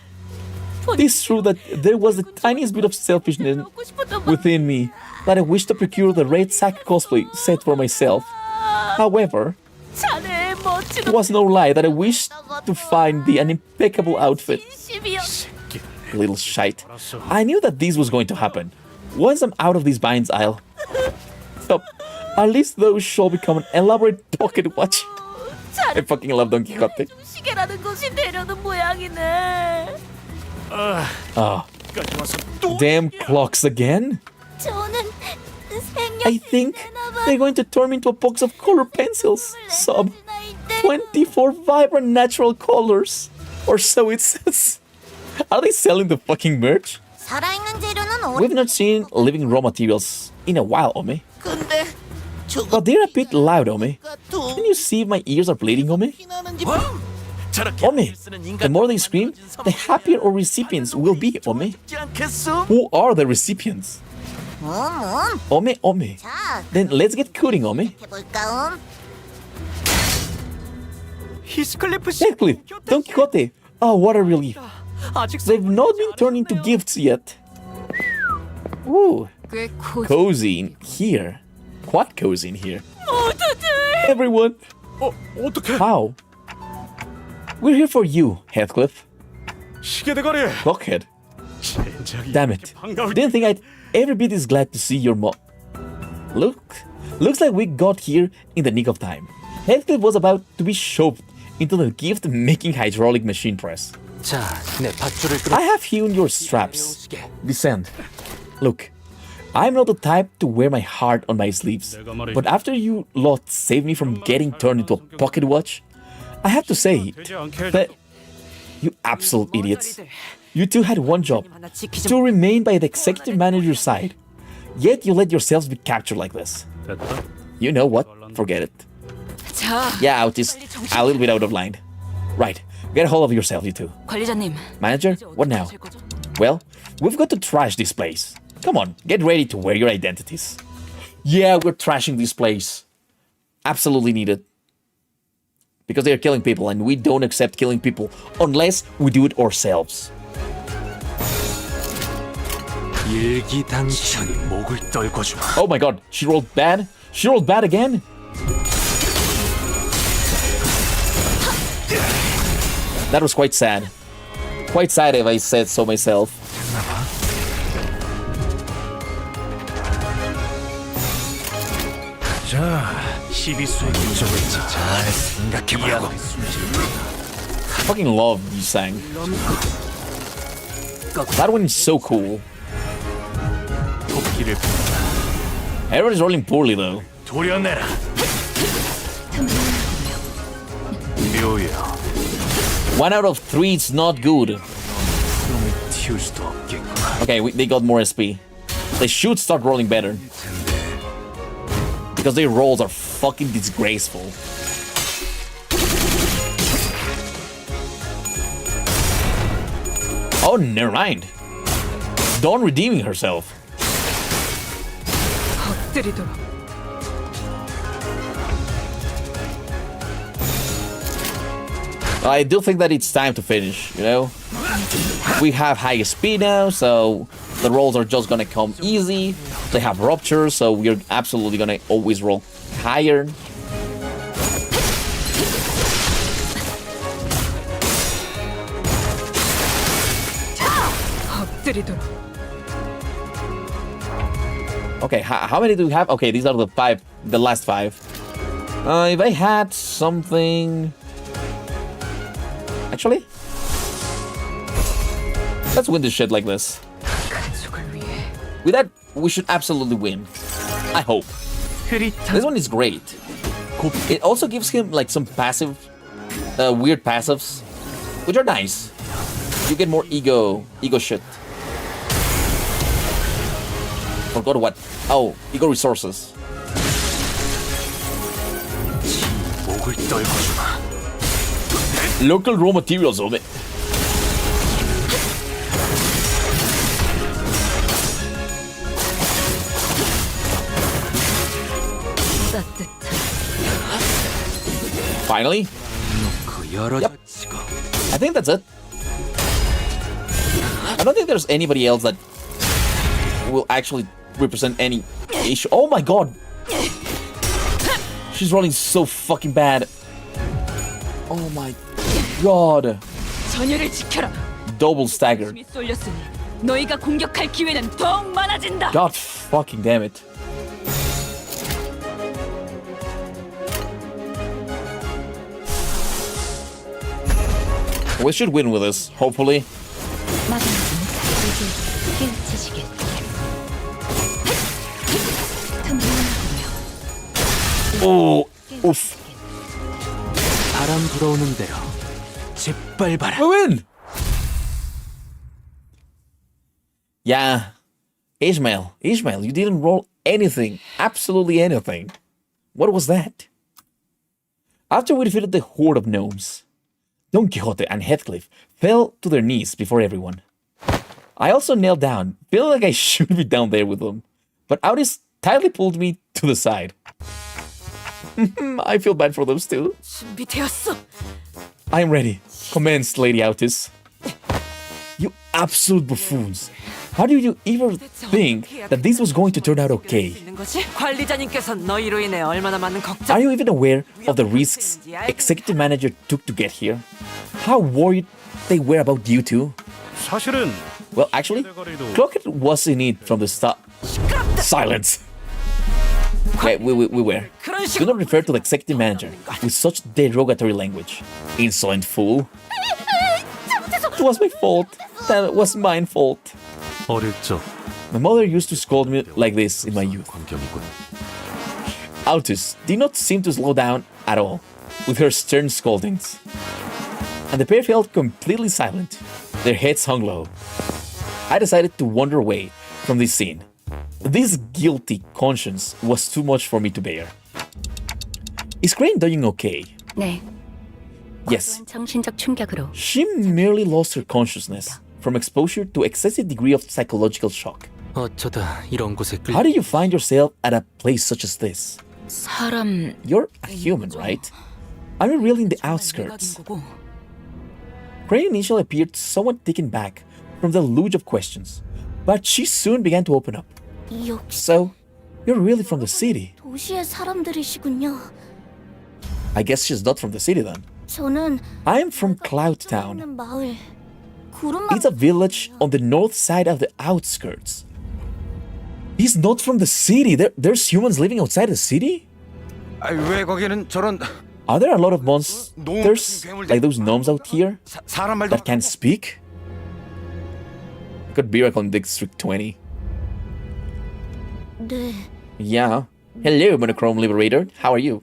[SPEAKER 1] It is true that there was the tiniest bit of selfishness
[SPEAKER 8] 먹고 싶었던 말.
[SPEAKER 1] within me that I wished to procure the red sack cosplay set for myself. However,
[SPEAKER 8] 자네의 멋진
[SPEAKER 1] it was no lie that I wished to find an impeccable outfit.
[SPEAKER 8] 심이여.
[SPEAKER 1] Little shite. I knew that this was going to happen. Once I'm out of these binds, I'll... Stop. At least those shall become an elaborate pocket watch. I fucking love Don Quixote.
[SPEAKER 8] 시계라는 것이 되려는 모양이네.
[SPEAKER 1] Ah, damn clocks again.
[SPEAKER 7] 저는
[SPEAKER 1] I think they're going to turn me into a box of color pencils. Sub 24 vibrant natural colors. Or so it says. Are they selling the fucking merch?
[SPEAKER 7] 살아있는 재료는
[SPEAKER 1] We've not seen living raw materials in a while, Ome.
[SPEAKER 7] 근데 저거
[SPEAKER 1] But they're a bit loud, Ome.
[SPEAKER 7] 돈
[SPEAKER 1] Can you see if my ears are bleeding, Ome?
[SPEAKER 7] 나는지
[SPEAKER 1] Ome, the more they scream, the happier our recipients will be, Ome. Who are the recipients? Ome, Ome.
[SPEAKER 7] 자,
[SPEAKER 1] Then let's get cooking, Ome.
[SPEAKER 7] 해볼까?
[SPEAKER 6] 히스클리프 씨.
[SPEAKER 1] Heathcliff, Don Quixote. Oh, what a relief.
[SPEAKER 6] 아직
[SPEAKER 1] They've not been turned into gifts yet. Ooh,
[SPEAKER 3] 꽤 코.
[SPEAKER 1] cozy in here. Quite cozy in here. Everyone,
[SPEAKER 6] 어떻게?
[SPEAKER 1] how? We're here for you, Heathcliff.
[SPEAKER 6] 시계 대가리.
[SPEAKER 1] Blockhead. Damn it. Didn't think I'd ever be this glad to see your Looks like we got here in the nick of time. Heathcliff was about to be shoved into the gift-making hydraulic machine press.
[SPEAKER 6] 자, 내 밧줄을
[SPEAKER 1] I have hewn your straps. Descend. Look, I'm not the type to wear my heart on my sleeves, but after you lot saved me from getting turned into a pocket watch, I have to say that you absolute idiots. You two had one job, to remain by the executive manager's side, yet you let yourselves be captured like this.
[SPEAKER 10] 됐다.
[SPEAKER 1] You know what? Forget it.
[SPEAKER 3] 자,
[SPEAKER 1] Yeah, Autis, a little bit out of line. Right, get a hold of yourself, you two.
[SPEAKER 3] 관리자님.
[SPEAKER 1] Manager, what now? Well, we've got to trash this place. Come on, get ready to wear your identities. Yeah, we're trashing this place. Absolutely needed. Because they are killing people, and we don't accept killing people unless we do it ourselves.
[SPEAKER 2] 일기당천이 목을 떨궈주마.
[SPEAKER 1] Oh my god, she rolled bad? She rolled bad again? That was quite sad. Quite sad if I said so myself.
[SPEAKER 9] 자,
[SPEAKER 2] 12수의 균적을
[SPEAKER 9] 잘 생각해보라고.
[SPEAKER 1] Fucking love you sang. That one is so cool.
[SPEAKER 2] 도끼를 뽑는다.
[SPEAKER 1] Everyone's rolling poorly though.
[SPEAKER 2] 도려내라. 묘야.
[SPEAKER 1] 1 out of 3 is not good.
[SPEAKER 2] 놈을 틔울 수도 없겠구나.
[SPEAKER 1] Okay, they got more SP. They should start rolling better. Because their rolls are fucking disgraceful. Oh, never mind. Dawn redeeming herself.
[SPEAKER 8] 엎드리도록.
[SPEAKER 1] I do think that it's time to finish, you know? We have high speed now, so the rolls are just gonna come easy. They have rupture, so we're absolutely gonna always roll higher.
[SPEAKER 8] 엎드리도록.
[SPEAKER 1] Okay, how many do we have? Okay, these are the last 5. If I had something... Actually, let's win this shit like this.
[SPEAKER 8] 가족을 위해.
[SPEAKER 1] With that, we should absolutely win. I hope. This one is great. It also gives him like some passive, weird passives, which are nice. You get more ego shit. Forgot what? Oh, ego resources.
[SPEAKER 2] 목을 떨궈주마.
[SPEAKER 1] Local raw materials of it. Finally? Yep. I think that's it. I don't think there's anybody else that will actually represent any issue. Oh my god! She's rolling so fucking bad. Oh my god.
[SPEAKER 8] 전열을 지켜라.
[SPEAKER 1] Double staggered.
[SPEAKER 8] 힘이 쏠렸으니 너희가 공격할 기회는 더욱 많아진다.
[SPEAKER 1] God fucking damn it. We should win with this, hopefully.
[SPEAKER 5] 깨우치시길.
[SPEAKER 1] Oh, oof.
[SPEAKER 2] 바람 불어오는 대로 짓밟아라.
[SPEAKER 1] We win! Yeah. Ishmael, you didn't roll anything. Absolutely anything. What was that? After we defeated the horde of gnomes, Don Quixote and Heathcliff fell to their knees before everyone. I also knelt down, feeling like I should be down there with them. But Autis tightly pulled me to the side. I feel bad for those too.
[SPEAKER 8] 준비되었어.
[SPEAKER 1] I'm ready. Commenced, Lady Autis. You absolute buffoons. How did you even think that this was going to turn out okay?
[SPEAKER 8] 관리자님께서 너희로 인해 얼마나 많은 걱정.
[SPEAKER 1] Are you even aware of the risks executive manager took to get here? How worried they were about you two?
[SPEAKER 6] 사실은
[SPEAKER 1] Well, actually, Crockett was in it from the start. Silence! Okay, we were. Do not refer to the executive manager with such derogatory language. Insolent fool. It was my fault. That was my fault.
[SPEAKER 10] 어릴 적
[SPEAKER 1] My mother used to scold me like this in my youth.
[SPEAKER 10] 광경이군.
[SPEAKER 1] Autis did not seem to slow down at all with her stern scoldings. And the pair felt completely silent. Their heads hung low. I decided to wander away from this scene. This guilty conscience was too much for me to bear. Is Crane doing okay?
[SPEAKER 3] 네.
[SPEAKER 1] Yes.
[SPEAKER 3] 정신적 충격으로
[SPEAKER 1] She merely lost her consciousness from exposure to excessive degree of psychological shock.
[SPEAKER 2] 어쩌다 이런 곳에
[SPEAKER 1] How do you find yourself at a place such as this?
[SPEAKER 3] 사람
[SPEAKER 1] You're a human, right? Are you really in the outskirts?
[SPEAKER 3] 거고
[SPEAKER 1] Crane initially appeared somewhat taken back from the luge of questions, but she soon began to open up.
[SPEAKER 7] 역시
[SPEAKER 1] So, you're really from the city.
[SPEAKER 7] 도시의 사람들이시군요.
[SPEAKER 1] I guess she's not from the city then.
[SPEAKER 7] 저는
[SPEAKER 1] I'm from Cloud Town.
[SPEAKER 7] 있는 마을 구름만
[SPEAKER 1] It's a village on the north side of the outskirts. He's not from the city. There's humans living outside the city?
[SPEAKER 6] 왜 거기는 저런
[SPEAKER 1] Are there a lot of monsters like those gnomes out here
[SPEAKER 6] 사람 말도
[SPEAKER 1] that can't speak? Could be like on District 20.
[SPEAKER 7] 네.
[SPEAKER 1] Yeah. Hello, Monochrome Liberator. How are you?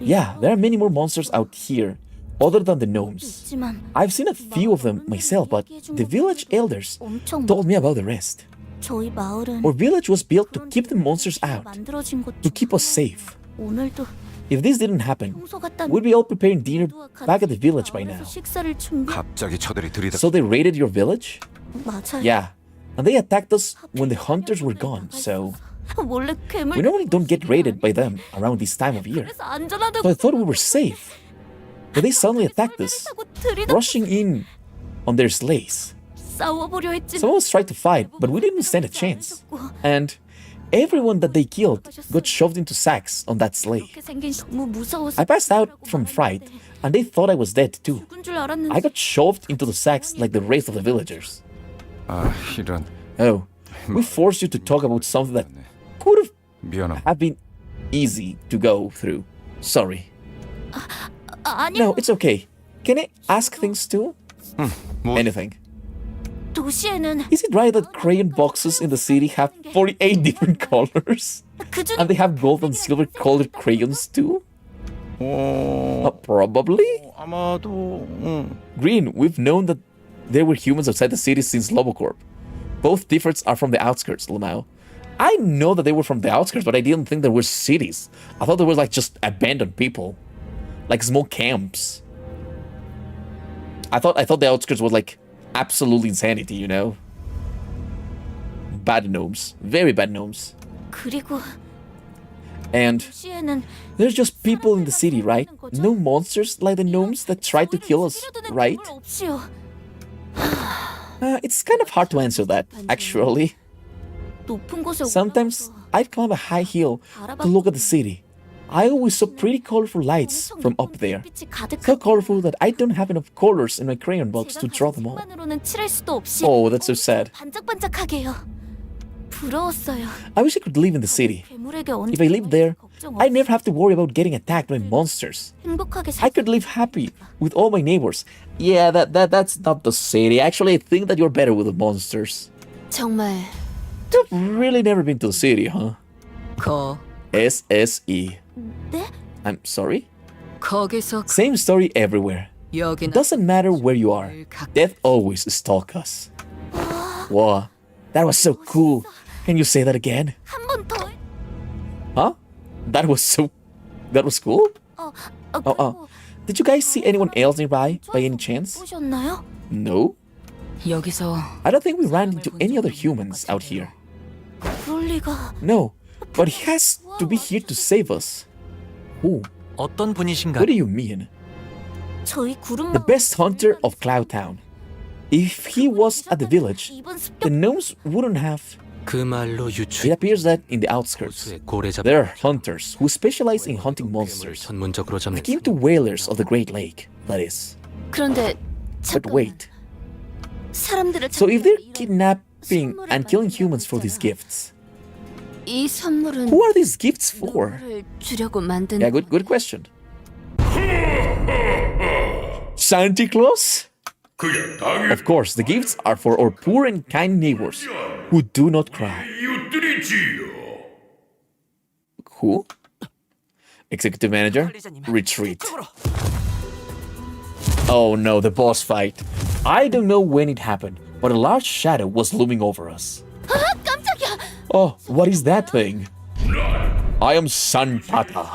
[SPEAKER 1] Yeah, there are many more monsters out here, other than the gnomes.
[SPEAKER 7] 있지만
[SPEAKER 1] I've seen a few of them myself, but the village elders
[SPEAKER 7] 엄청
[SPEAKER 1] told me about the rest.
[SPEAKER 7] 저희 마을은
[SPEAKER 1] Our village was built to keep the monsters out,
[SPEAKER 7] 만들어진 것
[SPEAKER 1] to keep us safe.
[SPEAKER 7] 오늘도
[SPEAKER 1] If this didn't happen,
[SPEAKER 7] 평소 같다면
[SPEAKER 1] we'd be all preparing dinner back at the village by now.
[SPEAKER 7] 식사를 준비.
[SPEAKER 6] 갑자기 저들이 들이다
[SPEAKER 1] So they raided your village?
[SPEAKER 7] 맞아요.
[SPEAKER 1] Yeah. And they attacked us when the hunters were gone, so
[SPEAKER 7] 원래 괴물.
[SPEAKER 1] we normally don't get raided by them around this time of year.
[SPEAKER 7] 그래서 안전하다고
[SPEAKER 1] So I thought we were safe. But they suddenly attacked us, rushing in on their sleighs.
[SPEAKER 7] 싸워보려 했지.
[SPEAKER 1] Some of us tried to fight, but we didn't stand a chance. And everyone that they killed got shoved into sacks on that sleigh.
[SPEAKER 7] 그렇게 생긴 너무 무서워서
[SPEAKER 1] I passed out from fright, and they thought I was dead too.
[SPEAKER 7] 죽은 줄 알았는데.
[SPEAKER 1] I got shoved into the sacks like the rest of the villagers.
[SPEAKER 6] 아 이런
[SPEAKER 1] Oh, we forced you to talk about something that could
[SPEAKER 6] 미안함
[SPEAKER 1] have been easy to go through. Sorry.
[SPEAKER 7] 아니
[SPEAKER 1] No, it's okay. Can I ask things too?
[SPEAKER 6] 뭐
[SPEAKER 1] Anything.
[SPEAKER 7] 도시에는
[SPEAKER 1] Is it right that crayon boxes in the city have 48 different colors?
[SPEAKER 7] 그중
[SPEAKER 1] And they have gold and silver colored crayons too? Probably?
[SPEAKER 6] 아마도
[SPEAKER 1] Green, we've known that there were humans outside the city since Lobocorp. Both differents are from the outskirts, Lamau. I know that they were from the outskirts, but I didn't think there were cities. I thought there was like just abandoned people. Like small camps. I thought the outskirts was like absolute insanity, you know? Bad gnomes. Very bad gnomes.
[SPEAKER 7] 그리고
[SPEAKER 1] And
[SPEAKER 7] 도시에는
[SPEAKER 1] there's just people in the city, right? No monsters like the gnomes that tried to kill us, right?
[SPEAKER 7] 없이요.
[SPEAKER 1] It's kind of hard to answer that, actually.
[SPEAKER 7] 높은 곳에
[SPEAKER 1] Sometimes I'd climb a high hill to look at the city. I always saw pretty colorful lights from up there.
[SPEAKER 7] 빛이 가득한
[SPEAKER 1] So colorful that I don't have enough colors in my crayon box to draw them all.
[SPEAKER 7] 색만으로는 칠할 수도 없이
[SPEAKER 1] Oh, that's so sad.
[SPEAKER 7] 반짝반짝하게요. 부러웠어요.
[SPEAKER 1] I wish I could live in the city.
[SPEAKER 7] 괴물에게 언제
[SPEAKER 1] If I lived there,
[SPEAKER 7] 걱정
[SPEAKER 1] I'd never have to worry about getting attacked by monsters.
[SPEAKER 7] 행복하게
[SPEAKER 1] I could live happy with all my neighbors. Yeah, that's not the city. Actually, I think that you're better with the monsters.
[SPEAKER 3] 정말
[SPEAKER 1] You've really never been to the city, huh? SSE.
[SPEAKER 7] 네?
[SPEAKER 1] I'm sorry?
[SPEAKER 3] 거기서
[SPEAKER 1] Same story everywhere.
[SPEAKER 3] 여기는
[SPEAKER 1] Doesn't matter where you are. Death always stalks us. Wow, that was so cool. Can you say that again?
[SPEAKER 7] 한 번 더.
[SPEAKER 1] Huh? That was cool?
[SPEAKER 7] 그리고
[SPEAKER 1] Did you guys see anyone else nearby by any chance?
[SPEAKER 7] 보셨나요?
[SPEAKER 1] No?
[SPEAKER 3] 여기서
[SPEAKER 1] I don't think we ran into any other humans out here.
[SPEAKER 7] 그럴 리가.
[SPEAKER 1] No, but he has to be here to save us. Who?
[SPEAKER 2] 어떤 분이신가?
[SPEAKER 1] What do you mean?
[SPEAKER 7] 저희 구름
[SPEAKER 1] The best hunter of Cloud Town. If he was at the village,
[SPEAKER 7] 이번 습격
[SPEAKER 1] the gnomes wouldn't have.
[SPEAKER 2] 그 말로
[SPEAKER 1] It
[SPEAKER 2] 유추
[SPEAKER 1] appears that in the outskirts,
[SPEAKER 2] 고래잡이
[SPEAKER 1] there are hunters who specialize in hunting monsters,
[SPEAKER 2] 전문적으로 잡는
[SPEAKER 1] akin to whalers of the Great Lake, that is.
[SPEAKER 3] 그런데
[SPEAKER 1] But wait,
[SPEAKER 7] 사람들을
[SPEAKER 1] so if they're
[SPEAKER 7] 잡으려 이런
[SPEAKER 1] kidnapping
[SPEAKER 7] 선물을
[SPEAKER 1] and killing
[SPEAKER 7] 만들어
[SPEAKER 1] humans for these
[SPEAKER 7] 놨잖아.
[SPEAKER 1] gifts,
[SPEAKER 3] 이 선물은
[SPEAKER 1] who are these gifts for?
[SPEAKER 3] 누구를 주려고 만든
[SPEAKER 1] Yeah, good question. Santa Claus? Of course, the gifts are for our poor and kind neighbors who do not cry. Who? Executive Manager? Retreat. Oh no, the boss fight. I don't know when it happened, but a large shadow was looming over us.
[SPEAKER 7] 깜짝이야.
[SPEAKER 1] Oh, what is that thing? I am Santata,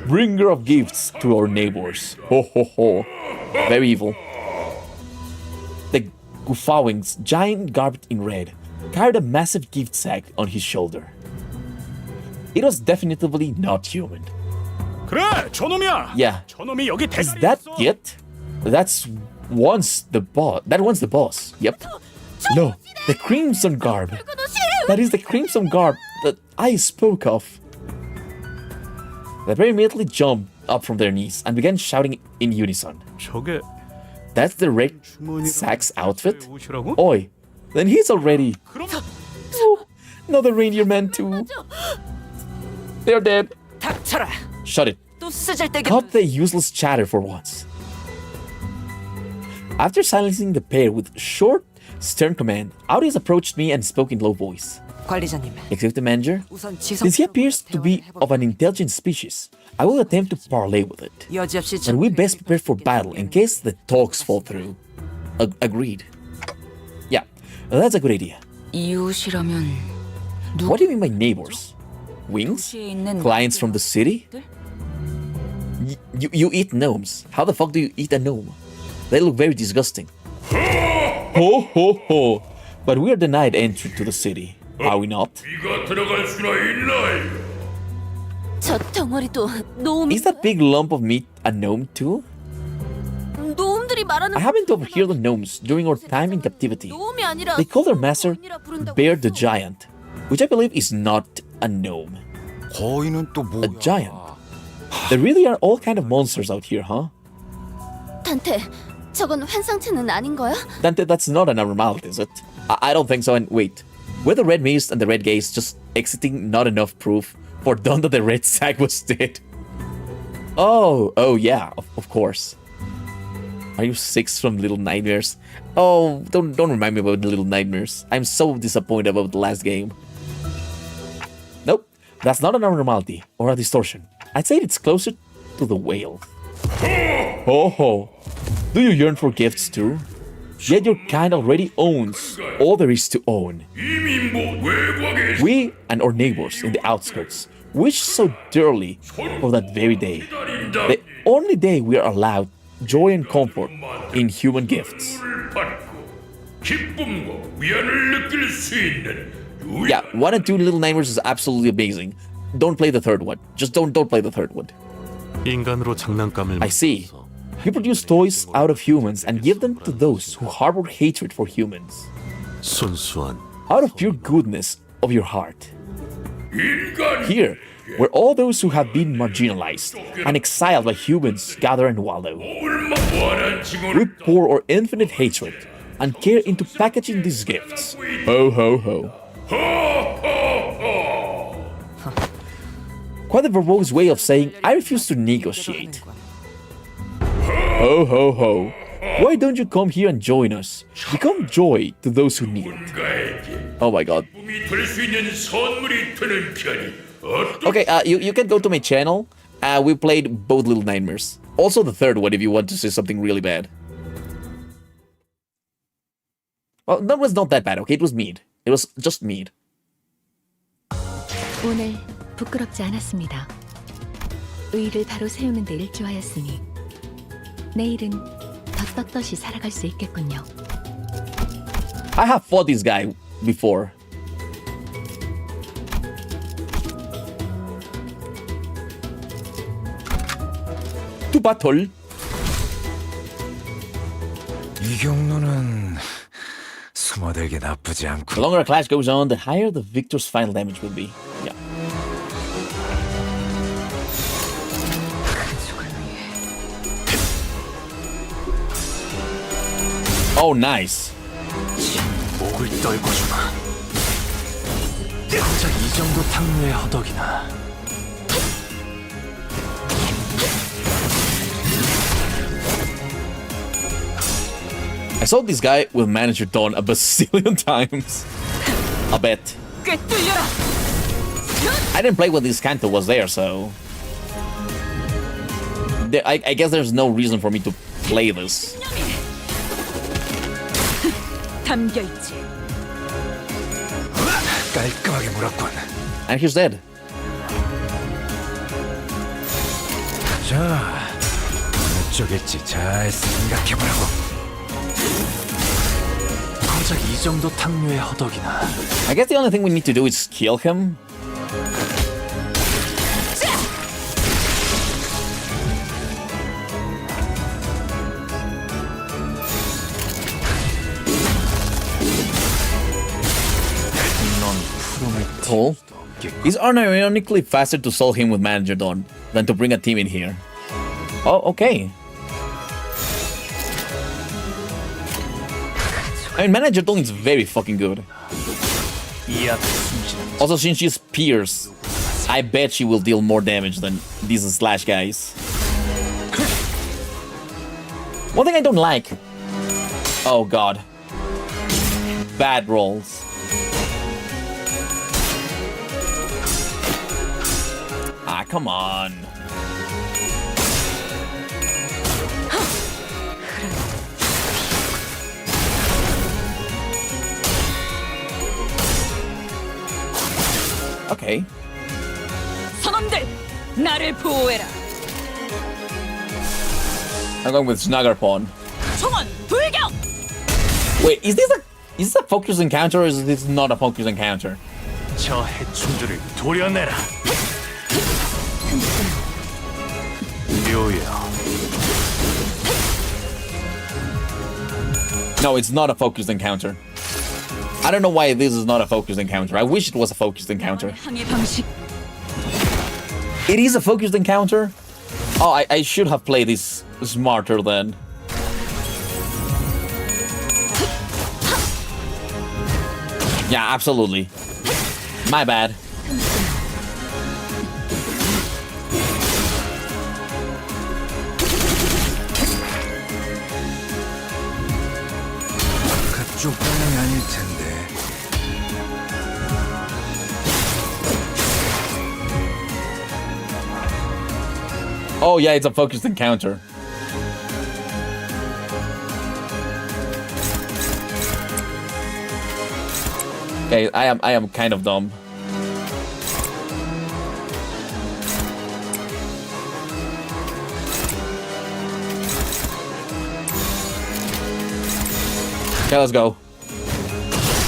[SPEAKER 1] bringer of gifts to our neighbors. Ho ho ho. Very evil. The Gufawings, giant garbed in red, carried a massive gift sack on his shoulder. It was definitively not human.
[SPEAKER 6] 그래 저놈이야
[SPEAKER 1] Yeah.
[SPEAKER 6] 저놈이 여기
[SPEAKER 1] Is
[SPEAKER 6] 대가리에
[SPEAKER 1] that
[SPEAKER 6] 있어.
[SPEAKER 1] it? That's once the boss. That one's the boss. Yep. No, the Crimson Garb. That is the Crimson Garb that I spoke of. The bear immediately jumped up from their knees and began shouting in unison.
[SPEAKER 10] 저게
[SPEAKER 1] That's the red sack's outfit?
[SPEAKER 10] 옷이라고?
[SPEAKER 1] Oi, then he's already... Oh, no, the reindeer man too. They're dead.
[SPEAKER 8] 닥쳐라.
[SPEAKER 1] Shut it.
[SPEAKER 8] 또 쓰잘데기.
[SPEAKER 1] Cut the useless chatter for once. After silencing the pair with short, stern command, Audius approached me and spoke in low voice.
[SPEAKER 8] 관리자님.
[SPEAKER 1] Executive manager,
[SPEAKER 8] 우선
[SPEAKER 1] since he appears to be of an intelligent species, I will attempt to parley with it.
[SPEAKER 8] 여지없이
[SPEAKER 1] But we best prepare for battle in case the talks fall through. Agreed. Yeah, that's a good idea.
[SPEAKER 3] 이웃이라면
[SPEAKER 1] What do you mean by neighbors? Wings?
[SPEAKER 3] 도시에 있는
[SPEAKER 1] Clients from the city? You eat gnomes. How the fuck do you eat a gnome? They look very disgusting. Ho ho ho! But we are denied entry to the city. Are we not?
[SPEAKER 7] 저 덩어리도 놈이
[SPEAKER 1] Is that big lump of meat a gnome too?
[SPEAKER 7] 놈들이 말하는
[SPEAKER 1] I happened to overhear the gnomes during our time in captivity.
[SPEAKER 7] 놈이 아니라
[SPEAKER 1] They call their master
[SPEAKER 7] 놈이라 부른다고
[SPEAKER 1] Bear the
[SPEAKER 7] 했어.
[SPEAKER 1] Giant, which I believe is not a gnome.
[SPEAKER 6] 거인은 또 뭐야?
[SPEAKER 1] A giant. There really are all kind of monsters out here, huh?
[SPEAKER 7] 단테, 저건 환상체는 아닌 거야?
[SPEAKER 1] Dante, that's not an abnormality, is it? I don't think so. And wait, were the red mist and the red gaze just exiting not enough proof for Don that the red sack was dead? Oh yeah, of course. Are you six from Little Nightmares? Oh, don't remind me about the Little Nightmares. I'm so disappointed about the last game. Nope, that's not an abnormality or a distortion. I'd say it's closer to the whale. Ho ho! Do you yearn for gifts too? Yet your kind already owns all there is to own. We and our neighbors in the outskirts wish so dearly for that very day. The only day we are allowed joy and comfort in human gifts. Yeah, 1 and 2 Little Nightmares is absolutely amazing. Don't play the third one. Just don't play the third one.
[SPEAKER 10] 인간으로 장난감을
[SPEAKER 1] I see. You produce toys out of humans and give them to those who harbor hatred for humans.
[SPEAKER 10] 순수한
[SPEAKER 1] Out of pure goodness of your heart. Here, where all those who have been marginalized and exiled by humans gather and wallow, we pour our infinite hatred and care into packaging these gifts. Ho ho ho. Quite a verbose way of saying I refuse to negotiate. Ho ho ho. Why don't you come here and join us? Become joy to those who need it. Oh my god. Okay, you can go to my channel. We played both Little Nightmares. Also the third one if you want to see something really bad. Well, that was not that bad, okay? It was mead. It was just mead.
[SPEAKER 5] 오늘 부끄럽지 않았습니다. 의의를 바로 세우는 데 일조하였으니 내일은 더 떳떳이 살아갈 수 있겠군요.
[SPEAKER 1] I have fought this guy before. To battle.
[SPEAKER 6] 이 경로는 숨어들기 나쁘지 않고.
[SPEAKER 1] The longer a clash goes on, the higher the victor's final damage will be. Yeah. Oh, nice.
[SPEAKER 2] 목을 떨궈주마. 고작 이 정도 탕류의 허덕이나.
[SPEAKER 1] I saw this guy with Manager Dawn a bazillion times. I bet. I didn't play when this Kanto was there, so... I guess there's no reason for me to play this.
[SPEAKER 8] 담겨있지.
[SPEAKER 6] 깔끔하게 물었군.
[SPEAKER 1] And he's dead.
[SPEAKER 6] 자, 어느 쪽일지 잘 생각해보라고.
[SPEAKER 2] 고작 이 정도 탕류의 허덕이나.
[SPEAKER 1] I guess the only thing we need to do is kill him. Toll. It's unironically faster to solve him with Manager Dawn than to bring a team in here. Oh, okay. I mean, Manager Dong is very fucking good. Also, since she's Pierce, I bet she will deal more damage than these Slash guys. One thing I don't like. Oh god. Bad rolls. Ah, come on. Okay.
[SPEAKER 3] 선원들, 나를 보호해라.
[SPEAKER 1] I'm going with Snugger Pawn.
[SPEAKER 3] 총원 불격.
[SPEAKER 1] Wait, is this a focus encounter or is this not a focus encounter?
[SPEAKER 2] 저 해충들을 도려내라. 묘야.
[SPEAKER 1] No, it's not a focused encounter. I don't know why this is not a focused encounter. I wish it was a focused encounter.
[SPEAKER 3] 항해 방식.
[SPEAKER 1] It is a focused encounter? Oh, I should have played this smarter then. Yeah, absolutely. My bad.
[SPEAKER 6] 그쪽 방향이 아닐 텐데.
[SPEAKER 1] Oh yeah, it's a focused encounter. Okay, I am kind of dumb. Okay, let's go.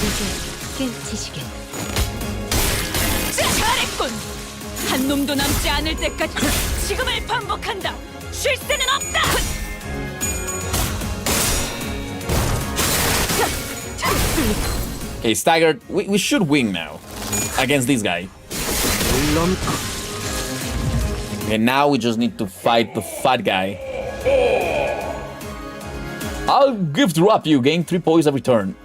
[SPEAKER 5] 이제 깨우치시길.
[SPEAKER 3] 잘했군. 한 놈도 남지 않을 때까지 지금을 반복한다. 쉴 새는 없다.
[SPEAKER 1] Okay, staggered. We should win now against this guy. And now we just need to fight the fat guy. I'll gift wrap you. Gain 3 points every turn.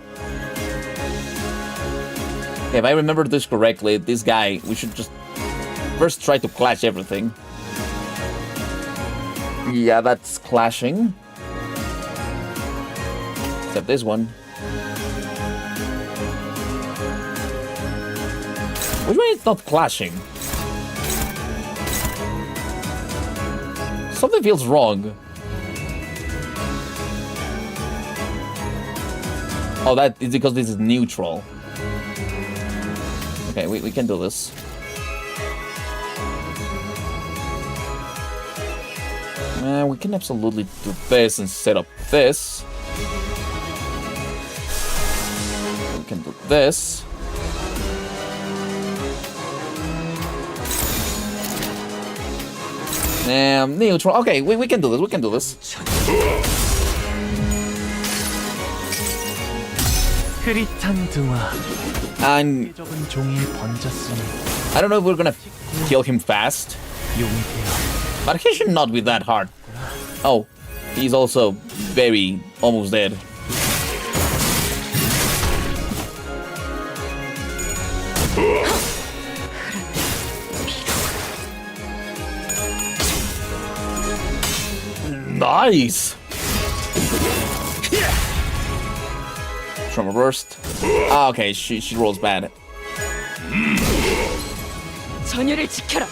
[SPEAKER 1] Okay, if I remember this correctly, this guy, we should just first try to clash everything. Yeah, that's clashing. Except this one. Which way it's not clashing? Something feels wrong. Oh, that is because this is neutral. Okay, we can do this. We can absolutely do this and set up this. We can do this. Neutral. Okay, we can do this. We can do this.
[SPEAKER 2] 흐릿한 등화.
[SPEAKER 1] And
[SPEAKER 2] 적은 종이에 번졌으니
[SPEAKER 1] I don't know if we're gonna kill him fast,
[SPEAKER 2] 용되어.
[SPEAKER 1] but he should not be that hard. Oh, he's also very almost dead. Nice. Trauma burst. Ah, okay, she rolls bad.
[SPEAKER 3] 전열을 지켜라.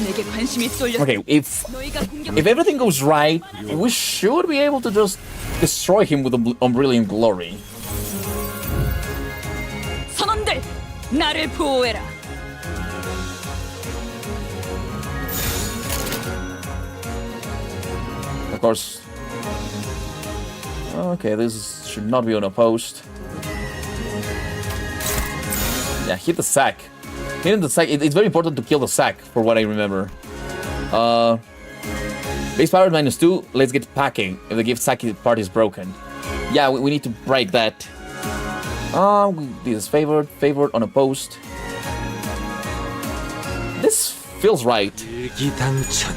[SPEAKER 3] 내게 관심이 쏠려.
[SPEAKER 1] Okay, if
[SPEAKER 3] 너희가 공격.
[SPEAKER 1] everything goes right, we should be able to just destroy him with Brilliant Glory.
[SPEAKER 3] 선원들, 나를 보호해라.
[SPEAKER 1] Of course. Okay, this should not be unopposed. Yeah, hit the sack. Hitting the sack, it's very important to kill the sack, for what I remember. Base power -2, let's get packing if the gift sack part is broken. Yeah, we need to break that. This is favored, unopposed. This feels right.
[SPEAKER 6] 일기당천.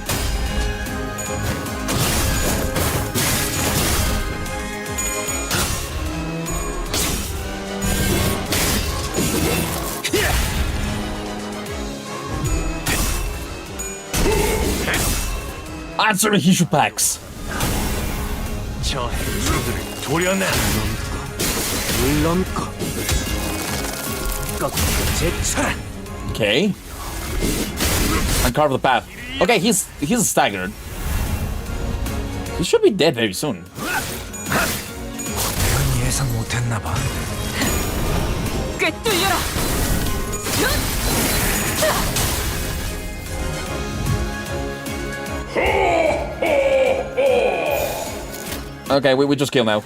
[SPEAKER 1] Answer Hishu packs.
[SPEAKER 2] 저 행수들을 도려내. 물론고. 꺾고 제쳐라.
[SPEAKER 1] Okay. And carve the path. Okay, he's staggered. He should be dead very soon.
[SPEAKER 6] 이건 예상 못했나 봐.
[SPEAKER 3] 꿰뚫려라.
[SPEAKER 1] Okay, we just kill now.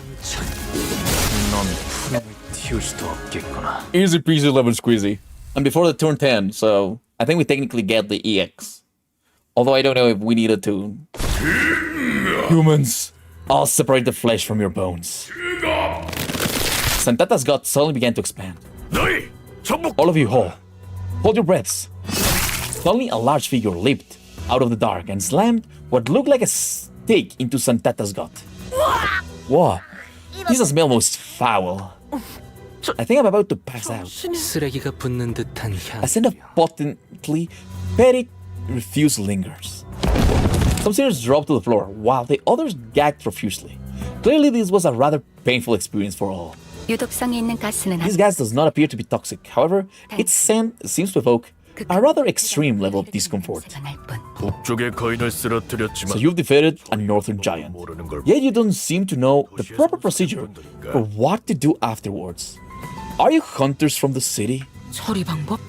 [SPEAKER 2] 넌 푸름을 틔울 수도 없겠구나.
[SPEAKER 1] Easy peasy lemon squeezy. And before the turn 10, so I think we technically get the EX. Although I don't know if we needed to. Humans, I'll separate the flesh from your bones. Santata's gut suddenly began to expand.
[SPEAKER 10] 너희 전부
[SPEAKER 1] All of you, hold your breaths. Suddenly, a large figure leaped out of the dark and slammed what looked like a stick into Santata's gut. Whoa, this smell most foul. I think I'm about to pass out.
[SPEAKER 2] 쓰레기가 붙는 듯한 향.
[SPEAKER 1] A scent of potently fetid refuse lingers. Some sinners dropped to the floor, while the others gagged profusely. Clearly, this was a rather painful experience for all.
[SPEAKER 5] 유독성이 있는 가스는
[SPEAKER 1] This gas does not appear to be toxic. However, its scent seems to evoke a rather extreme level of discomfort.
[SPEAKER 5] 날 뿐.
[SPEAKER 10] 북쪽의 거인을
[SPEAKER 1] So
[SPEAKER 10] 쓰러뜨렸지만
[SPEAKER 1] you've defeated a northern giant.
[SPEAKER 10] 모르는 걸
[SPEAKER 1] Yet you don't seem to know the proper procedure for what to do afterwards. Are you hunters from the city?
[SPEAKER 8] 처리 방법?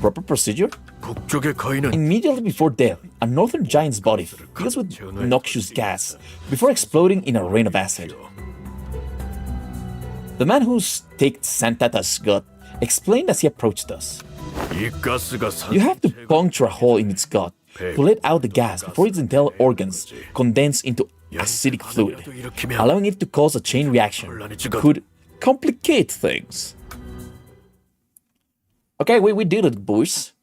[SPEAKER 1] Proper procedure?
[SPEAKER 10] 북쪽의 거인은
[SPEAKER 1] Immediately before death, a northern giant's body fills with noxious gas before exploding in a rain of acid. The man who staked Santata's gut explained as he approached us.
[SPEAKER 10] 이 가스가
[SPEAKER 1] You have to puncture a hole in its gut to let out the gas before its internal organs condense into acidic fluid, allowing it to cause a chain reaction could complicate things. Okay, we did it, boys.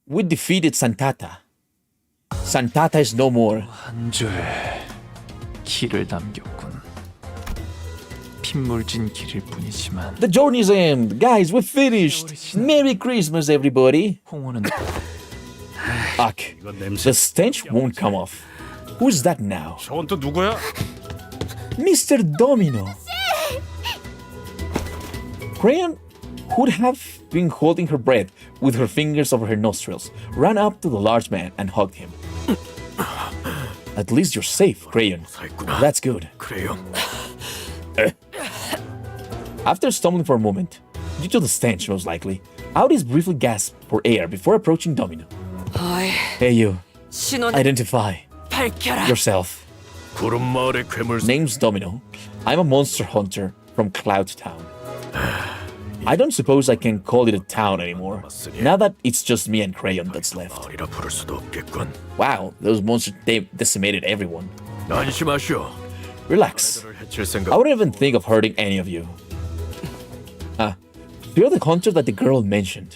[SPEAKER 1] We defeated Santata. Santata is no more.
[SPEAKER 2] 한 줄에 길을 남겼군. 핏물진 길일 뿐이지만
[SPEAKER 1] The journey's end. Guys, we finished. Merry Christmas, everybody.
[SPEAKER 2] 홍어는
[SPEAKER 1] Ugh, the stench won't come off. Who's that now?
[SPEAKER 10] 저건 또 누구야?
[SPEAKER 1] Mr. Domino. Crayon, who'd have been holding her breath with her fingers over her nostrils, ran up to the large man and hugged him. At least you're safe, Crayon. That's good.
[SPEAKER 10] 그래요.
[SPEAKER 1] After stumbling for a moment, due to the stench most likely, Audis briefly gasped for air before approaching Domino.
[SPEAKER 3] 어이,
[SPEAKER 1] Hey you,
[SPEAKER 3] 신호는
[SPEAKER 1] identify
[SPEAKER 3] 밝혀라.
[SPEAKER 1] yourself.
[SPEAKER 10] 구름 마을의 괴물
[SPEAKER 1] Name's Domino. I'm a monster hunter from Cloud Town. I don't suppose I can call it a town anymore, now that it's just me and Crayon that's left.
[SPEAKER 10] 마을이라 부를 수도 없겠군.
[SPEAKER 1] Wow, those monsters decimated everyone.
[SPEAKER 10] 안심하시오.
[SPEAKER 1] Relax.
[SPEAKER 10] 그들을 해칠
[SPEAKER 1] I
[SPEAKER 10] 생각.
[SPEAKER 1] wouldn't even think of hurting any of you. You're the hunter that the girl mentioned.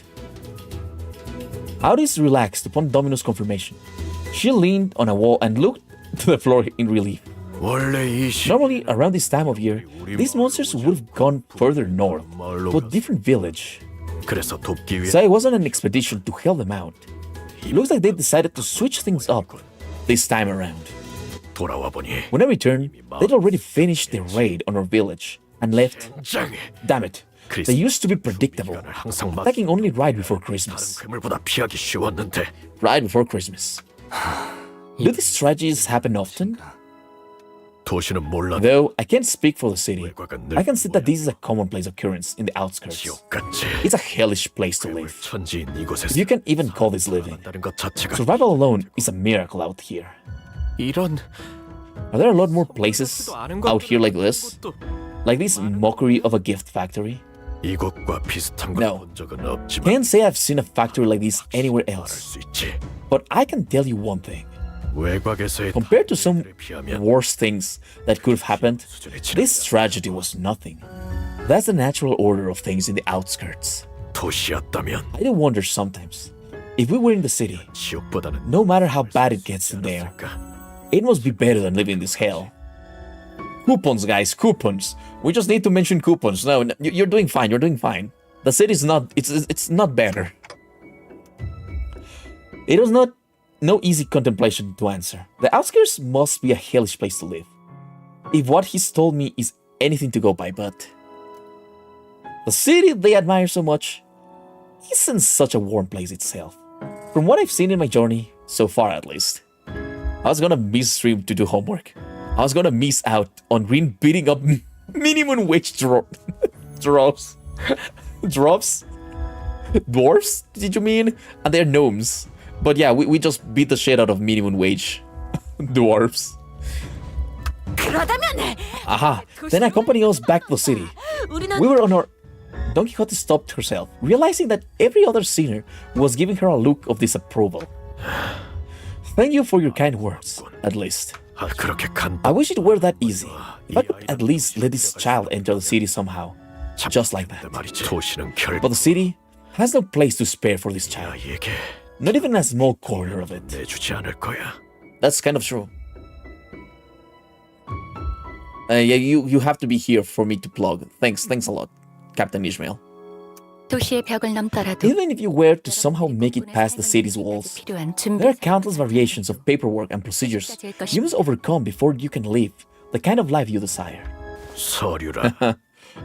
[SPEAKER 1] Audis relaxed upon Domino's confirmation. She leaned on a wall and looked to the floor in relief.
[SPEAKER 10] 원래 이 시
[SPEAKER 1] Normally, around this time of year, these monsters would have gone further north, to a different village.
[SPEAKER 10] 그래서 돕기 위해
[SPEAKER 1] So it wasn't an expedition to help them out. It looks like they decided to switch things up this time around.
[SPEAKER 10] 돌아와 보니
[SPEAKER 1] When I returned, they'd already finished their raid on our village and left.
[SPEAKER 10] 짱.
[SPEAKER 1] Damn it. They used to be predictable,
[SPEAKER 10] 항상 막
[SPEAKER 1] attacking only right before
[SPEAKER 10] 다른
[SPEAKER 1] Christmas.
[SPEAKER 10] 괴물보다 피하기 쉬웠는데
[SPEAKER 1] Right before Christmas. Do these tragedies happen often?
[SPEAKER 10] 도시는 몰라.
[SPEAKER 1] Though I can't speak for the city,
[SPEAKER 10] 외곽은
[SPEAKER 1] I can say that this is a commonplace occurrence in the outskirts.
[SPEAKER 10] 지옥같이
[SPEAKER 1] It's a hellish place to live.
[SPEAKER 10] 천지인
[SPEAKER 1] If
[SPEAKER 10] 이곳에서
[SPEAKER 1] you can even call this living.
[SPEAKER 10] 다른 것 자체가
[SPEAKER 1] Survival alone is a miracle out here.
[SPEAKER 10] 이런
[SPEAKER 1] Are there a lot more places out here like this? Like this mockery of a gift factory?
[SPEAKER 10] 이곳과 비슷한 걸
[SPEAKER 1] No.
[SPEAKER 10] 본 적은 없지만
[SPEAKER 1] Can't say I've seen a factory like this anywhere
[SPEAKER 10] 말할
[SPEAKER 1] else.
[SPEAKER 10] 수 있지.
[SPEAKER 1] But I can tell you one thing.
[SPEAKER 10] 외곽에서의
[SPEAKER 1] Compared to some
[SPEAKER 10] 타격들에 비하면
[SPEAKER 1] worse things that could have happened,
[SPEAKER 10] 수준의 치료가
[SPEAKER 1] this tragedy was nothing. That's the natural order of things in the outskirts.
[SPEAKER 10] 도시였다면
[SPEAKER 1] I do wonder sometimes, if we were in the city,
[SPEAKER 10] 지옥보다는
[SPEAKER 1] no matter how bad it gets in there, it must be better than living in this hell. Coupons, guys, coupons. We just need to mention coupons. No, you're doing fine. You're doing fine. The city's not. It's not better. It was not no easy contemplation to answer. The outskirts must be a hellish place to live. If what he's told me is anything to go by, but the city they admire so much isn't such a warm place itself. From what I've seen in my journey, so far at least, I was gonna miss stream to do homework. I was gonna miss out on Green beating up minimum wage dwarfs? Dwarfs, did you mean? And they're gnomes. But yeah, we just beat the shit out of minimum wage dwarfs. Aha, then accompany us back to the city. We were on our... Don Quixote stopped herself, realizing that every other sinner was giving her a look of disapproval. Thank you for your kind words, at least. I wish it were that easy. If I could at least let this child enter the city somehow. Just like that. But the city has no place to spare for this child. Not even a small corner of it. That's kind of true. Yeah, you have to be here for me to plug. Thanks a lot, Captain Ishmael.
[SPEAKER 5] 도시의 벽을 넘더라도
[SPEAKER 1] Even if you were to somehow make it past the city's walls,
[SPEAKER 5] 필요한
[SPEAKER 1] there are
[SPEAKER 5] 준비
[SPEAKER 1] countless variations of paperwork and procedures you must overcome before you can live the kind of life you desire.
[SPEAKER 10] 서류라.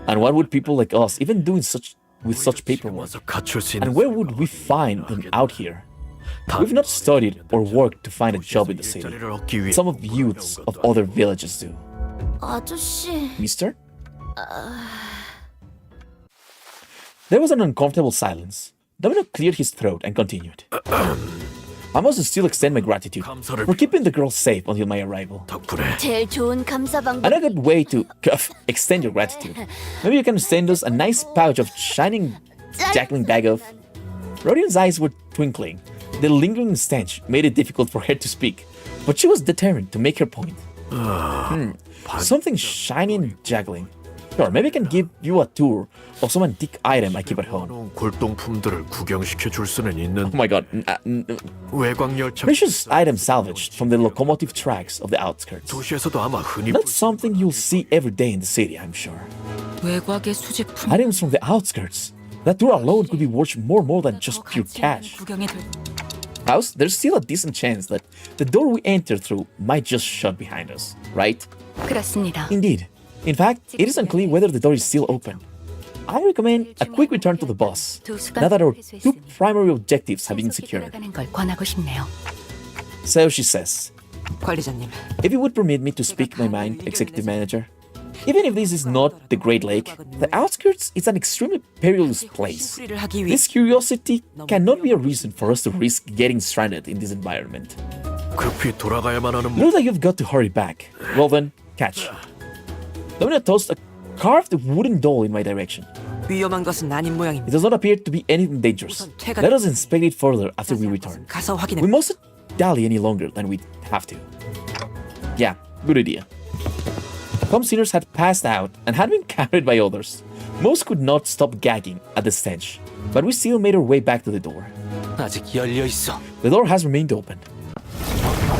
[SPEAKER 1] And what would people like us even do with such paperwork? And where would we find them out here? We've not studied or worked to find a job in the city. Some of the youths of other villages do.
[SPEAKER 7] 아저씨,
[SPEAKER 1] Mister? There was an uncomfortable silence. Domino cleared his throat and continued. I must still extend my gratitude for keeping the girl safe until my arrival.
[SPEAKER 7] 제일 좋은 감사 방법.
[SPEAKER 1] And a good way to extend your gratitude. Maybe you can send us a nice pouch of shining jackling bag of... Rodian's eyes were twinkling. The lingering stench made it difficult for her to speak, but she was determined to make her point. Something shiny and jaggling. Sure, maybe I can give you a tour of some antique item I keep at home.
[SPEAKER 10] 골동품들을 구경시켜 줄 수는 있는
[SPEAKER 1] Oh my god.
[SPEAKER 10] 외곽 열차.
[SPEAKER 1] Precious items salvaged from the locomotive tracks of the outskirts.
[SPEAKER 10] 도시에서도 아마 흔히
[SPEAKER 1] Not something you'll see every day in the city, I'm sure.
[SPEAKER 3] 외곽의 수제품
[SPEAKER 1] Items from the outskirts. That tour alone could be worth more than just pure cash.
[SPEAKER 3] 구경에 들
[SPEAKER 1] House, there's still a decent chance that the door we enter through might just shut behind us, right?
[SPEAKER 5] 그렇습니다.
[SPEAKER 1] Indeed. In fact, it is unclear whether the door is still open. I recommend a quick return to the bus, now that our two primary objectives have been secured.
[SPEAKER 5] 돌아가는 걸 권하고 싶네요.
[SPEAKER 1] So she says,
[SPEAKER 3] 관리자님.
[SPEAKER 1] if you would permit me to speak my mind, Executive Manager, even if this is not the Great Lake, the outskirts is an extremely perilous place.
[SPEAKER 3] 수리를 하기 위해
[SPEAKER 1] This curiosity cannot be a reason for us to risk getting stranded in this environment.
[SPEAKER 10] 급히 돌아가야만 하는
[SPEAKER 1] Looks like you've got to hurry back. Well then, catch. Domino tossed a carved wooden doll in my direction.
[SPEAKER 3] 위험한 것은 아닌 모양입니다.
[SPEAKER 1] It does not appear to be anything dangerous. Let us inspect it further after we return.
[SPEAKER 3] 가서 확인해.
[SPEAKER 1] We mustn't dally any longer than we have to. Yeah, good idea. Some sinners had passed out and had been carried by others. Most could not stop gagging at the stench, but we still made our way back to the door.
[SPEAKER 2] 아직 열려 있어.
[SPEAKER 1] The door has remained open.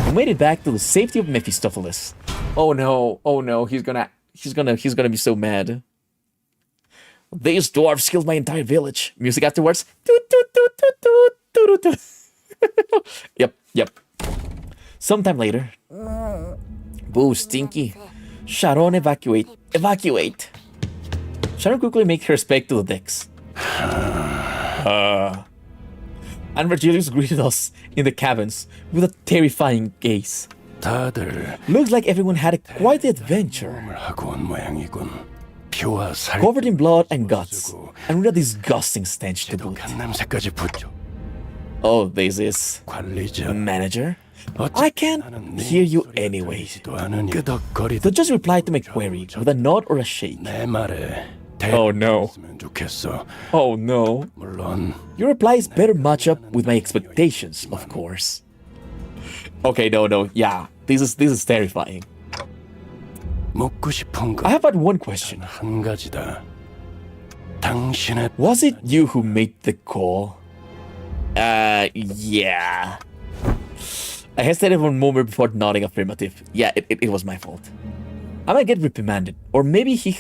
[SPEAKER 1] We made it back to the safety of Mephistopheles. Oh no, he's gonna be so mad. These dwarves killed my entire village. Music afterwards. Yep. Sometime later. Boo, stinky. Sharon, evacuate. Sharon quickly made her way to the decks. And Virgilius greeted us in the cabins with a terrifying gaze.
[SPEAKER 10] 다들
[SPEAKER 1] Looks like everyone had quite the adventure.
[SPEAKER 10] 하고 온 모양이군. 피와 살
[SPEAKER 1] Covered in blood and guts, and with a disgusting stench to boot.
[SPEAKER 10] 냄새까지 붙죠.
[SPEAKER 1] Oh, this is
[SPEAKER 10] 관리자.
[SPEAKER 1] manager? I can't hear you anyway.
[SPEAKER 10] 끄덕거리던
[SPEAKER 1] The judge replied to my query with a nod or a shake.
[SPEAKER 10] 내 말에
[SPEAKER 1] Oh no.
[SPEAKER 10] 대했으면 좋겠어.
[SPEAKER 1] Oh no.
[SPEAKER 10] 물론
[SPEAKER 1] Your replies better match up with my expectations, of course. Okay, no, yeah. This is terrifying.
[SPEAKER 10] 묻고 싶은
[SPEAKER 1] I
[SPEAKER 10] 건
[SPEAKER 1] have but one question.
[SPEAKER 10] 한 가지다. 당신의
[SPEAKER 1] Was it you who made the call? Yeah. I hesitated for a moment before nodding affirmative. Yeah, it was my fault. I might get reprimanded, or maybe he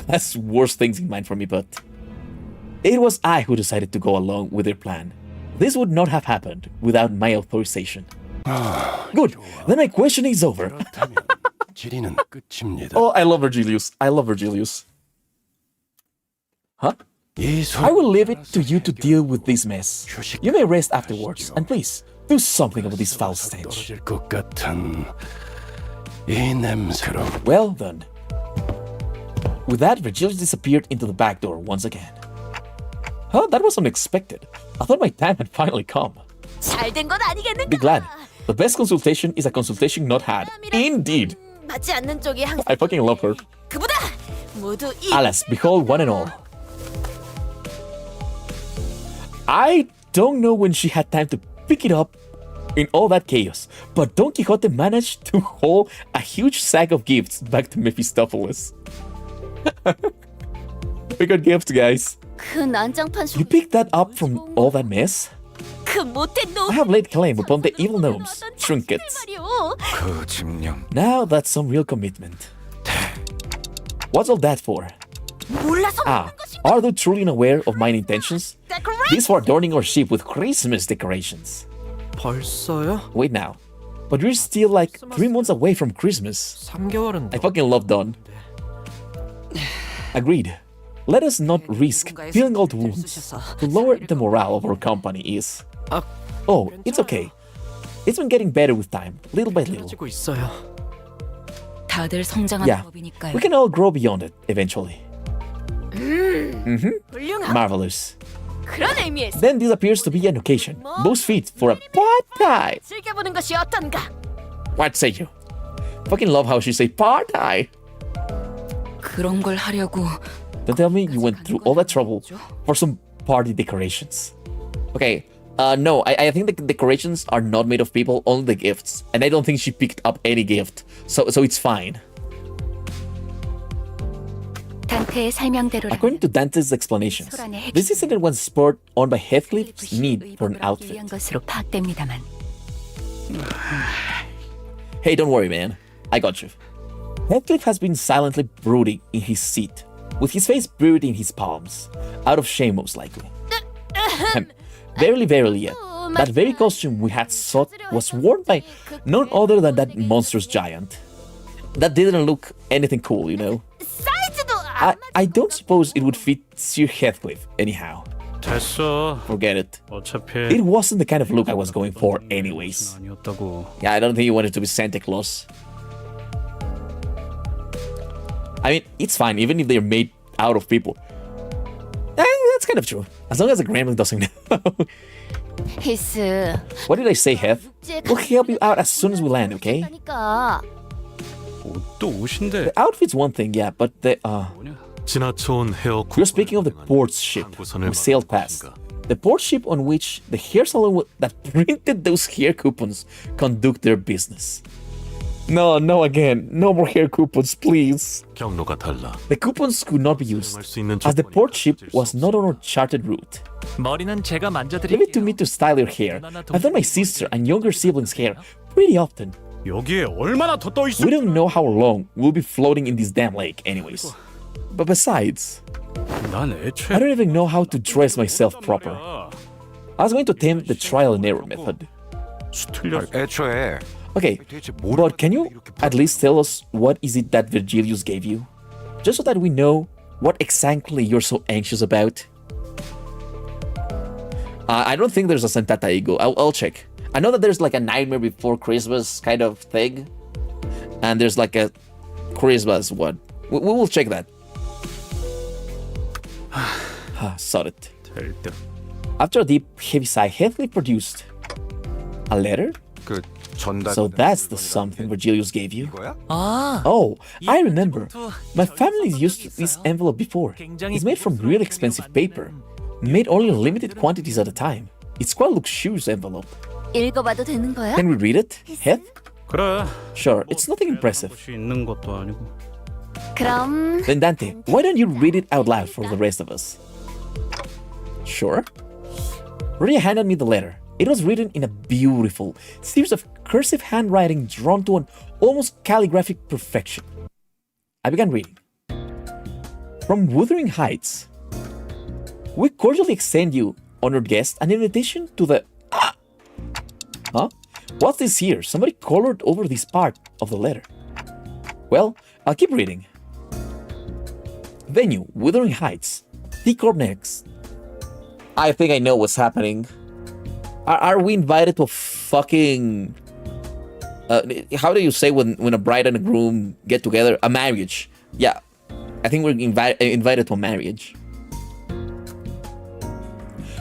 [SPEAKER 1] has worse things in mind for me, but it was I who decided to go along with their plan. This would not have happened without my authorization. Good. Then my question is over.
[SPEAKER 10] 그렇다면 질의는 끝입니다.
[SPEAKER 1] Oh, I love Virgilius. I love Virgilius. Huh?
[SPEAKER 10] 이
[SPEAKER 1] I will leave it to you to deal with this mess. You may rest afterwards, and please do something about this foul stench.
[SPEAKER 10] 떨어질 것 같은 이 냄새로.
[SPEAKER 1] Well then. With that, Virgilius disappeared into the back door once again. Huh? That was unexpected. I thought my time had finally come.
[SPEAKER 7] 잘된 건 아니겠는가?
[SPEAKER 1] Be glad. The best consultation is a consultation not had. Indeed.
[SPEAKER 7] 맞지 않는 쪽이 항상
[SPEAKER 1] I fucking love her.
[SPEAKER 7] 그보다 모두 이
[SPEAKER 1] Alas, behold one and all. I don't know when she had time to pick it up in all that chaos, but Don Quixote managed to haul a huge sack of gifts back to Mephistopheles. We got gifts, guys.
[SPEAKER 7] 그 난장판
[SPEAKER 1] You picked that up from all that mess?
[SPEAKER 7] 그 못된 놈
[SPEAKER 1] I have laid claim upon the evil gnomes, trinkets.
[SPEAKER 7] 말이오.
[SPEAKER 6] 그 집념.
[SPEAKER 1] Now that's some real commitment. What's all that for?
[SPEAKER 7] 몰라서
[SPEAKER 1] Ah,
[SPEAKER 7] 먹는 것인가?
[SPEAKER 1] are they truly unaware of mine intentions?
[SPEAKER 7] Decorate?
[SPEAKER 1] This for adorning our ship with Christmas decorations.
[SPEAKER 2] 벌써요?
[SPEAKER 1] Wait now. But we're still like 3 months away from Christmas.
[SPEAKER 2] 3개월은
[SPEAKER 1] I fucking love Don. Agreed. Let us not risk feeling old wounds. To lower the morale of our company is... Oh, it's okay. It's been getting better with time, little by little.
[SPEAKER 2] 지고 있어요.
[SPEAKER 3] 다들 성장하는
[SPEAKER 1] Yeah,
[SPEAKER 3] 법이니까요.
[SPEAKER 1] we can all grow beyond it eventually.
[SPEAKER 7] 훌륭한
[SPEAKER 1] Marvelous.
[SPEAKER 7] 그런 의미에서
[SPEAKER 1] Then this appears to be an occasion, most fit for a part-time.
[SPEAKER 7] 즐겨보는 것이 어떤가?
[SPEAKER 1] What say you? Fucking love how she say part-time.
[SPEAKER 3] 그런 걸 하려고
[SPEAKER 1] Don't tell me you went through all that trouble for some party decorations. Okay, no, I think the decorations are not made of people, only the gifts. And I don't think she picked up any gift, so it's fine.
[SPEAKER 5] 단테의 설명대로라면
[SPEAKER 1] According to Dante's explanations, this incident was spurred on by Heathcliff's need for an outfit.
[SPEAKER 5] 위한 것으로 파악됩니다만
[SPEAKER 1] Hey, don't worry, man. I got you. Heathcliff has been silently brooding in his seat, with his face buried in his palms, out of shame most likely. Verily, verily yet, that very costume we had sought was worn by none other than that monstrous giant. That didn't look anything cool, you know?
[SPEAKER 7] 사이즈도 안
[SPEAKER 1] I don't suppose it would fit Sir Heathcliff anyhow.
[SPEAKER 11] 됐어.
[SPEAKER 1] Forget it.
[SPEAKER 11] 어차피
[SPEAKER 1] It wasn't the kind of look I was going for anyways.
[SPEAKER 11] 아니었다고.
[SPEAKER 1] Yeah, I don't think he wanted to be Santa Claus. I mean, it's fine, even if they're made out of people. That's kind of true. As long as the gremlin doesn't know.
[SPEAKER 7] 히스
[SPEAKER 1] What did I say, Heth? We'll help you out as soon as we land, okay?
[SPEAKER 7] 하니까
[SPEAKER 11] 옷도 옷인데.
[SPEAKER 1] The outfit's one thing, yeah, but the,
[SPEAKER 11] 지나쳐온 헤어
[SPEAKER 1] You're speaking of the port ship we sailed past. The port ship on which the hair salon that printed those hair coupons conduct their business. No, no again. No more hair coupons, please.
[SPEAKER 11] 경로가 달라.
[SPEAKER 1] The coupons could not be used, as the port ship was not on our charted route.
[SPEAKER 2] 머리는 제가
[SPEAKER 1] Leave it to me to style your hair. I've done my sister and younger siblings' hair pretty often.
[SPEAKER 11] 여기에 얼마나 더 떠 있을?
[SPEAKER 1] We don't know how long we'll be floating in this damn lake anyways. But besides,
[SPEAKER 11] 난
[SPEAKER 1] I
[SPEAKER 11] 애초에
[SPEAKER 1] don't even know how to dress myself proper. I was going to attempt the trial and error method.
[SPEAKER 11] 틀렸어.
[SPEAKER 6] 애초에
[SPEAKER 1] Okay, but can you at least tell us what is it that Virgilius gave you? Just so that we know what exactly you're so anxious about. I don't think there's a Santata Ego. I'll check. I know that there's like a Nightmare Before Christmas kind of thing. And there's like a Christmas one. We will check that. Saw it.
[SPEAKER 11] 될 듯.
[SPEAKER 1] After a deep, heavy sigh, Heathcliff produced a letter?
[SPEAKER 6] 그 전달.
[SPEAKER 1] So that's the something Virgilius gave you?
[SPEAKER 6] 이거야?
[SPEAKER 1] Oh, I remember. My family used this envelope before. It's made from really expensive paper. Made only in limited quantities at a time. It's quite a luxurious envelope.
[SPEAKER 7] 읽어봐도 되는 거야?
[SPEAKER 1] Can we read it, Heath?
[SPEAKER 11] 그래.
[SPEAKER 1] Sure, it's nothing impressive.
[SPEAKER 11] 것이 있는 것도 아니고.
[SPEAKER 7] 그럼
[SPEAKER 1] Then Dante, why don't you read it out loud for the rest of us? Sure. Ria handed me the letter. It was written in a beautiful series of cursive handwriting drawn to an almost calligraphic perfection. I began reading. From Wuthering Heights, we cordially extend you, honored guest, an invitation to the What's this here? Somebody colored over this part of the letter. Well, I'll keep reading. Venue, Wuthering Heights. T-Corp next. I think I know what's happening. Are we invited to a fucking... how do you say when a bride and a groom get together? A marriage. Yeah. I think we're invited to a marriage.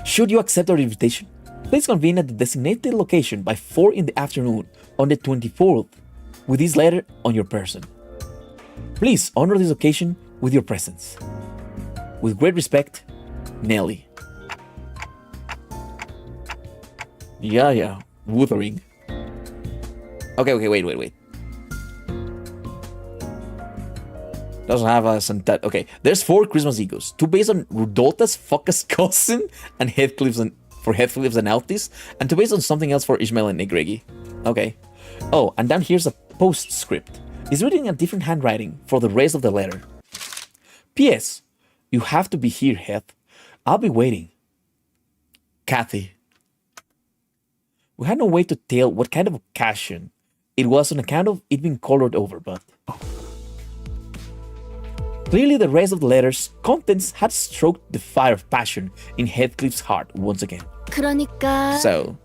[SPEAKER 1] Should you accept our invitation, please convene at the designated location by 4 in the afternoon on the 24th with this letter on your person. Please honor this occasion with your presence. With great respect, Nelly. Yeah. Wuthering. Okay, wait. Doesn't have a Santa. Okay, there's 4 Christmas egos. 2 based on Rudolta's Fucka's cousin and Heathcliff's and Altis, and 2 based on something else for Ishmael and Negregi. Okay. Oh, and then here's a postscript. It's written in a different handwriting for the rest of the letter. P.S. You have to be here, Heath. I'll be waiting. Kathy. We had no way to tell what kind of occasion it was on account of it being colored over, but... Clearly the rest of the letter's contents had stroked the fire of passion in Heathcliff's heart once again.
[SPEAKER 7] 그러니까
[SPEAKER 1] So,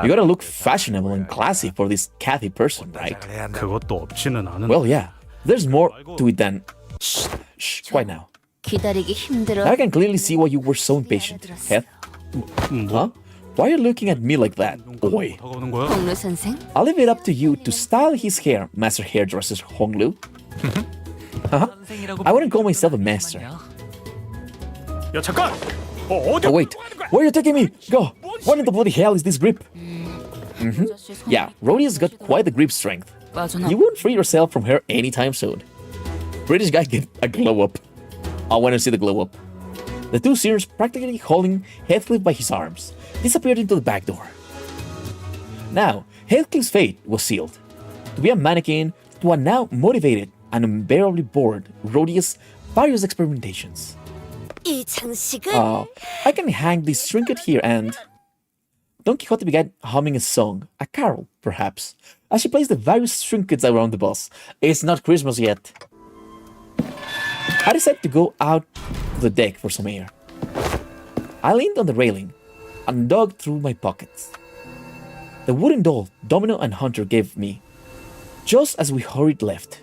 [SPEAKER 1] you gotta look fashionable and classy for this Kathy person, right?
[SPEAKER 11] 그것도 없지는 않은.
[SPEAKER 1] Well, yeah. There's more to it than... Shh, quiet now.
[SPEAKER 7] 기다리기 힘들어.
[SPEAKER 1] Now I can clearly see why you were so impatient, Heath. Huh? Why are you looking at me like that, boy?
[SPEAKER 7] 홍루 선생?
[SPEAKER 1] I'll leave it up to you to style his hair, Master Hairdresser Honglu. I wouldn't call myself a master.
[SPEAKER 11] 야 잠깐.
[SPEAKER 1] Oh wait, where are you taking me? Go! What in the bloody hell is this grip? Yeah, Rhodey's got quite the grip strength. You won't free yourself from her anytime soon. British guy get a glow up. I want to see the glow up. The 2 seers, practically holding Heathcliff by his arms, disappeared into the back door. Now, Heathcliff's fate was sealed. To be a mannequin to a now motivated and unbearably bored Rhodey's various experimentations.
[SPEAKER 7] 이 장식은
[SPEAKER 1] I can hang this trinket here and... Don Quixote began humming a song, a carol, perhaps, as she placed the various trinkets around the bus. It's not Christmas yet. I decided to go out to the deck for some air. I leaned on the railing and dug through my pockets. The wooden doll Domino and Hunter gave me, just as we hurried left.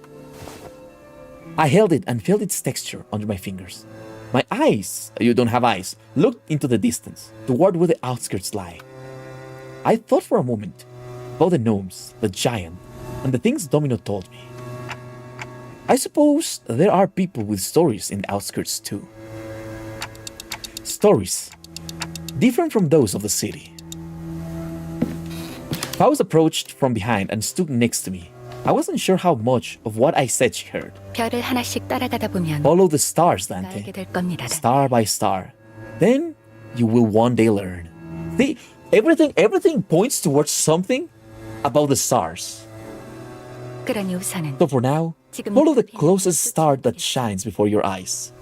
[SPEAKER 1] I held it and felt its texture under my fingers. My eyes, you don't have eyes, looked into the distance, toward where the outskirts lie. I thought for a moment about the gnomes, the giant, and the things Domino told me. I suppose there are people with stories in the outskirts too. Stories, different from those of the city. Faust approached from behind and stood next to me. I wasn't sure how much of what I said she heard.
[SPEAKER 5] 별을 하나씩 따라가다 보면
[SPEAKER 1] Follow the stars,
[SPEAKER 5] 알게
[SPEAKER 1] Dante.
[SPEAKER 5] 될 겁니다.
[SPEAKER 1] Star by star. Then you will one day learn. See, everything points towards something about the stars.
[SPEAKER 5] 그러니 우선은
[SPEAKER 1] So for now, follow the closest star that shines before your eyes.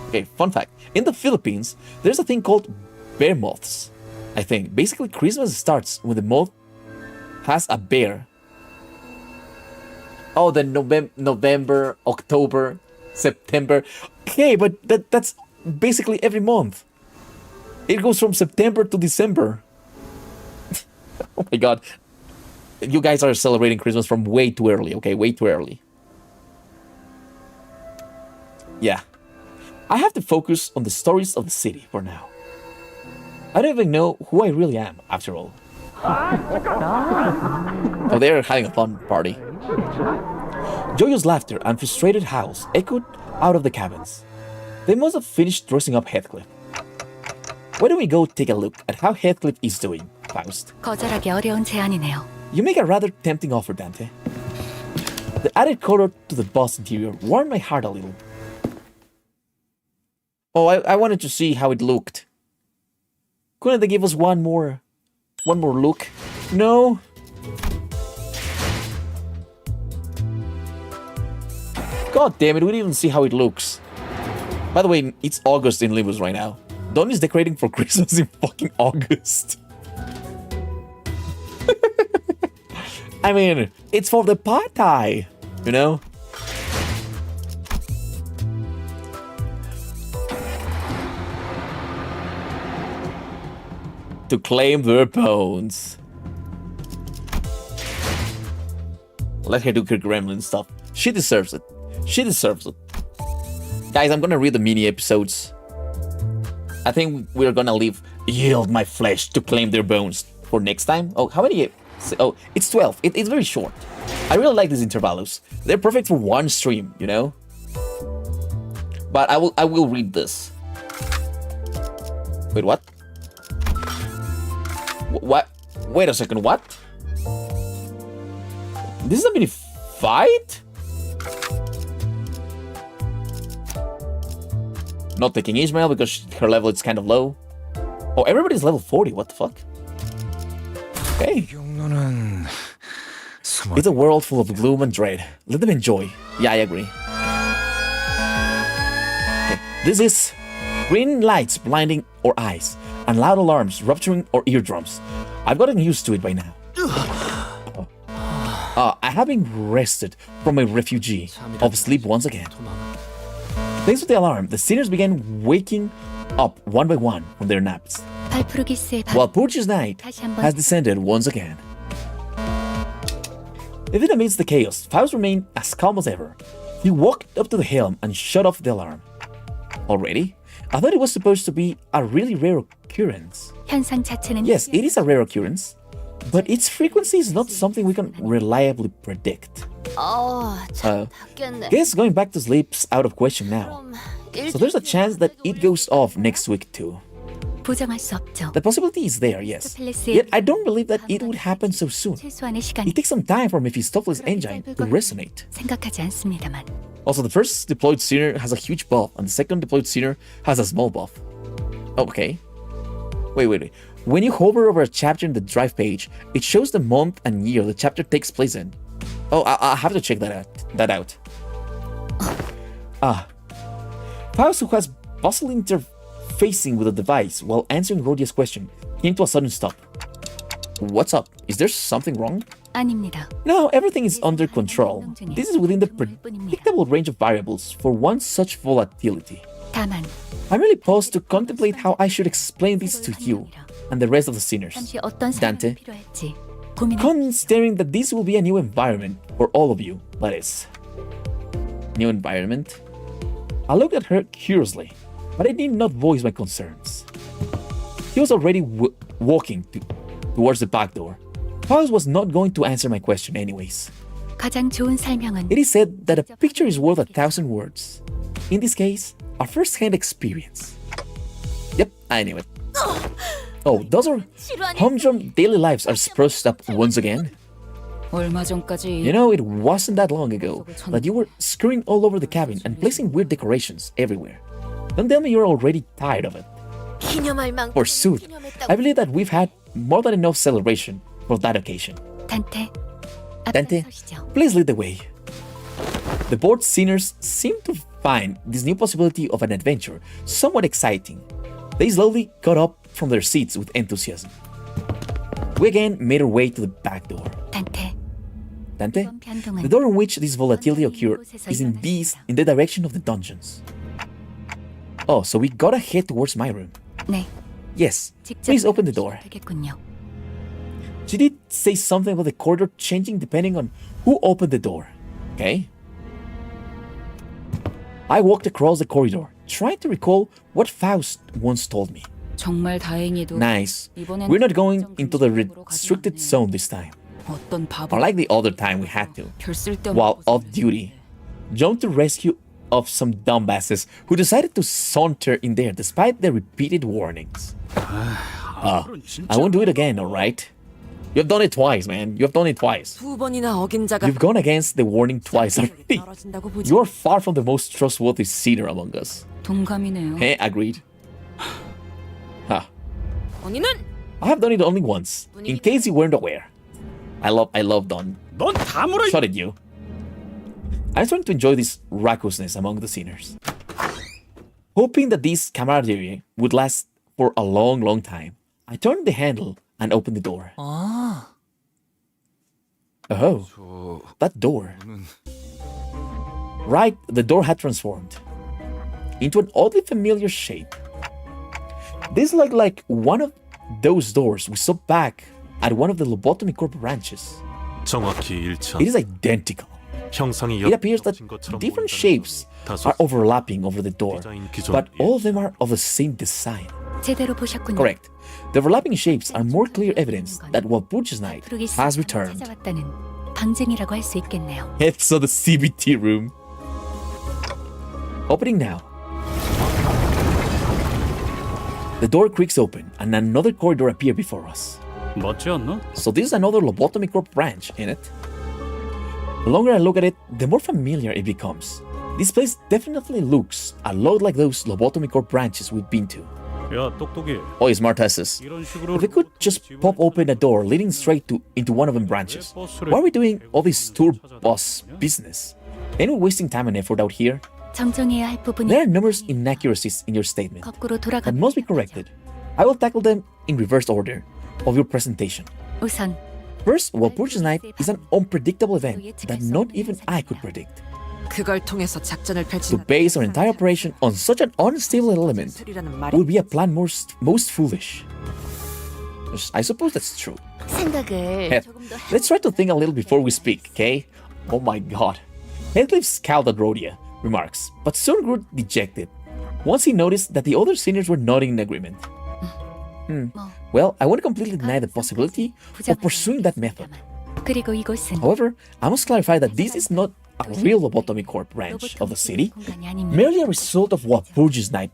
[SPEAKER 1] Okay, fun fact. In the Philippines, there's a thing called bear moths. I think. Basically, Christmas starts when the moth has a bear. Oh, then November, October, September. Okay, but that's basically every month. It goes from September to December. Oh my god. You guys are celebrating Christmas from way too early, okay? Way too early. Yeah. I have to focus on the stories of the city for now. I don't even know who I really am, after all. Oh, they're having a fun party. Joyous laughter and frustrated howls echoed out of the cabins. They must have finished dressing up Heathcliff. Why don't we go take a look at how Heathcliff is doing, Faust?
[SPEAKER 5] 거절하기 어려운 제안이네요.
[SPEAKER 1] You make a rather tempting offer, Dante. The added color to the bus interior warmed my heart a little. Oh, I wanted to see how it looked. Couldn't they give us one more look? No. God damn it, we didn't even see how it looks. By the way, it's August in Limbus right now. Don is decorating for Christmas in fucking August. I mean, it's for the party, you know? To claim their bones. Let her do her gremlin stuff. She deserves it. She deserves it. Guys, I'm gonna read the mini episodes. I think we're gonna leave yield my flesh to claim their bones for next time. Oh, how many? Oh, it's 12. It's very short. I really like these intervalos. They're perfect for one stream, you know? But I will read this. Wait, what? What? Wait a second, what? This is a mini fight? Not taking Ishmael because her level is kind of low. Oh, everybody's level 40. What the fuck? Okay. It's a world full of gloom and dread. Let them enjoy. Yeah, I agree. Okay. This is green lights blinding our eyes and loud alarms rupturing our eardrums. I've gotten used to it by now. I have been rested from a refugee of sleep once again. Thanks to the alarm, the sinners began waking up one by one from their naps, while Purge's night has descended once again. Even amidst the chaos, Faust remained as calm as ever. He walked up to the helm and shut off the alarm. Already? I thought it was supposed to be a really rare occurrence. Yes, it is a rare occurrence, but its frequency is not something we can reliably predict. Guess going back to sleep's out of question now. So there's a chance that it goes off next week too. The possibility is there, yes. Yet I don't believe that it would happen so soon. It takes some time for Mephistopheles' engine to resonate. Also, the first deployed sinner has a huge buff, and the second deployed sinner has a small buff. Oh, okay. Wait. When you hover over a chapter in the drive page, it shows the month and year the chapter takes place in. Oh, I have to check that out. Faust, who has bustled interfacing with the device while answering Rodia's question, came to a sudden stop. What's up? Is there something wrong? No, everything is under control. This is within the predictable range of variables for one such volatility. I merely paused to contemplate how I should explain this to you and the rest of the sinners. Dante, considering that this will be a new environment for all of you, that is. New environment? I looked at her curiously, but I did not voice my concerns. He was already walking towards the back door. Faust was not going to answer my question anyways. It is said that a picture is worth 1,000 words. In this case, a first-hand experience. Yep, I knew it. Oh, those are humdrum daily lives are spruced up once again. You know, it wasn't that long ago that you were screwing all over the cabin and placing weird decorations everywhere. Don't tell me you're already tired of it. Forsooth, I believe that we've had more than enough celebration for that occasion. Dante, please lead the way. The bored sinners seem to find this new possibility of an adventure somewhat exciting. They slowly got up from their seats with enthusiasm. We again made our way to the back door. Dante, the door in which this volatility occurred is in the direction of the dungeons. Oh, so we gotta head towards my room. Yes, please open the door. She did say something about the corridor changing depending on who opened the door. Okay. I walked across the corridor, trying to recall what Faust once told me. Nice. We're not going into the restricted zone this time. Unlike the other time we had to, while off duty, jump to rescue of some dumbasses who decided to saunter in there despite their repeated warnings. I won't do it again, alright? You've done it twice, man. You've done it twice. You've gone against the warning twice already. You are far from the most trustworthy sinner among us. Hey, agreed. Huh. I have done it only once, in case you weren't aware. I love Don. Shut it, you. I'm starting to enjoy this raucousness among the sinners. Hoping that this camaraderie would last for a long time, I turned the handle and opened the door. Oh, that door. Right, the door had transformed into an oddly familiar shape. This looked like one of those doors we saw back at one of the Lobotomy Corp ranches.
[SPEAKER 2] 정확히 일치.
[SPEAKER 1] It is identical.
[SPEAKER 2] 형상이
[SPEAKER 1] It appears that different shapes are overlapping over the door, but all of them are of the same design.
[SPEAKER 5] 제대로 보셨군요.
[SPEAKER 1] Correct. The overlapping shapes are more clear evidence that Walpurgis Night has returned.
[SPEAKER 5] 찾아왔다는 방증이라고 할 수 있겠네요.
[SPEAKER 1] So the CBT room. Opening now. The door creaks open and another corridor appears before us.
[SPEAKER 11] 맞지 않나?
[SPEAKER 1] So this is another Lobotomy Corp branch, in it. The longer I look at it, the more familiar it becomes. This place definitely looks a lot like those Lobotomy Corp branches we've been to.
[SPEAKER 11] 야, 똑똑이.
[SPEAKER 1] Oh, smart asses.
[SPEAKER 11] 이런 식으로
[SPEAKER 1] If we could just pop open a door leading straight into one of them branches, why are we doing all this tour bus business? Ain't we wasting time and effort out here?
[SPEAKER 5] 정정해야 할 부분이
[SPEAKER 1] There are numerous inaccuracies in your statement
[SPEAKER 5] 거꾸로
[SPEAKER 1] that
[SPEAKER 5] 돌아가.
[SPEAKER 1] must be corrected. I will tackle them in reverse order of your presentation.
[SPEAKER 5] 우선
[SPEAKER 1] First, Walpurgis Night is an unpredictable event that not even I could predict.
[SPEAKER 8] 그걸 통해서 작전을
[SPEAKER 1] To
[SPEAKER 8] 펼치는
[SPEAKER 1] base our entire operation on such an unstable element
[SPEAKER 8] 술이라는 말이
[SPEAKER 1] would be a plan most foolish. I suppose that's true.
[SPEAKER 7] 생각을
[SPEAKER 1] Head,
[SPEAKER 7] 조금 더
[SPEAKER 1] let's try to think a little before we speak, okay? Oh my god. Headcliff scowled at Rhodia remarks, but soon grew dejected once he noticed that the other seniors were nodding in agreement. Well, I won't completely deny the possibility of pursuing that method.
[SPEAKER 5] 그리고 이곳은
[SPEAKER 1] However, I must clarify that this is not a real Lobotomy Corp branch of the city,
[SPEAKER 5] 공간이 아닙니다.
[SPEAKER 1] merely a result of Walpurgis Night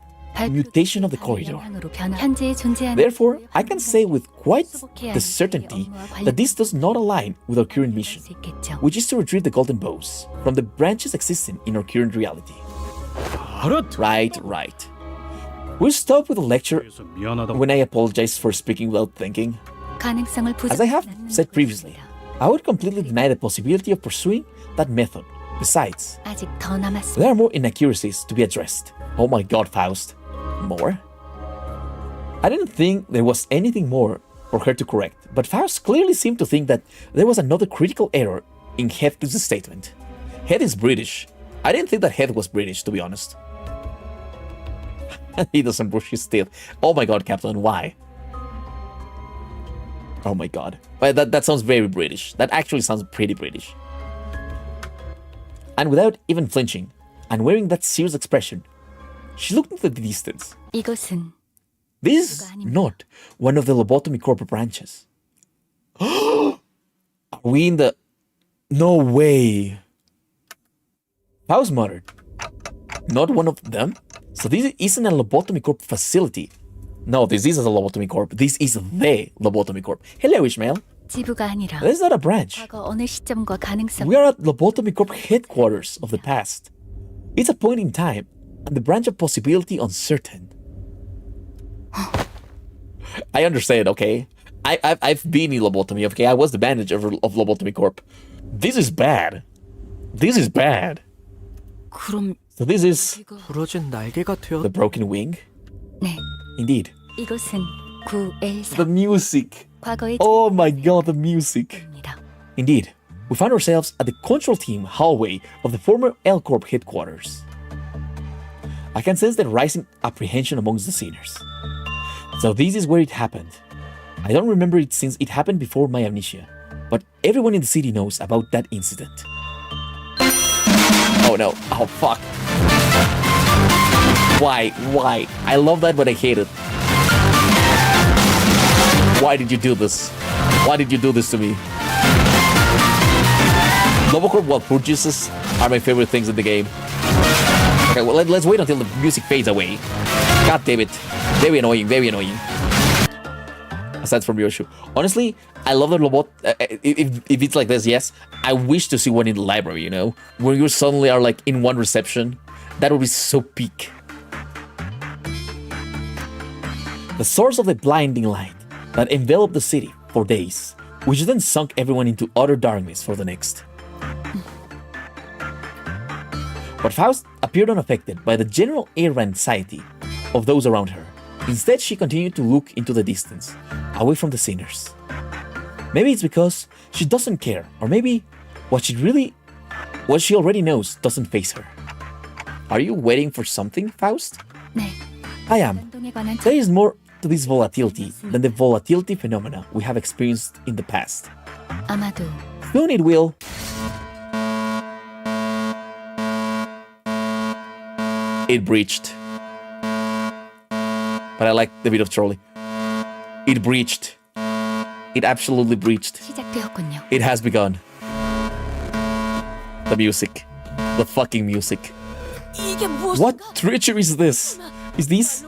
[SPEAKER 1] mutation of the corridor.
[SPEAKER 5] 방향으로 현재 존재하는
[SPEAKER 1] Therefore, I can say with quite the certainty that this does not align with our current mission,
[SPEAKER 5] 수 있겠죠.
[SPEAKER 1] which is to retrieve the golden bows from the branches existing in our current reality. Right. We'll stop with the lecture
[SPEAKER 11] 그래서 미안하다.
[SPEAKER 1] when I apologize for speaking without thinking.
[SPEAKER 5] 가능성을
[SPEAKER 1] As I have
[SPEAKER 5] 부정하지 않는
[SPEAKER 1] said previously, I would completely deny the possibility of pursuing that method. Besides,
[SPEAKER 5] 아직 더 남았습니다.
[SPEAKER 1] there are more inaccuracies to be addressed. Oh my god, Faust. More? I didn't think there was anything more for her to correct, but Faust clearly seemed to think that there was another critical error in Heathcliff's statement. Heath is British. I didn't think that Heath was British, to be honest. He doesn't brush his teeth. Oh my god, Captain, why? Oh my god. But that sounds very British. That actually sounds pretty British. And without even flinching, and wearing that serious expression, she looked into the distance.
[SPEAKER 5] 이곳은
[SPEAKER 1] This is not one of the Lobotomy Corp branches. Are we in the... No way. Faust muttered. Not one of them? So this isn't a Lobotomy Corp facility. No, this is a Lobotomy Corp. This is the Lobotomy Corp. Hello, Ishmael.
[SPEAKER 5] 지부가 아니라
[SPEAKER 1] This is not a branch.
[SPEAKER 5] 과거 어느 시점과 가능성
[SPEAKER 1] We are at Lobotomy Corp headquarters of the past. It's a point in time, and the branch of possibility uncertain. I understand, okay? I've been in Lobotomy, okay? I was the manager of Lobotomy Corp. This is bad. This is bad.
[SPEAKER 8] 그럼
[SPEAKER 1] So this is
[SPEAKER 8] 부러진 날개가 되어
[SPEAKER 1] the broken wing?
[SPEAKER 5] 네,
[SPEAKER 1] Indeed.
[SPEAKER 5] 이곳은 914
[SPEAKER 1] The music.
[SPEAKER 5] 과거의
[SPEAKER 1] Oh my god, the music.
[SPEAKER 5] 입니다.
[SPEAKER 1] Indeed. We find ourselves at the control team hallway of the former L Corp headquarters. I can sense the rising apprehension amongst the seniors. So this is where it happened. I don't remember it since it happened before my amnesia, but everyone in the city knows about that incident. Oh no. Oh fuck. Why? Why? I love that, but I hate it. Why did you do this? Why did you do this to me? Lobocorp Walpurgises are my favorite things in the game. Okay, well, let's wait until the music fades away. God damn it. Very annoying, very annoying. Aside from Yoshu. Honestly, I love the Lobot. If it's like this, yes. I wish to see one in the library, you know? Where you suddenly are like in one reception. That would be so peak. The source of the blinding light that enveloped the city for days, which then sunk everyone into utter darkness for the next. But Faust appeared unaffected by the general air of anxiety of those around her. Instead, she continued to look into the distance, away from the sinners. Maybe it's because she doesn't care, or maybe what she already knows doesn't faze her. Are you waiting for something, Faust?
[SPEAKER 5] 네.
[SPEAKER 1] I am.
[SPEAKER 5] 운동에 관한
[SPEAKER 1] There is more to this volatility than the volatility phenomena we have experienced in the past.
[SPEAKER 5] 아마도
[SPEAKER 1] Soon it will. It breached. But I like the bit of Charlie. It breached. It absolutely breached.
[SPEAKER 5] 시작되었군요.
[SPEAKER 1] It has begun. The music. The fucking music.
[SPEAKER 3] 이게 무엇인가?
[SPEAKER 1] What treachery is this? Is this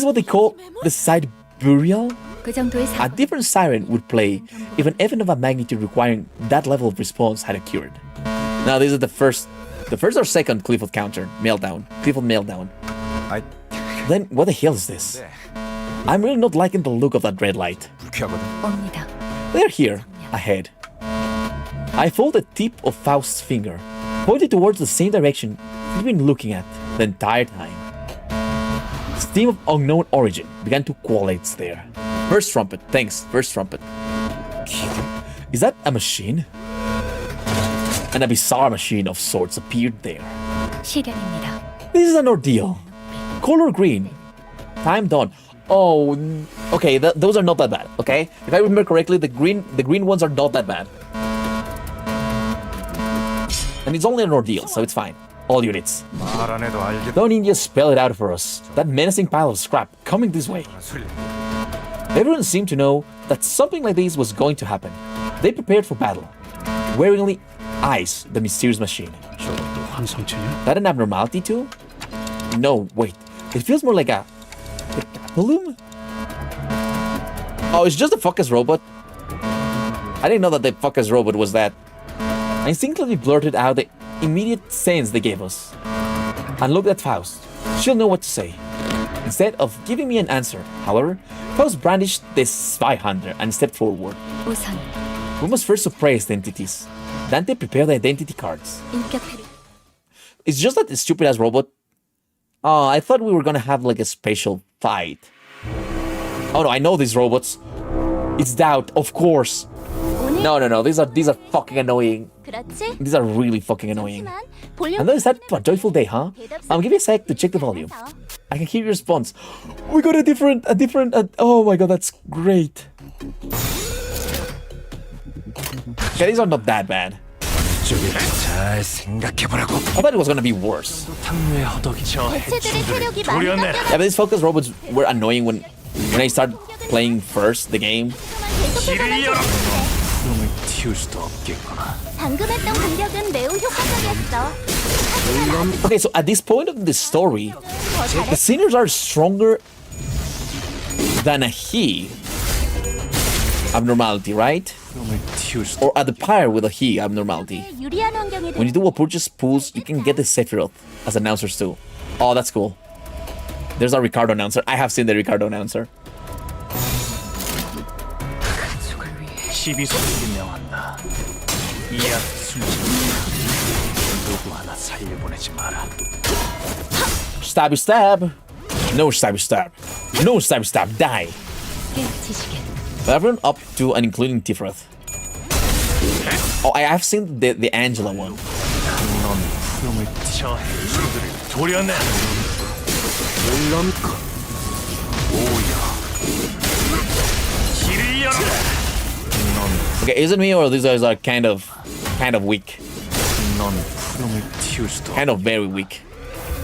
[SPEAKER 1] what they call the side burial?
[SPEAKER 5] 그 정도의
[SPEAKER 1] A
[SPEAKER 5] 사고
[SPEAKER 1] different siren would play if an event of a magnitude requiring that level of response had occurred. Now this is the first or second Clifford counter meltdown. Clifford meltdown.
[SPEAKER 6] I
[SPEAKER 1] Then what the hell is this? I'm really not liking the look of that red light.
[SPEAKER 6] 불쾌하거든.
[SPEAKER 5] 옵니다.
[SPEAKER 1] They're here, ahead. I fold the tip of Faust's finger, pointed towards the same direction he'd been looking at the entire time. Steam of unknown origin began to coalesce there. First trumpet, thanks, first trumpet. Is that a machine? And a bizarre machine of sorts appeared there.
[SPEAKER 5] 시련입니다.
[SPEAKER 1] This is an ordeal. Color green. Time done. Oh, okay, those are not that bad, okay? If I remember correctly, the green ones are not that bad. And it's only an ordeal, so it's fine. All units.
[SPEAKER 6] 말 안 해도 알겠다.
[SPEAKER 1] Don't India spell it out for us. That menacing pile of scrap coming this way. Everyone seemed to know that something like this was going to happen. They prepared for battle. Waringly eyes the mysterious machine.
[SPEAKER 11] 저것도 환상체냐?
[SPEAKER 1] That an abnormality too? No, wait. It feels more like a capillum? Oh, it's just a focus robot. I didn't know that the focus robot was that. I instinctively blurted out the immediate sense they gave us. And looked at Faust. She'll know what to say. Instead of giving me an answer, however, Faust brandished this spy hunter and stepped forward.
[SPEAKER 5] 우선
[SPEAKER 1] We must first suppress the entities. Dante prepared the identity cards.
[SPEAKER 5] 인격 패리
[SPEAKER 1] It's just that the stupid ass robot. Oh, I thought we were gonna have like a special fight. Oh no, I know these robots. It's Doubt, of course. No, these are fucking annoying.
[SPEAKER 7] 그렇지?
[SPEAKER 1] These are really fucking annoying.
[SPEAKER 7] 하지만 볼륨
[SPEAKER 1] And then is that a joyful day, huh? Give me a sec to check the volume. I can hear your response. We got a different, oh my god, that's great. Okay, these are not that bad.
[SPEAKER 6] 잘 생각해보라고.
[SPEAKER 1] I thought it was gonna be worse.
[SPEAKER 2] 탕류의 허덕이 저
[SPEAKER 7] 개체들의 체력이 많이
[SPEAKER 2] 도려내라.
[SPEAKER 1] Yeah, but these focus robots were annoying when I started playing first the game.
[SPEAKER 2] 길을 열어. 구름을 틔울 수도 없겠구나.
[SPEAKER 7] 방금 했던 공격은 매우 효과적이었어.
[SPEAKER 1] Okay, so at this point of the story, the sinners are stronger than a he abnormality, right?
[SPEAKER 2] 구름을 틔울 수도
[SPEAKER 1] Or at the pair with a he abnormality.
[SPEAKER 7] 유리한 환경에
[SPEAKER 1] When you do a purchase pools, you can get the Sephiroth as announcers too. Oh, that's cool. There's a Ricardo announcer. I have seen the Ricardo announcer.
[SPEAKER 2] 시비 소식이 명한다. 이앞 숨지는 누구 하나 살려보내지 마라.
[SPEAKER 1] Stabby stab. No stabby stab. No stabby stab. Die.
[SPEAKER 5] 지시겐
[SPEAKER 1] Everyone up to and including Tifrith. Oh, I have seen the Angela one.
[SPEAKER 2] 넌 구름을 저 해수들을 도려내라. 물론고 오야. 길을 열어라.
[SPEAKER 1] Okay, is it me or these guys are kind of weak?
[SPEAKER 2] 넌 구름을 틔울 수도
[SPEAKER 1] Kind of very weak.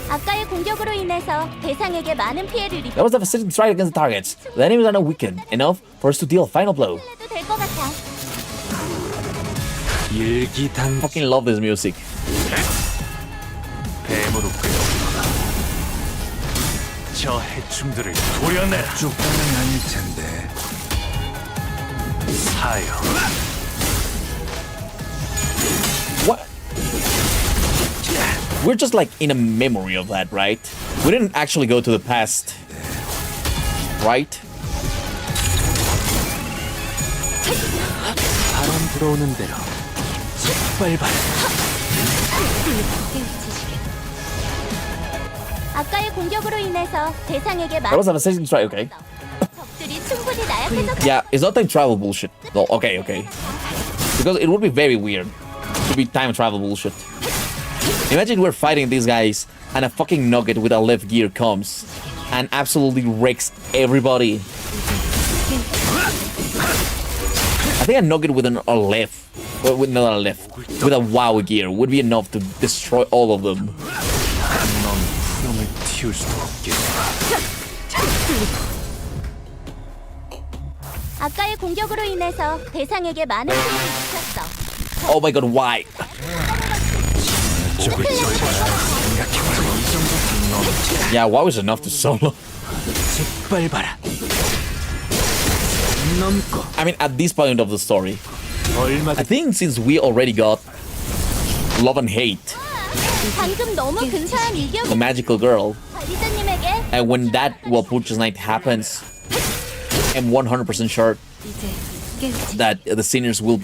[SPEAKER 7] 아까의 공격으로 인해서 대상에게 많은 피해를
[SPEAKER 1] That was the facility strike against the targets. The enemies are not weakened enough for us to deal a final blow.
[SPEAKER 7] 입혀도 될 것 같아.
[SPEAKER 2] 일기당
[SPEAKER 1] Fucking love this music.
[SPEAKER 2] 뱀으로 끌어오너라. 저 해충들을 도려내라.
[SPEAKER 6] 쪽방은 아닐 텐데.
[SPEAKER 2] 사여.
[SPEAKER 1] What? We're just like in a memory of that, right? We didn't actually go to the past, right?
[SPEAKER 2] 바람 들어오는 대로 짓밟아라.
[SPEAKER 7] 아까의 공격으로 인해서 대상에게
[SPEAKER 1] That was
[SPEAKER 7] 많은
[SPEAKER 1] a facility strike, okay.
[SPEAKER 7] 적들이 충분히 속이 나약해서
[SPEAKER 1] Yeah, it's not time travel bullshit. No, okay. Because it would be very weird to be time travel bullshit. Imagine we're fighting these guys and a fucking nugget with a left gear comes and absolutely wrecks everybody. I think a nugget with a left, or with not a left, with a wow gear would be enough to destroy all of them.
[SPEAKER 2] 넌 푸름을 틔울 수도 없겠구나.
[SPEAKER 7] 아까의 공격으로 인해서 대상에게 많은 피해를 입혔어.
[SPEAKER 1] Oh my god, why? Yeah, wow is enough to solo.
[SPEAKER 2] 짓밟아라. 넘고
[SPEAKER 1] I mean, at this point of the story, I
[SPEAKER 2] 얼마든
[SPEAKER 1] think since we already got love and hate,
[SPEAKER 7] 방금 너무 근사한
[SPEAKER 1] the
[SPEAKER 7] 일격이
[SPEAKER 1] magical girl,
[SPEAKER 7] 관리자님에게
[SPEAKER 1] and when that Walpurgis night happens, I'm 100% sure
[SPEAKER 5] 이제 깨우치.
[SPEAKER 1] that the seniors will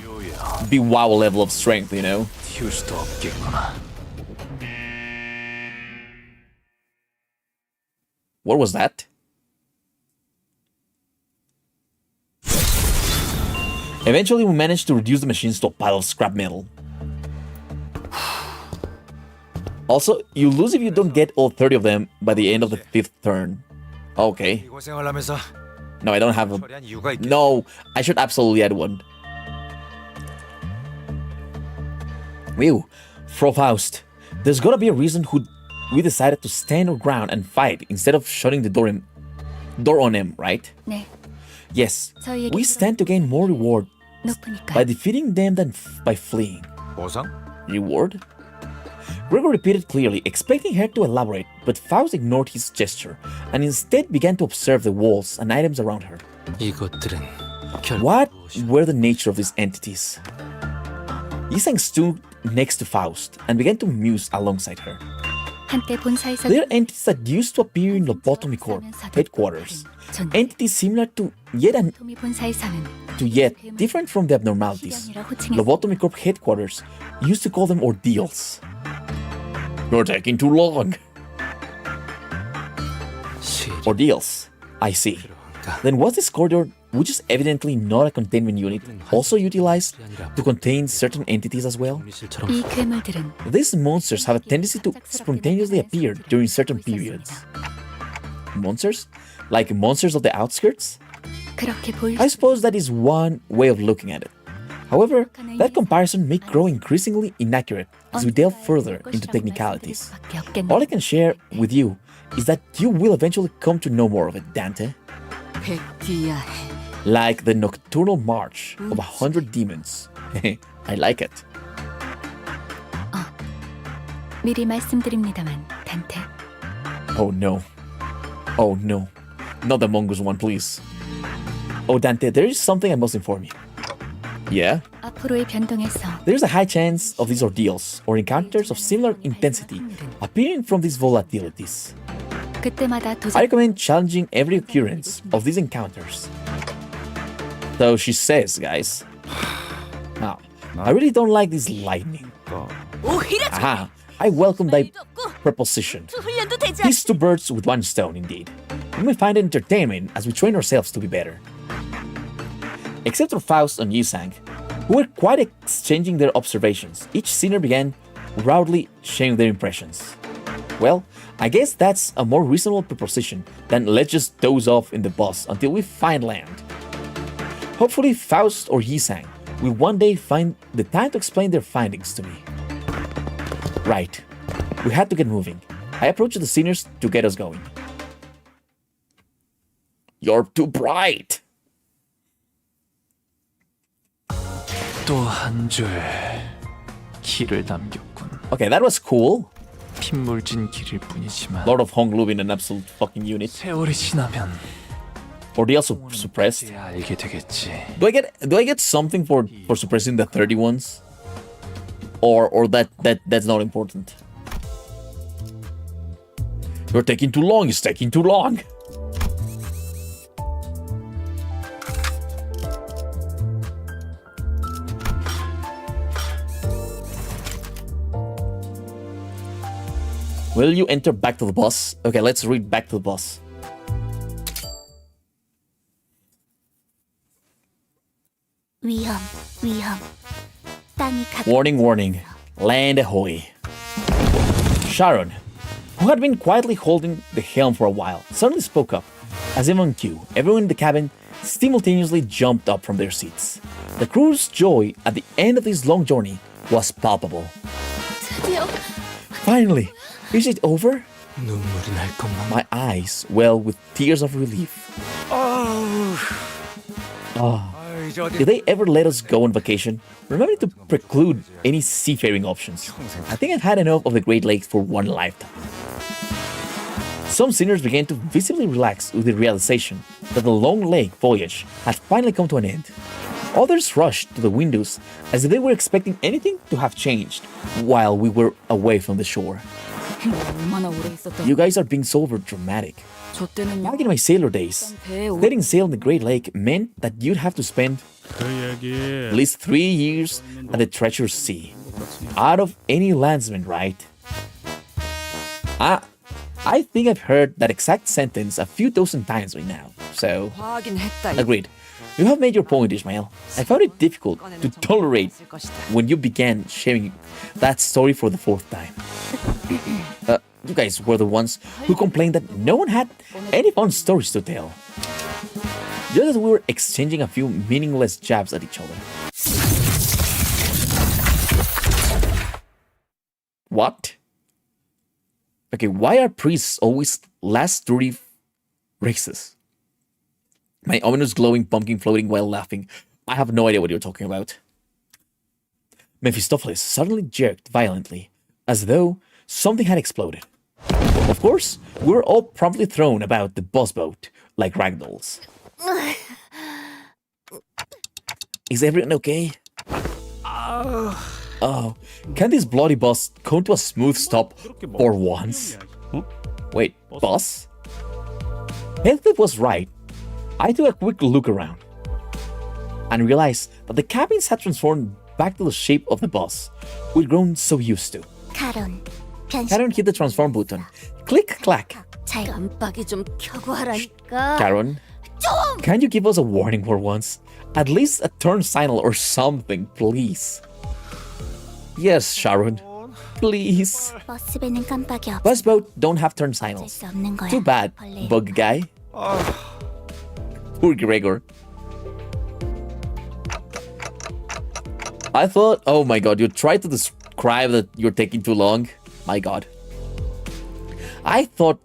[SPEAKER 1] be wow level of strength, you know?
[SPEAKER 2] 틔울 수도 없겠구나.
[SPEAKER 1] What was that? Eventually, we managed to reduce the machines to a pile of scrap metal. Also, you lose if you don't get all 30 of them by the end of the 5th turn. Okay.
[SPEAKER 6] 고생을 하면서
[SPEAKER 1] No, I don't have a...
[SPEAKER 6] 처리한 이유가 있겠.
[SPEAKER 1] No, I should absolutely add one. Ew, Frau Faust. There's gotta be a reason we decided to stand our ground and fight instead of shutting the door on him, right?
[SPEAKER 5] 네,
[SPEAKER 1] Yes,
[SPEAKER 5] 저희에게
[SPEAKER 1] we stand to gain more reward
[SPEAKER 5] 높으니까.
[SPEAKER 1] by defeating them than by fleeing.
[SPEAKER 6] 보상?
[SPEAKER 1] Reward? Gregor repeated clearly, expecting her to elaborate, but Faust ignored his gesture and instead began to observe the walls and items around her.
[SPEAKER 2] 이것들은 결국
[SPEAKER 1] What were the nature of these entities? Yisang stood next to Faust and began to muse alongside her.
[SPEAKER 5] 한때 본사에서
[SPEAKER 1] They are entities that used to appear in Lobotomy Corp headquarters. Entities similar to yet different from the abnormalities. Lobotomy Corp headquarters used to call them ordeals. You're taking too long.
[SPEAKER 2] 시리
[SPEAKER 1] Ordeals. I see. Then was this corridor, which is evidently not a containment unit, also utilized to contain certain entities as well?
[SPEAKER 2] 미실처럼
[SPEAKER 5] 이 괴물들은
[SPEAKER 1] These monsters have a tendency to spontaneously appear during certain periods. Monsters? Like monsters of the outskirts?
[SPEAKER 5] 그렇게 보일
[SPEAKER 1] I suppose that is one way of looking at it. However, that comparison may grow increasingly inaccurate as we delve further into technicalities. All I can share with you is that you will eventually come to know more of it, Dante. Like the nocturnal march of 100 demons. I like it.
[SPEAKER 5] 미리 말씀드립니다만, 단테.
[SPEAKER 1] Oh no. Oh no. Not the mongoose one, please. Oh, Dante, there is something I must inform you. Yeah?
[SPEAKER 5] 앞으로의 변동에서
[SPEAKER 1] There's a high chance of these ordeals or encounters of similar intensity appearing from these volatilities.
[SPEAKER 5] 그때마다
[SPEAKER 1] I
[SPEAKER 5] 도전
[SPEAKER 1] recommend challenging every occurrence of these encounters. So she says, guys. Now, I really don't like this lightning. Aha, I welcome thy proposition.
[SPEAKER 3] 훈련도 되지
[SPEAKER 1] These two birds with one stone, indeed. We may find it entertainment as we train ourselves to be better. Except for Faust and Yisang, who were quite exchanging their observations, each senior began proudly sharing their impressions. Well, I guess that's a more reasonable proposition than let's just doze off in the bus until we find land. Hopefully Faust or Yisang will one day find the time to explain their findings to me. Right, we had to get moving. I approached the seniors to get us going. You're too bright!
[SPEAKER 2] 또 한 줄 길을 남겼군.
[SPEAKER 1] Okay, that was cool.
[SPEAKER 2] 핏물진 길일 뿐이지만
[SPEAKER 1] Lord of Hong Lubin, an absolute fucking unit.
[SPEAKER 2] 세월이 지나면
[SPEAKER 1] Ordeal suppressed.
[SPEAKER 2] 이제 알게 되겠지.
[SPEAKER 1] Do I get something for suppressing the 30 ones? Or that's not important. You're taking too long, it's taking too long. Will you enter back to the bus? Okay, let's read back to the bus. Warning, warning. Land ahoy. Sharon, who had been quietly holding the helm for a while, suddenly spoke up. As if on cue, everyone in the cabin simultaneously jumped up from their seats. The crew's joy at the end of this long journey was palpable.
[SPEAKER 4] 드디어
[SPEAKER 1] Finally, is it over?
[SPEAKER 2] 눈물이 날 것만.
[SPEAKER 1] My eyes well with tears of relief. Did they ever let us go on vacation? Remember to preclude any seafaring options. I think I've had enough of the Great Lakes for one lifetime. Some sinners began to visibly relax with the realization that the long lake voyage had finally come to an end. Others rushed to the windows as if they were expecting anything to have changed while we were away from the shore.
[SPEAKER 3] 얼마나 오래 있었던
[SPEAKER 1] You guys are being so over dramatic.
[SPEAKER 3] 저 때는요.
[SPEAKER 1] Back in my sailor days, setting sail in the Great Lake meant that you'd have to spend at least 3 years at the treacherous sea. Out of any landsman, right? I think I've heard that exact sentence a few dozen times by now, so
[SPEAKER 3] 화하긴 했다.
[SPEAKER 1] agreed. You have made your point, Ishmael. I found it difficult to tolerate when you began sharing that story for the 4th time. You guys were the ones who complained that no one had any fun stories to tell. Just as we were exchanging a few meaningless jabs at each other. What? Okay, why are priests always last 30 races? My ominous glowing pumpkin floating while laughing. I have no idea what you're talking about. Mephistopheles suddenly jerked violently, as though something had exploded. Of course, we were all promptly thrown about the boss boat like ragdolls. Is everyone okay? Oh, can this bloody bus come to a smooth stop for once? Wait, bus? Heathcliff was right. I took a quick look around and realized that the cabins had transformed back to the shape of the bus we'd grown so used to.
[SPEAKER 7] 카론,
[SPEAKER 1] Karen hit the transform button. Click, clack.
[SPEAKER 3] 깜빡이 좀 켜고 하라니까.
[SPEAKER 1] Karen, can you give us a warning for once? At least a turn signal or something, please. Yes, Sharon. Please.
[SPEAKER 7] 버스배는 깜빡이 없어.
[SPEAKER 1] Bus boat don't have turn signals.
[SPEAKER 7] 수 없는 거야.
[SPEAKER 1] Too bad,
[SPEAKER 7] 벌레.
[SPEAKER 1] bug guy. Poor Gregor. I thought, oh my god, you tried to describe that you're taking too long. My god. I thought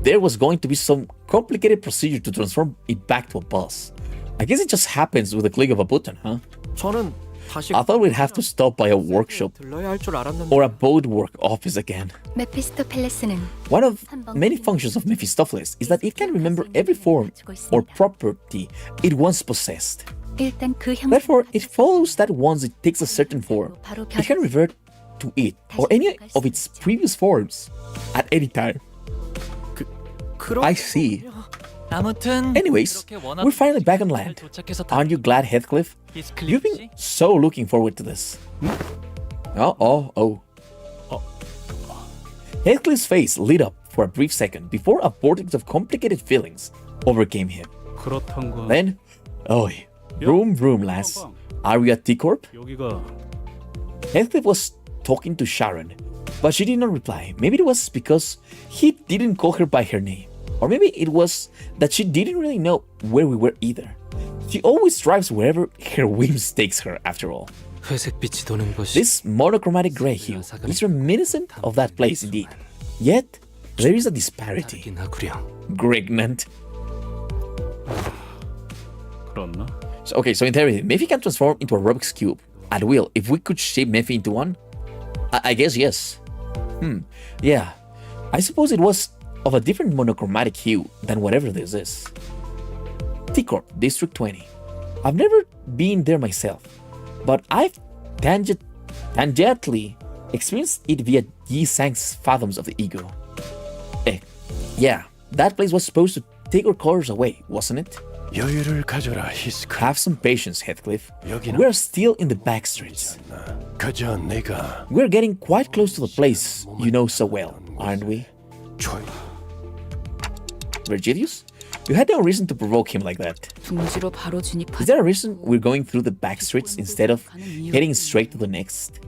[SPEAKER 1] there was going to be some complicated procedure to transform it back to a bus. I guess it just happens with a click of a button, huh?
[SPEAKER 2] 저는 다시
[SPEAKER 1] I thought we'd have to stop by a workshop
[SPEAKER 2] 들러야 할 줄 알았는데.
[SPEAKER 1] or a boatwork office again.
[SPEAKER 5] 메피스토펠레스는
[SPEAKER 1] One of many functions of Mephistopheles is that it can remember every form or property it once possessed.
[SPEAKER 5] 일단 그 형
[SPEAKER 1] Therefore, it follows that once it takes a certain form, it can revert to it or any of its previous forms at any time. I see.
[SPEAKER 2] 아무튼
[SPEAKER 1] Anyways, we're finally back on land. Aren't you glad, Heathcliff? You've been so looking forward to this. Oh. Heathcliff's face lit up for a brief second before a vortex of complicated feelings overcame him.
[SPEAKER 11] 그렇단 건
[SPEAKER 1] Then, vroom, lass. Are we at T-Corp?
[SPEAKER 11] 여기가
[SPEAKER 1] Heathcliff was talking to Sharon, but she did not reply. Maybe it was because he didn't call her by her name. Or maybe it was that she didn't really know where we were either. She always drives wherever her whims takes her, after all.
[SPEAKER 2] 회색빛이 도는 곳이
[SPEAKER 1] This monochromatic gray hue is reminiscent of that place indeed. Yet, there is a disparity.
[SPEAKER 2] 다르긴 하구려.
[SPEAKER 1] Pregnant.
[SPEAKER 11] 그렇나?
[SPEAKER 1] So in theory, Mephi can transform into a Rubik's Cube at will. If we could shape Mephi into one, I guess yes. Yeah. I suppose it was of a different monochromatic hue than whatever this is. T-Corp, District 20. I've never been there myself, but I've tangentially experienced it via Yi Sang's Fathoms of the Ego. Yeah, that place was supposed to take our colors away, wasn't it?
[SPEAKER 10] 여유를 가져라, 히스크.
[SPEAKER 1] Have some patience, Heathcliff.
[SPEAKER 10] 여기는
[SPEAKER 1] We're still in the back streets.
[SPEAKER 10] 그저 내가
[SPEAKER 1] We're getting quite close to the place you know so well, aren't we?
[SPEAKER 10] 조용.
[SPEAKER 1] Virgilius? You had no reason to provoke him like that.
[SPEAKER 3] 둥지로 바로 진입하.
[SPEAKER 1] Is there a reason we're going through the back streets instead of heading straight to the next?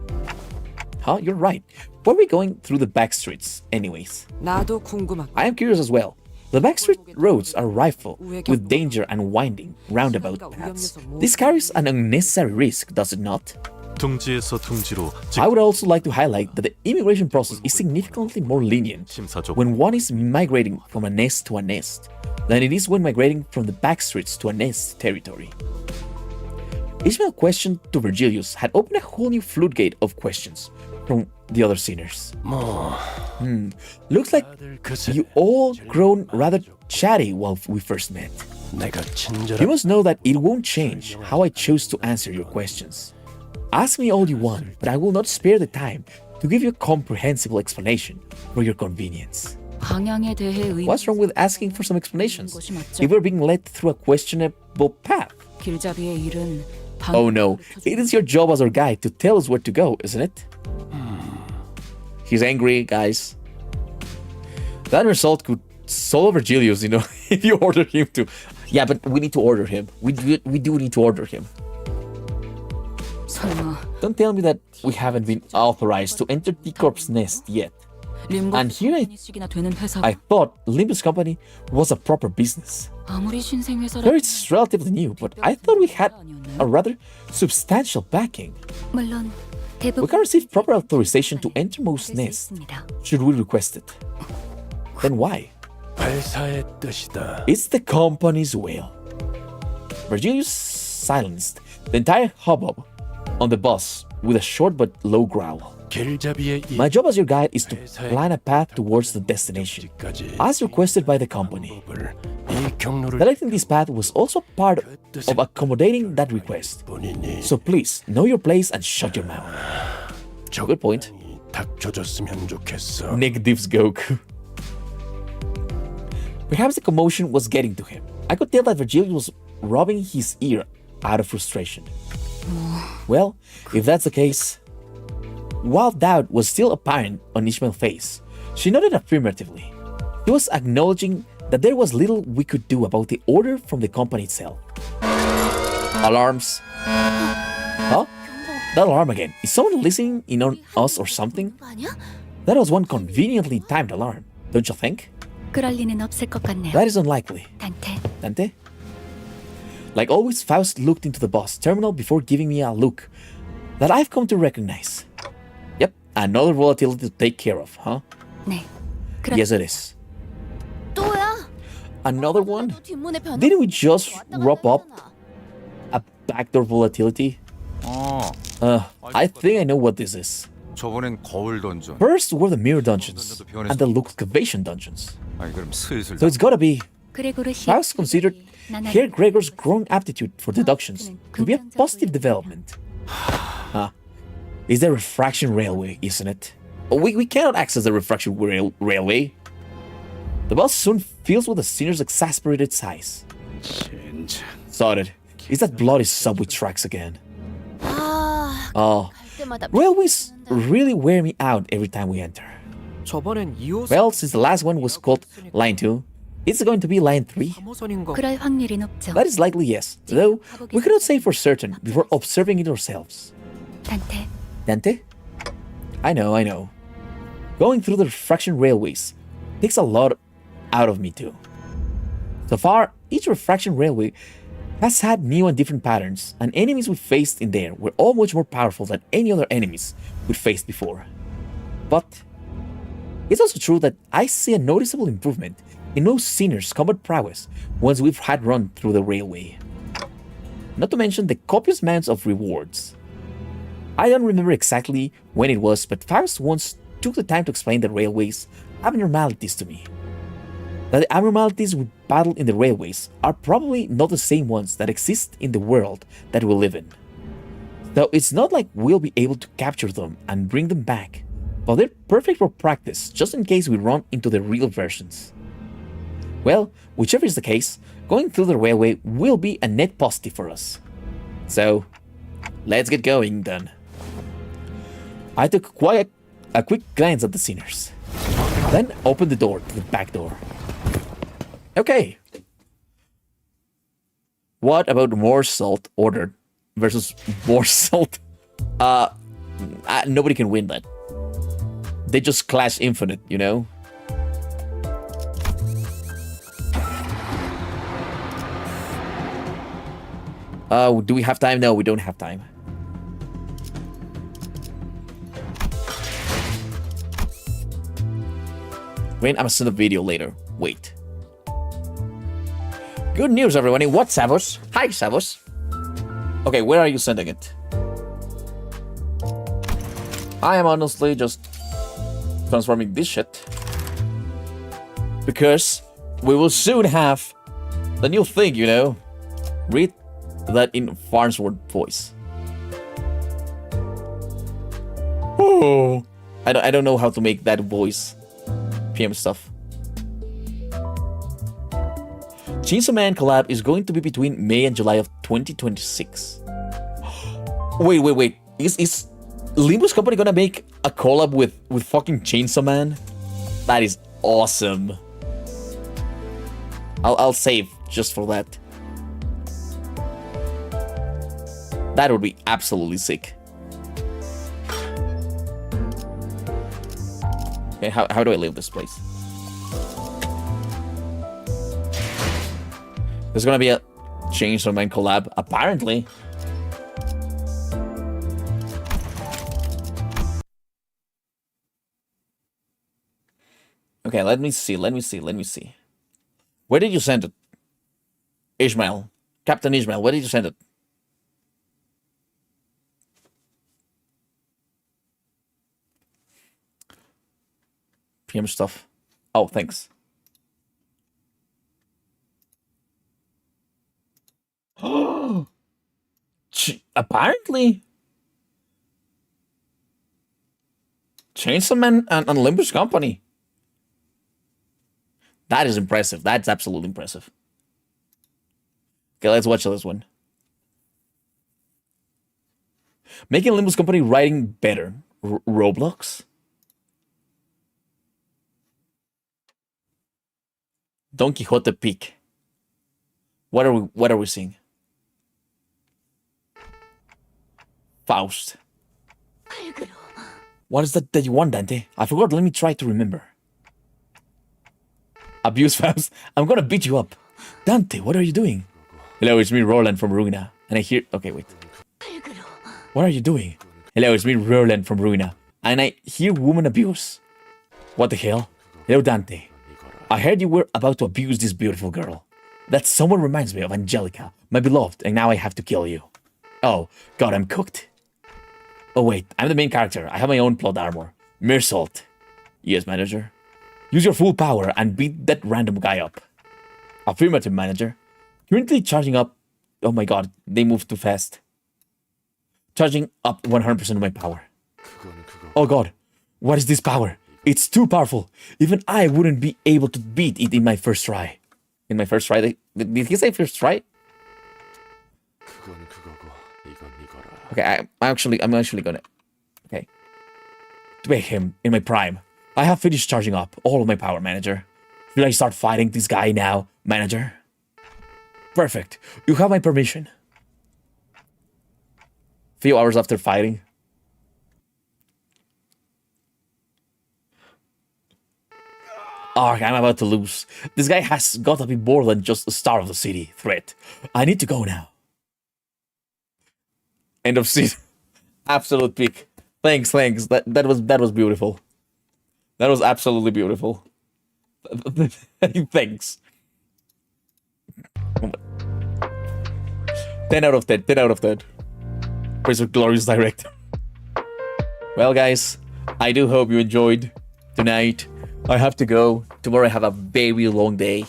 [SPEAKER 1] Huh? You're right. Why are we going through the back streets anyways?
[SPEAKER 3] 나도 궁금하.
[SPEAKER 1] I am curious as well. The backstreet roads are rife with danger and winding roundabout paths. This carries an unnecessary risk, does it not?
[SPEAKER 2] 둥지에서 둥지로
[SPEAKER 1] I would also like to highlight that the immigration process is significantly more lenient
[SPEAKER 2] 심사적
[SPEAKER 1] when one is migrating from a nest to a nest than it is when migrating from the backstreets to a nest territory. Ishmael's question to Virgilius had opened a whole new floodgate of questions from the other sinners.
[SPEAKER 10] 뭐
[SPEAKER 1] Looks like
[SPEAKER 10] 다들 그새
[SPEAKER 1] you all grown rather chatty while we first met.
[SPEAKER 10] 내가
[SPEAKER 1] You
[SPEAKER 10] 친절한
[SPEAKER 1] must know that it won't change how I chose to answer your questions. Ask me all you want, but I will not spare the time to give you a comprehensible explanation for your convenience.
[SPEAKER 3] 방향에 대해 의문.
[SPEAKER 1] What's wrong with asking for some explanations
[SPEAKER 3] 것이 맞죠?
[SPEAKER 1] if we're being led through a questionable path?
[SPEAKER 3] 길잡이의 일은 방.
[SPEAKER 1] Oh no, it is your job as our guide to tell us where to go, isn't it? He's angry, guys. That result could solve Virgilius, if you order him to. Yeah, but we need to order him. We do need to order him.
[SPEAKER 3] 설마
[SPEAKER 1] Don't tell me that we haven't been authorized to enter the corpse nest yet.
[SPEAKER 3] 림보
[SPEAKER 1] And here
[SPEAKER 3] 식이나 되는 회사.
[SPEAKER 1] I thought Limbus Company was a proper business.
[SPEAKER 3] 아무리 신생 회사라.
[SPEAKER 1] Sure, it's relatively new, but I thought we had a rather substantial backing.
[SPEAKER 5] 물론
[SPEAKER 1] We
[SPEAKER 5] 대부분
[SPEAKER 1] can receive proper authorization to enter most nests,
[SPEAKER 5] 있습니다.
[SPEAKER 1] should we request it. Then why?
[SPEAKER 10] 발사의 뜻이다.
[SPEAKER 1] It's the company's will. Virgilius silenced the entire hubbub on the bus with a short but low growl.
[SPEAKER 10] 길잡이의 이
[SPEAKER 1] My job as your guide is to plan a path towards the destination,
[SPEAKER 10] 까지
[SPEAKER 1] as requested by the company.
[SPEAKER 10] 이 경로를
[SPEAKER 1] Selecting this path was also part of accommodating that request.
[SPEAKER 10] 본인이
[SPEAKER 1] So please, know your place and shut your mouth. Good point.
[SPEAKER 10] 닥쳐줬으면 좋겠어.
[SPEAKER 1] Negatives Goku. Perhaps the commotion was getting to him. I could tell that Virgilius was rubbing his ear out of frustration. Well, if that's the case, while doubt was still apparent on Ishmael's face, she nodded affirmatively. He was acknowledging that there was little we could do about the order from the company itself. Alarms. Huh? That alarm again. Is someone listening in on us or something? That was one conveniently timed alarm, don't you think?
[SPEAKER 5] 그럴 리는 없을 것 같네요.
[SPEAKER 1] That is unlikely.
[SPEAKER 5] 단테,
[SPEAKER 1] Dante? Like always, Faust looked into the bus terminal before giving me a look that I've come to recognize. Yep, another volatility to take care of, huh?
[SPEAKER 5] 네. 그렇
[SPEAKER 1] Yes, it is.
[SPEAKER 7] 또야?
[SPEAKER 1] Another one?
[SPEAKER 7] 뒷문에 변호.
[SPEAKER 1] Didn't we just wrap up a backdoor volatility? I think I know what this is.
[SPEAKER 6] 저번엔 거울 던전.
[SPEAKER 1] First were the mirror dungeons and the look excavation dungeons.
[SPEAKER 6] 아니 그럼 슬슬
[SPEAKER 1] So it's gotta be.
[SPEAKER 5] 그레고르 씨.
[SPEAKER 1] Faust considered
[SPEAKER 5] 나날이
[SPEAKER 1] Herr Gregor's growing aptitude for deductions to be a positive development. Is the refraction railway, isn't it? We cannot access the refraction railway. The bus soon fills with the sinner's exasperated sighs.
[SPEAKER 11] 진짜.
[SPEAKER 1] Sorted. Is that bloody subway tracks again?
[SPEAKER 7] 아,
[SPEAKER 1] Oh,
[SPEAKER 7] 때마다
[SPEAKER 1] railways really wear me out every time we enter.
[SPEAKER 8] 저번엔 2호선
[SPEAKER 1] Well, since the last one was called Line 2, it's going to be Line 3.
[SPEAKER 8] 3호선인 거.
[SPEAKER 5] 그럴 확률이 높죠.
[SPEAKER 1] That is likely yes, though we cannot say for certain before observing it ourselves.
[SPEAKER 5] 단테,
[SPEAKER 1] Dante? I know. Going through the refraction railways takes a lot out of me too. So far, each refraction railway has had new and different patterns, and enemies we faced in there were all much more powerful than any other enemies we faced before. But it's also true that I see a noticeable improvement in most sinners' combat prowess once we've had run through the railway. Not to mention the copious amounts of rewards. I don't remember exactly when it was, but Faust once took the time to explain the railway's abnormalities to me. That the abnormalities we battle in the railways are probably not the same ones that exist in the world that we live in. Though it's not like we'll be able to capture them and bring them back, but they're perfect for practice just in case we run into the real versions. Well, whichever is the case, going through the railway will be a net positive for us. So, let's get going then. I took quite a quick glance at the sinners, then opened the door to the back door. Okay, What about more salt ordered versus more salt? Nobody can win that. They just clash infinite, you know? Do we have time? No, we don't have time. Wait, I'm gonna send a video later. Wait. Good news, everybody. What, Savos? Hi, Savos. Okay, where are you sending it? I am honestly just transforming this shit. Because we will soon have the new thing, you know? Read that in Farnsworth voice. Oh, I don't know how to make that voice. PM stuff. Chainsaw Man collab is going to be between May and July of 2026. Wait. Is Limbus Company gonna make a collab with fucking Chainsaw Man? That is awesome. I'll save just for that. That would be absolutely sick. Okay, how do I leave this place? There's gonna be a Chainsaw Man collab, apparently. Okay, let me see. Where did you send it? Ishmael. Captain Ishmael, where did you send it? PM stuff. Oh, thanks. Apparently, Chainsaw Man and Limbus Company. That is impressive. That's absolutely impressive. Okay, let's watch this one. Making Limbus Company writing better. Roblox? Don Quixote peak. What are we seeing? Faust. What is that you want, Dante? I forgot. Let me try to remember. Abuse Faust. I'm gonna beat you up. Dante, what are you doing? Hello, it's me, Roland from Ruina. And I hear... Okay, wait. What are you doing? Hello, it's me, Roland from Ruina. And I hear woman abuse. What the hell? Hello, Dante. I heard you were about to abuse this beautiful girl. That someone reminds me of Angelica, my beloved, and now I have to kill you. Oh, God, I'm cooked. Oh, wait, I'm the main character. I have my own plot armor. Mere salt. Yes, manager. Use your full power and beat that random guy up. Affirmative, manager. Currently charging up... Oh my God, they moved too fast. Charging up 100% of my power. Oh God, what is this power? It's too powerful. Even I wouldn't be able to beat it in my first try. In my first try? Did he say first try? Okay, I'm actually gonna... Okay. To make him in my prime. I have finished charging up all of my power, manager. Should I start fighting this guy now, manager? Perfect. You have my permission. Few hours after fighting. Ark, I'm about to lose. This guy has got to be more than just a star of the city threat. I need to go now. End of season. Absolute peak. Thanks. That was beautiful. That was absolutely beautiful. Thanks. 10 out of 10. 10 out of 10. Praise of glorious director. Well, guys, I do hope you enjoyed tonight. I have to go. Tomorrow I have a very long day.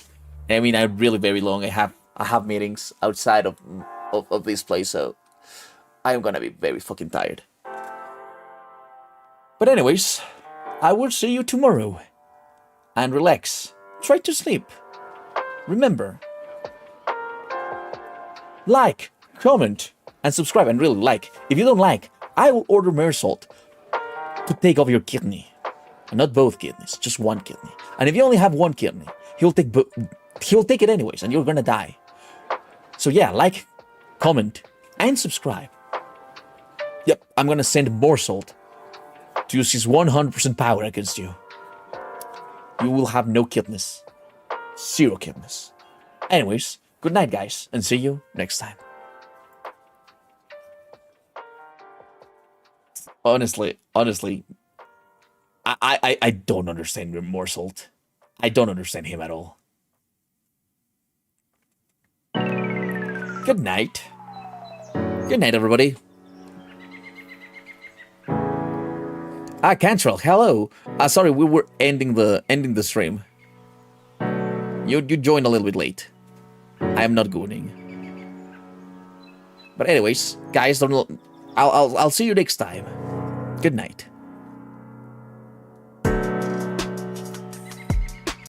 [SPEAKER 1] I mean, I'm really very long. I have meetings outside of this place, so I'm gonna be very fucking tired. But anyways, I will see you tomorrow. And relax. Try to sleep. Remember, like, comment, and subscribe, and really like. If you don't like, I will order Mersault to take off your kidney. And not both kidneys, just one kidney. And if you only have one kidney, he'll take it anyways, and you're gonna die. So yeah, like, comment, and subscribe. Yep, I'm gonna send more salt to use his 100% power against you. You will have no killness. 0 killness. Anyways, good night, guys, and see you next time. Honestly, I don't understand more salt. I don't understand him at all. Good night. Good night, everybody. Cantrell, hello. Sorry, we were ending the stream. You joined a little bit late. I am not gooning. But anyways, guys, I'll see you next time. Good night.